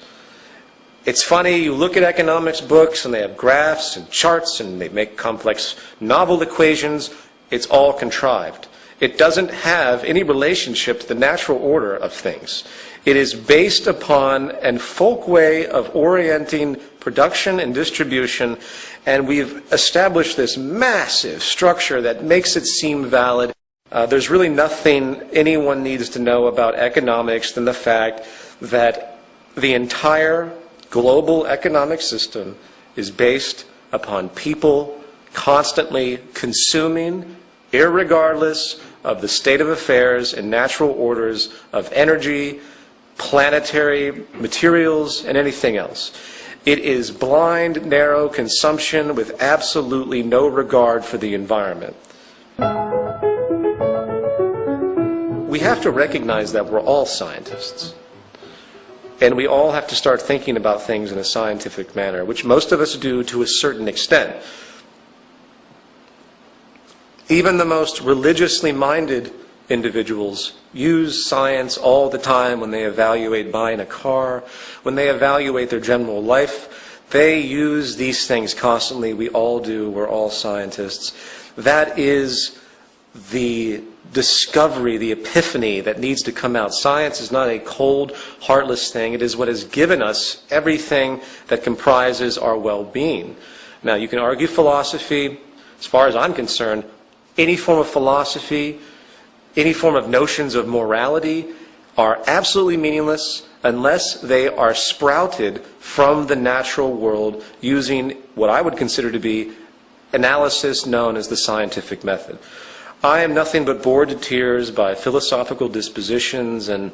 It's funny, you look at economics books and they have graphs and charts and they make complex novel equations. It's all contrived. It doesn't have any relationship to the natural order of things. It is based upon a folk way of orienting production and distribution, and we've established this massive structure that makes it seem valid. There's really nothing anyone needs to know about economics than the fact that the entire global economic system is based upon people constantly consuming, irregardless of the state of affairs and natural orders of energy, planetary materials, and anything else. It is blind, narrow consumption with absolutely no regard for the environment. We have to recognize that we're all scientists. And we all have to start thinking about things in a scientific manner, which most of us do to a certain extent. Even the most religiously minded individuals use science all the time when they evaluate buying a car, when they evaluate their general life. They use these things constantly. We all do. We're all scientists. That is the discovery, the epiphany that needs to come out. Science is not a cold, heartless thing. It is what has given us everything that comprises our well-being. Now, you can argue philosophy. As far as I'm concerned, any form of philosophy, any form of notions of morality are absolutely meaningless unless they are sprouted from the natural world using what I would consider to be analysis known as the scientific method. I am nothing but bored to tears by philosophical dispositions and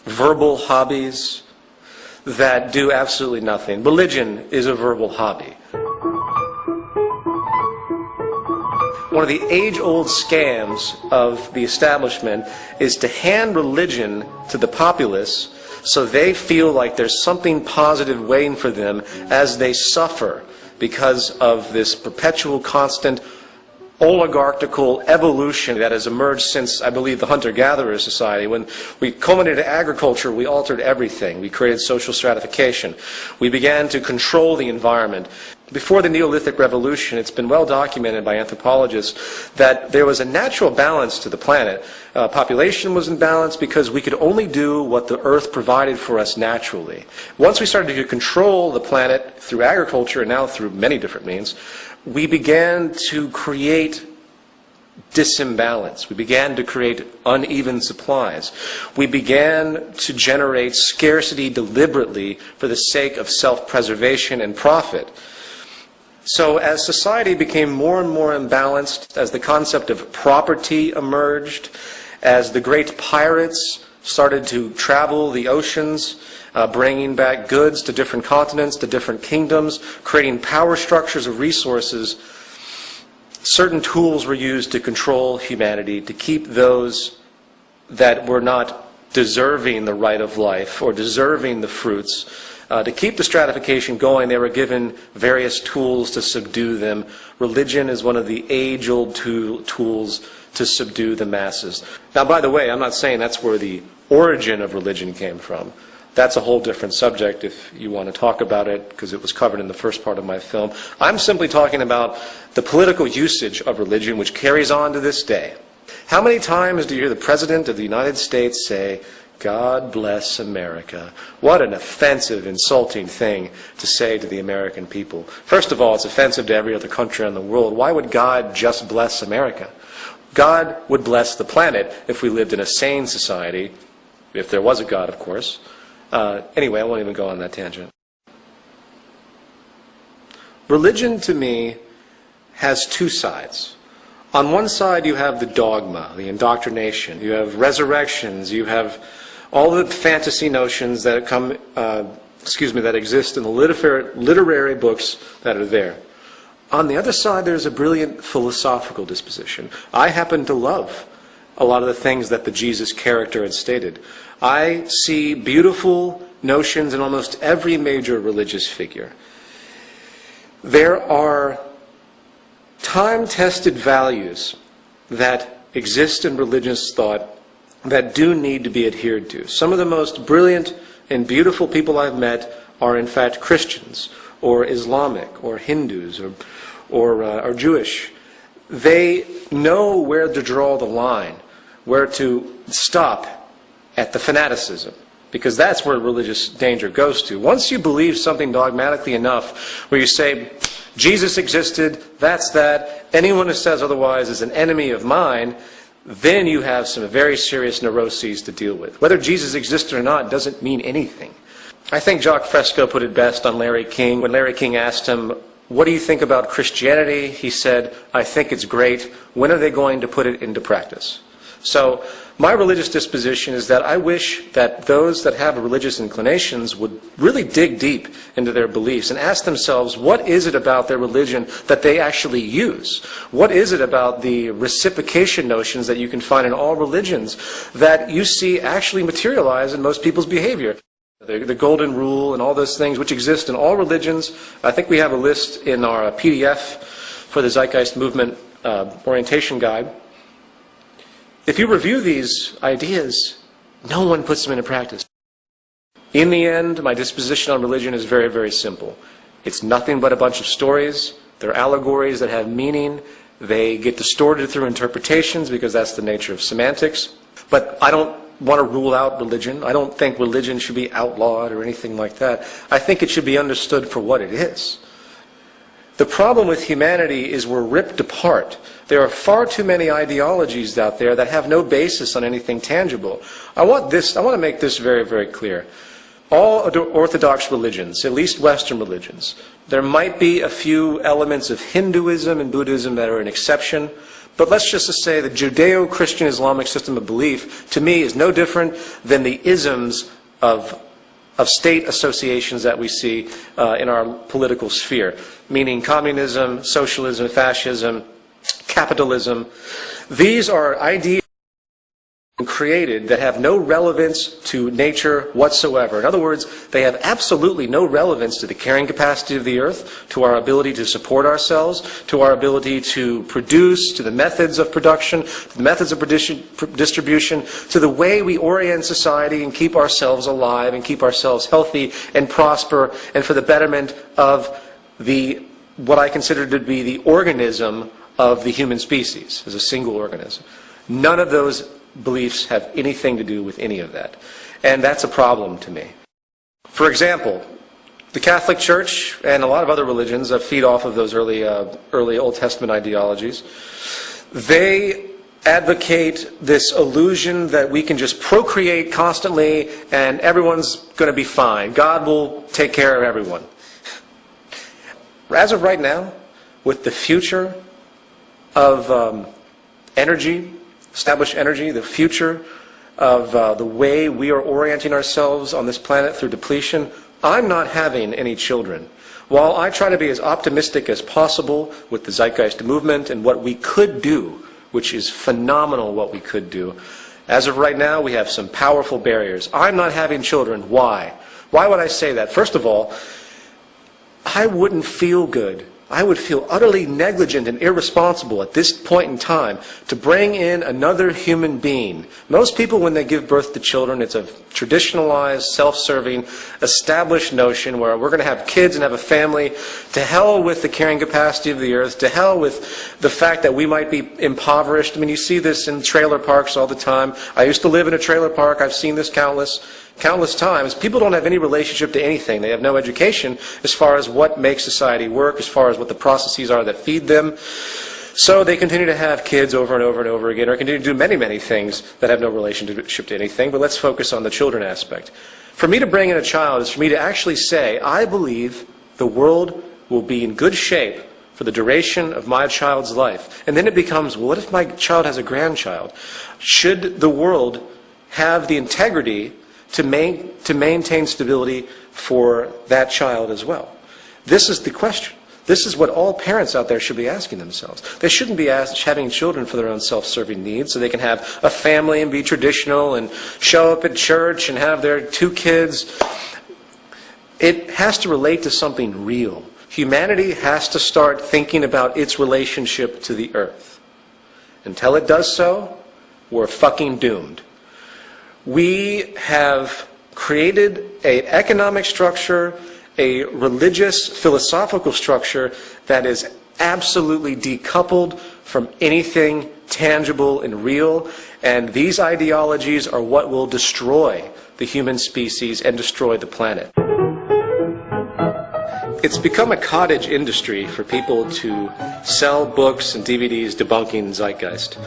verbal hobbies that do absolutely nothing. Religion is a verbal hobby. One of the age-old scams of the establishment is to hand religion to the populace so they feel like there's something positive waiting for them as they suffer because of this perpetual, constant oligarchical evolution that has emerged since, I believe, the hunter-gatherer society. When we culminated agriculture, we altered everything. We created social stratification. We began to control the environment. Before the Neolithic Revolution, it's been well documented by anthropologists that there was a natural balance to the planet. Population was in balance because we could only do what the earth provided for us naturally. Once we started to control the planet through agriculture, and now through many different means, we began to create disimbalance. We began to create uneven supplies. We began to generate scarcity deliberately for the sake of self-preservation and profit. So as society became more and more imbalanced, as the concept of property emerged, as the great pirates started to travel the oceans, bringing back goods to different continents, to different kingdoms, creating power structures of resources, certain tools were used to control humanity, to keep those that were not deserving the right of life or deserving the fruits. To keep the stratification going, they were given various tools to subdue them. Religion is one of the age-old tools to subdue the masses. Now, by the way, I'm not saying that's where the origin of religion came from. That's a whole different subject if you want to talk about it, because it was covered in the first part of my film. I'm simply talking about the political usage of religion, which carries on to this day. How many times do you hear the President of the United States say, "God bless America"? What an offensive, insulting thing to say to the American people. First of all, it's offensive to every other country in the world. Why would God just bless America? God would bless the planet if we lived in a sane society, if there was a God, of course. Anyway, I won't even go on that tangent. Religion, to me, has two sides. On one side, you have the dogma, the indoctrination. You have resurrections. You have all the fantasy notions that come, that exist in the literary books that are there. On the other side, there's a brilliant philosophical disposition. I happen to love a lot of the things that the Jesus character had stated. I see beautiful notions in almost every major religious figure. There are time-tested values that exist in religious thought that do need to be adhered to. Some of the most brilliant and beautiful people I've met are in fact Christians, or Islamic, or Hindus, or Jewish. They know where to draw the line, where to stop at the fanaticism, because that's where religious danger goes to. Once you believe something dogmatically enough, where you say, Jesus existed, that's that, anyone who says otherwise is an enemy of mine, then you have some very serious neuroses to deal with. Whether Jesus existed or not doesn't mean anything. I think Jacques Fresco put it best on Larry King. When Larry King asked him, "What do you think about Christianity?" he said, "I think it's great. When are they going to put it into practice?" So my religious disposition is that I wish that those that have religious inclinations would really dig deep into their beliefs and ask themselves, what is it about their religion that they actually use? What is it about the reciprocation notions that you can find in all religions that you see actually materialize in most people's behavior? The golden rule and all those things which exist in all religions. I think we have a list in our PDF for the Zeitgeist Movement orientation guide. If you review these ideas, no one puts them into practice. In the end, my disposition on religion is very, very simple. It's nothing but a bunch of stories. They're allegories that have meaning. They get distorted through interpretations because that's the nature of semantics. But I don't want to rule out religion. I don't think religion should be outlawed or anything like that. I think it should be understood for what it is. The problem with humanity is we're ripped apart. There are far too many ideologies out there that have no basis on anything tangible. I want to make this very, very clear. All Orthodox religions, at least Western religions, there might be a few elements of Hinduism and Buddhism that are an exception, but let's just say the Judeo-Christian Islamic system of belief, to me, is no different than the isms of state associations that we see in our political sphere, meaning communism, socialism, fascism, capitalism. These are ideas created that have no relevance to nature whatsoever. In other words, they have absolutely no relevance to the carrying capacity of the earth, to our ability to support ourselves, to our ability to produce, to the methods of production, to the methods of distribution, to the way we orient society and keep ourselves alive and keep ourselves healthy and prosper, and for the betterment of what I consider to be the organism of the human species as a single organism. None of those beliefs have anything to do with any of that. And that's a problem to me. For example, the Catholic Church and a lot of other religions that feed off of those early Old Testament ideologies, they advocate this illusion that we can just procreate constantly and everyone's going to be fine. God will take care of everyone. As of right now, with the future of energy, established energy, the future of the way we are orienting ourselves on this planet through depletion, I'm not having any children. While I try to be as optimistic as possible with the Zeitgeist movement and what we could do, which is phenomenal what we could do, as of right now we have some powerful barriers. I'm not having children. Why? Why would I say that? First of all, I wouldn't feel good. I would feel utterly negligent and irresponsible at this point in time to bring in another human being. Most people, when they give birth to children, it's a traditionalized, self-serving, established notion where we're going to have kids and have a family. To hell with the carrying capacity of the earth. To hell with the fact that we might be impoverished. I mean, you see this in trailer parks all the time. I used to live in a trailer park. I've seen this countless times. People don't have any relationship to anything. They have no education as far as what makes society work, as far as what the processes are that feed them. So they continue to have kids over and over and over again, or continue to do many, many things that have no relationship to anything. But let's focus on the children aspect. For me to bring in a child is for me to actually say, I believe the world will be in good shape for the duration of my child's life. And then it becomes, well, what if my child has a grandchild? Should the world have the integrity to maintain stability for that child as well? This is the question. This is what all parents out there should be asking themselves. They shouldn't be having children for their own self-serving needs so they can have a family and be traditional and show up at church and have their 2 kids. It has to relate to something real. Humanity has to start thinking about its relationship to the earth. Until it does so, we're fucking doomed. We have created an economic structure, a religious, philosophical structure that is absolutely decoupled from anything tangible and real, and these ideologies are what will destroy the human species and destroy the planet. It's become a cottage industry for people to sell books and DVDs debunking Zeitgeist.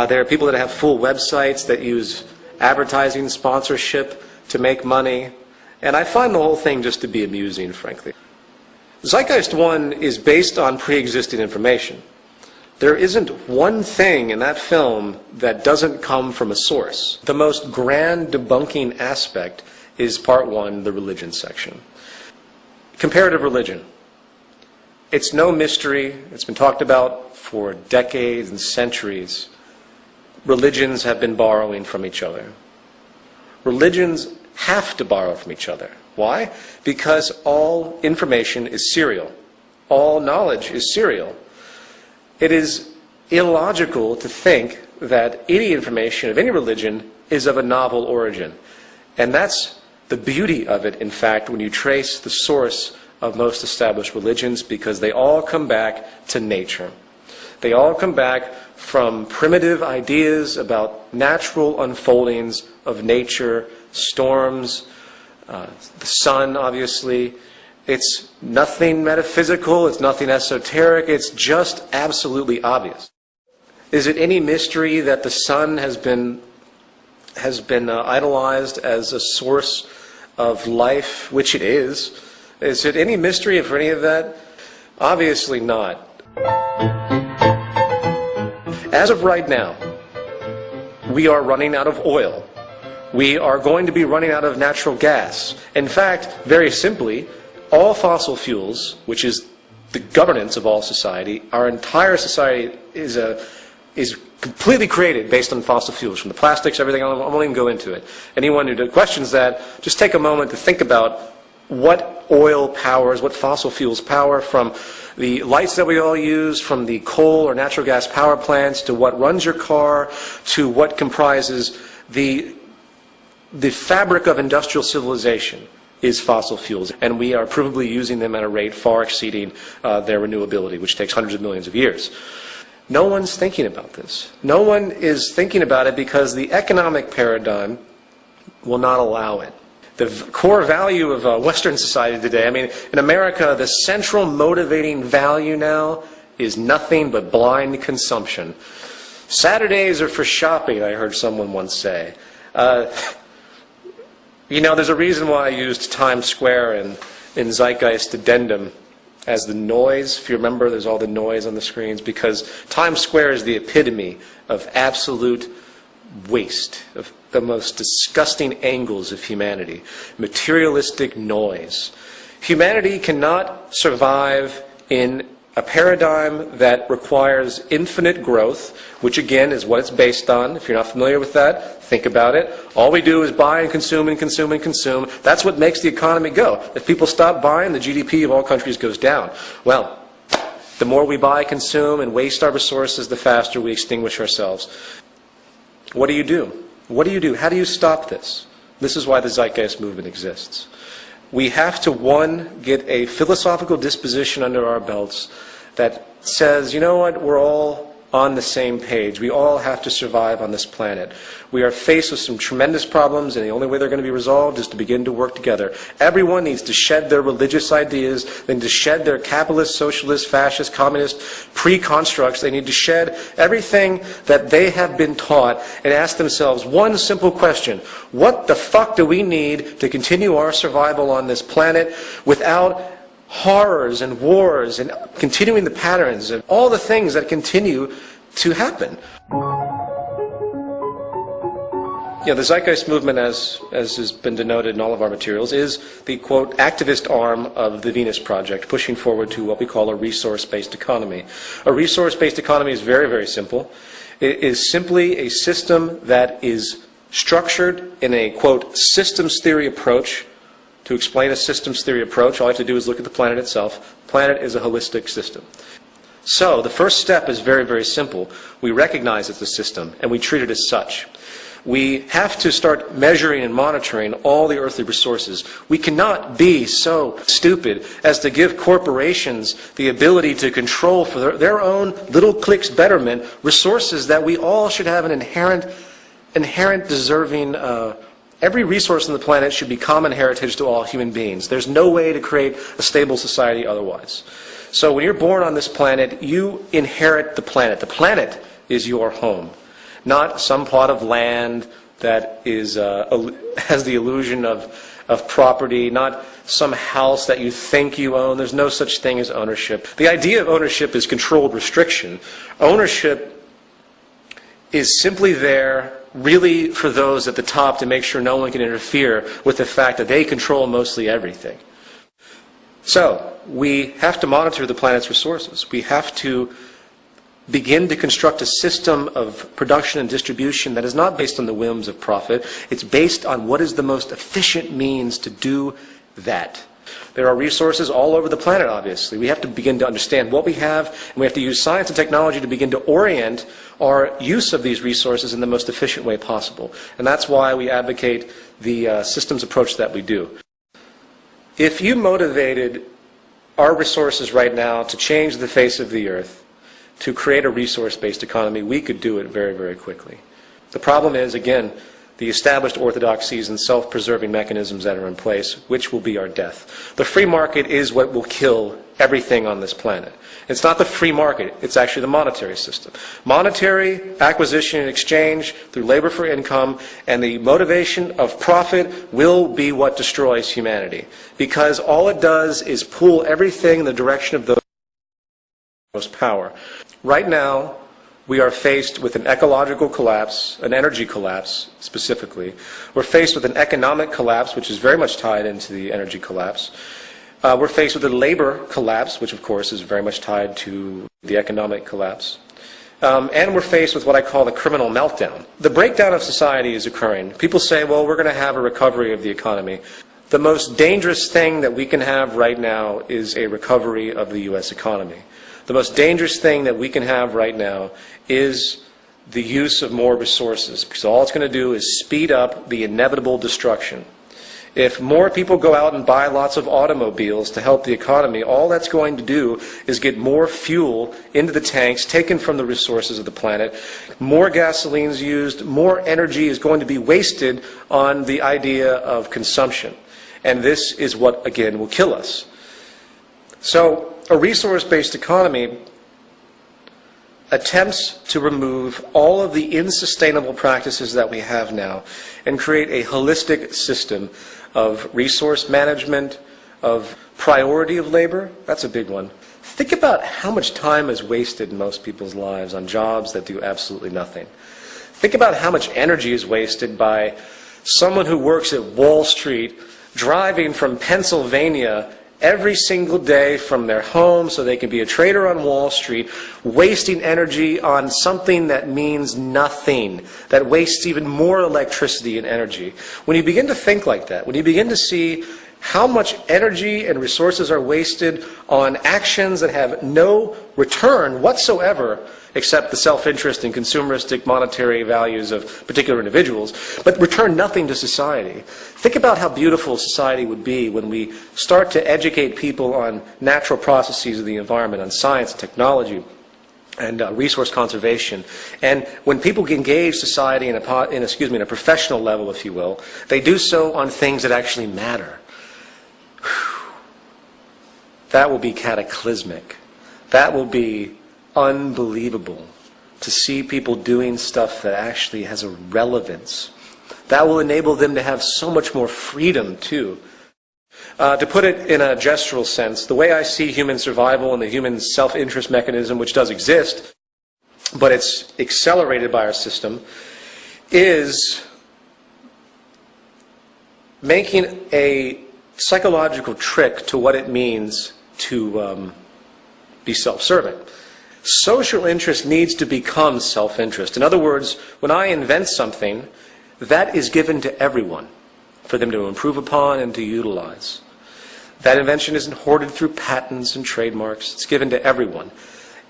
There are people that have full websites that use advertising, sponsorship to make money, and I find the whole thing just to be amusing, frankly. Zeitgeist 1 is based on pre-existing information. There isn't one thing in that film that doesn't come from a source. The most grand debunking aspect is part 1, the religion section. Comparative religion. It's no mystery. It's been talked about for decades and centuries. Religions have been borrowing from each other. Religions have to borrow from each other. Why? Because all information is serial. All knowledge is serial. It is illogical to think that any information of any religion is of a novel origin. And that's the beauty of it, in fact, when you trace the source of most established religions, because they all come back to nature. They all come back from primitive ideas about natural unfoldings of nature, storms, the sun, obviously. It's nothing metaphysical, it's nothing esoteric, it's just absolutely obvious. Is it any mystery that the sun has been idolized as a source of life, which it is? Is it any mystery for any of that? Obviously not. As of right now, we are running out of oil. We are going to be running out of natural gas. In fact, very simply, all fossil fuels, which is the governance of all society, our entire society is a is completely created based on fossil fuels, from the plastics, everything. I won't even go into it. Anyone who questions that, just take a moment to think about what oil powers, what fossil fuels power, from the lights that we all use, from the coal or natural gas power plants, to what runs your car, to what comprises the fabric of industrial civilization is fossil fuels. And we are provably using them at a rate far exceeding their renewability, which takes hundreds of millions of years. No one's thinking about this. No one is thinking about it because the economic paradigm will not allow it. The core value of Western society today, I mean, in America, the central motivating value now is nothing but blind consumption. Saturdays are for shopping, I heard someone once say. You know, there's a reason why I used Times Square in ZEITGEIST Addendum as the noise. If you remember, there's all the noise on the screens, because Times Square is the epitome of absolute waste, of the most disgusting angles of humanity. Materialistic noise. Humanity cannot survive in a paradigm that requires infinite growth, which again is what it's based on. If you're not familiar with that, think about it. All we do is buy and consume and consume and consume. That's what makes the economy go. If people stop buying, the GDP of all countries goes down. Well, the more we buy, consume, and waste our resources, the faster we extinguish ourselves. What do you do? What do you do? How do you stop this? This is why the Zeitgeist movement exists. We have to, one, get a philosophical disposition under our belts that says, you know what, we're all on the same page. We all have to survive on this planet. We are faced with some tremendous problems, and the only way they're going to be resolved is to begin to work together. Everyone needs to shed their religious ideas, they need to shed their capitalist, socialist, fascist, communist pre-constructs. They need to shed everything that they have been taught and ask themselves one simple question: what the fuck do we need to continue our survival on this planet without horrors and wars and continuing the patterns and all the things that continue to happen? You know, the Zeitgeist movement, as has been denoted in all of our materials, is the, quote, activist arm of the Venus Project, pushing forward to what we call a resource-based economy. A resource-based economy is very, very simple. It is simply a system that is structured in a, quote, systems theory approach. To explain a systems theory approach, all I have to do is look at the planet itself. The planet is a holistic system. So the first step is very, very simple. We recognize it's a system, and we treat it as such. We have to start measuring and monitoring all the earthly resources. We cannot be so stupid as to give corporations the ability to control for their own little clique's betterment resources that we all should have an inherent deserving. Every resource on the planet should be common heritage to all human beings. There's no way to create a stable society otherwise. So when you're born on this planet, you inherit the planet. The planet is your home, not some plot of land that is has the illusion of property, not some house that you think you own. There's no such thing as ownership. The idea of ownership is controlled restriction. Ownership is simply there really for those at the top to make sure no one can interfere with the fact that they control mostly everything. So we have to monitor the planet's resources. We have to begin to construct a system of production and distribution that is not based on the whims of profit. It's based on what is the most efficient means to do that. There are resources all over the planet, obviously. We have to begin to understand what we have, and we have to use science and technology to begin to orient our use of these resources in the most efficient way possible. And that's why we advocate the systems approach that we do. If you motivated our resources right now to change the face of the earth, to create a resource-based economy, we could do it very, very quickly. The problem is, again, the established orthodoxies and self-preserving mechanisms that are in place, which will be our death. The free market is what will kill everything on this planet. It's not the free market, it's actually the monetary system. Monetary acquisition and exchange through labor for income and the motivation of profit will be what destroys humanity. Because all it does is pull everything in the direction of those most power. Right now, we are faced with an ecological collapse, an energy collapse specifically. We're faced with an economic collapse, which is very much tied into the energy collapse. We're faced with a labor collapse, which of course is very much tied to the economic collapse. And we're faced with what I call the criminal meltdown. The breakdown of society is occurring. People say, well, we're going to have a recovery of the economy. The most dangerous thing that we can have right now is a recovery of the U.S. economy. The most dangerous thing that we can have right now is the use of more resources, because all it's going to do is speed up the inevitable destruction. If more people go out and buy lots of automobiles to help the economy, all that's going to do is get more fuel into the tanks taken from the resources of the planet. More gasoline is used, more energy is going to be wasted on the idea of consumption. And this is what, again, will kill us. So a resource-based economy attempts to remove all of the unsustainable practices that we have now and create a holistic system of resource management, of priority of labor. That's a big one. Think about how much time is wasted in most people's lives on jobs that do absolutely nothing. Think about how much energy is wasted by someone who works at Wall Street driving from Pennsylvania every single day from their home so they can be a trader on Wall Street, wasting energy on something that means nothing, that wastes even more electricity and energy. When you begin to think like that, when you begin to see how much energy and resources are wasted on actions that have no return whatsoever except the self-interest and consumeristic monetary values of particular individuals, but return nothing to society. Think about how beautiful society would be when we start to educate people on natural processes of the environment, on science, technology, and resource conservation. And when people engage society in a professional level, if you will, they do so on things that actually matter. That will be cataclysmic. That will be unbelievable to see people doing stuff that actually has a relevance. That will enable them to have so much more freedom, too. To put it in a gestural sense, the way I see human survival and the human self-interest mechanism, which does exist, but it's accelerated by our system, is making a psychological trick to what it means to be self-serving. Social interest needs to become self-interest. In other words, when I invent something, that is given to everyone for them to improve upon and to utilize. That invention isn't hoarded through patents and trademarks. It's given to everyone.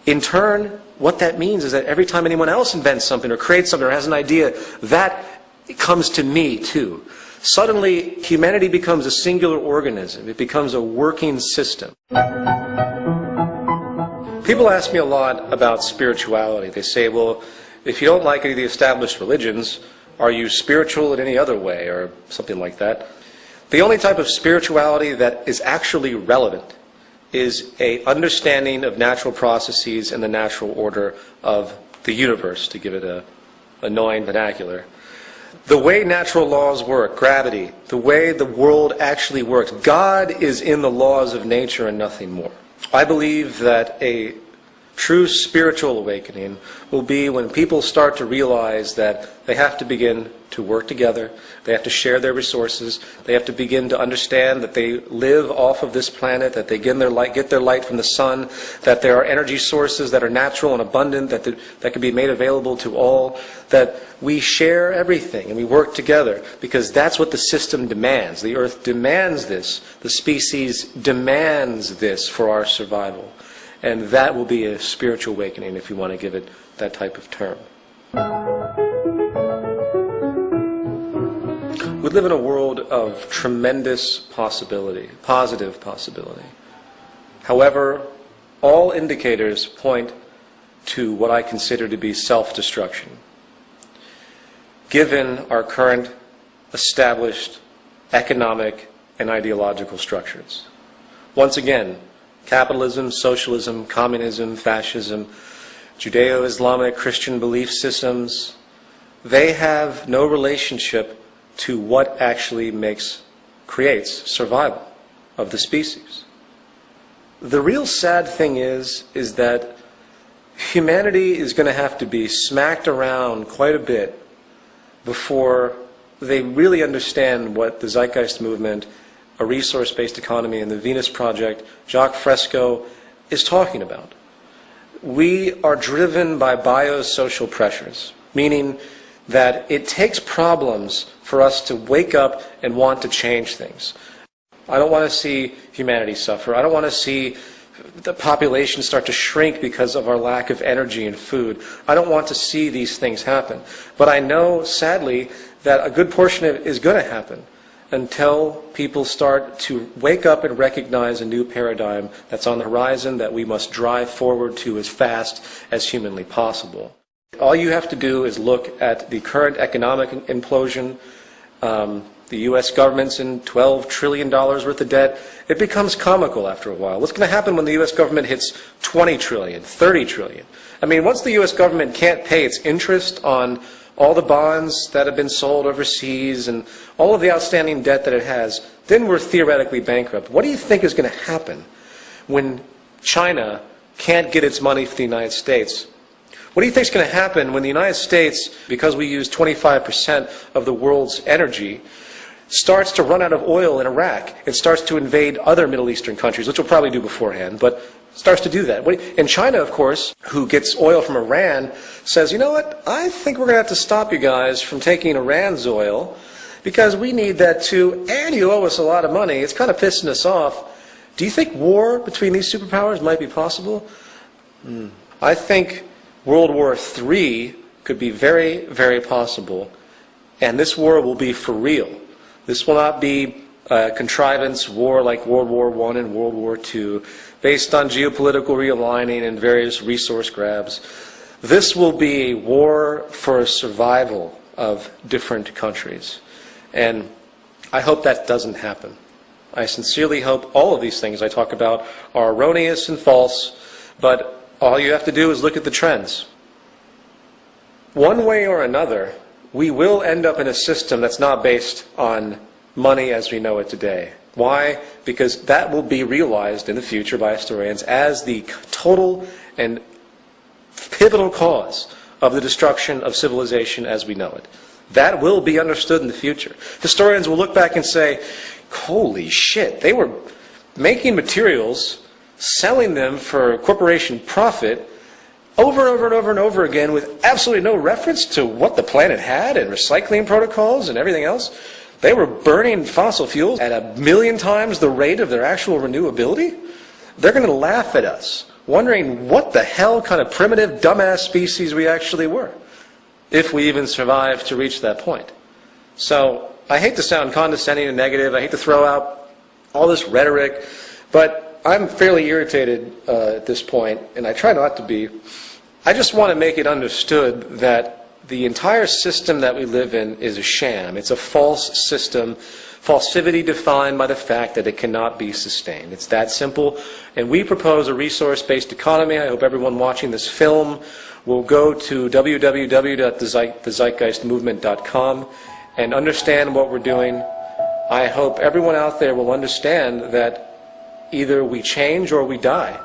In turn, what that means is that every time anyone else invents something or creates something or has an idea, that comes to me too. Suddenly, humanity becomes a singular organism. It becomes a working system. People ask me a lot about spirituality. They say, well, if you don't like any of the established religions, are you spiritual in any other way, or something like that? The only type of spirituality that is actually relevant is an understanding of natural processes and the natural order of the universe, to give it an annoying vernacular. The way natural laws work, gravity, the way the world actually works, God is in the laws of nature and nothing more. I believe that a true spiritual awakening will be when people start to realize that they have to begin to work together, they have to share their resources, they have to begin to understand that they live off of this planet, that they get their light from the sun, that there are energy sources that are natural and abundant, that can be made available to all, that we share everything and we work together, because that's what the system demands. The earth demands this. The species demands this for our survival. And that will be a spiritual awakening, if you want to give it that type of term. We live in a world of tremendous possibility, positive possibility. However, all indicators point to what I consider to be self-destruction, given our current established economic and ideological structures. Once again, capitalism, socialism, communism, fascism, Judeo-Islamic Christian belief systems, they have no relationship to what actually creates survival of the species. The real sad thing is that humanity is going to have to be smacked around quite a bit before they really understand what the Zeitgeist movement, a resource-based economy, and the Venus Project, Jacques Fresco, is talking about. we are driven by biosocial pressures, meaning that it takes problems for us to wake up and want to change things. I don't want to see humanity suffer. I don't want to see the population start to shrink because of our lack of energy and food. I don't want to see these things happen. But I know, sadly, that a good portion of it is going to happen until people start to wake up and recognize a new paradigm that's on the horizon that we must drive forward to as fast as humanly possible. All you have to do is look at the current economic implosion. The U.S. government's in $12 trillion worth of debt. It becomes comical after a while. What's going to happen when the U.S. government hits 20 trillion, 30 trillion? I mean, once the U.S. government can't pay its interest on all the bonds that have been sold overseas and all of the outstanding debt that it has, then we're theoretically bankrupt. What do you think is going to happen when China can't get its money from the United States? What do you think is going to happen when the United States, because we use 25% of the world's energy, starts to run out of oil in Iraq and starts to invade other Middle Eastern countries, which we'll probably do beforehand, but starts to do that? And China, of course, who gets oil from Iran, says, you know what, I think we're going to have to stop you guys from taking Iran's oil because we need that too, and you owe us a lot of money. It's kind of pissing us off. Do you think war between these superpowers might be possible? I think World War III could be very, very possible, and this war will be for real. This will not be a contrivance war like World War I and World War II, based on geopolitical realigning and various resource grabs. This will be a war for survival of different countries, and I hope that doesn't happen. I sincerely hope all of these things I talk about are erroneous and false, but all you have to do is look at the trends. One way or another, we will end up in a system that's not based on money as we know it today. Why? Because that will be realized in the future by historians as the total and pivotal cause of the destruction of civilization as we know it. That will be understood in the future. Historians will look back and say, holy shit, they were making materials, selling them for corporation profit over and over and over and over again with absolutely no reference to what the planet had and recycling protocols and everything else. They were burning fossil fuels at 1,000,000 times the rate of their actual renewability. They're going to laugh at us, wondering what the hell kind of primitive, dumbass species we actually were, if we even survived to reach that point. So I hate to sound condescending and negative. I hate to throw out all this rhetoric, but I'm fairly irritated at this point, and I try not to be. I just want to make it understood that the entire system that we live in is a sham. It's a false system, falsivity defined by the fact that it cannot be sustained. It's that simple. And we propose a resource-based economy. I hope everyone watching this film will go to www.thezeitgeistmovement.com and understand what we're doing. I hope everyone out there will understand that either we change or we die.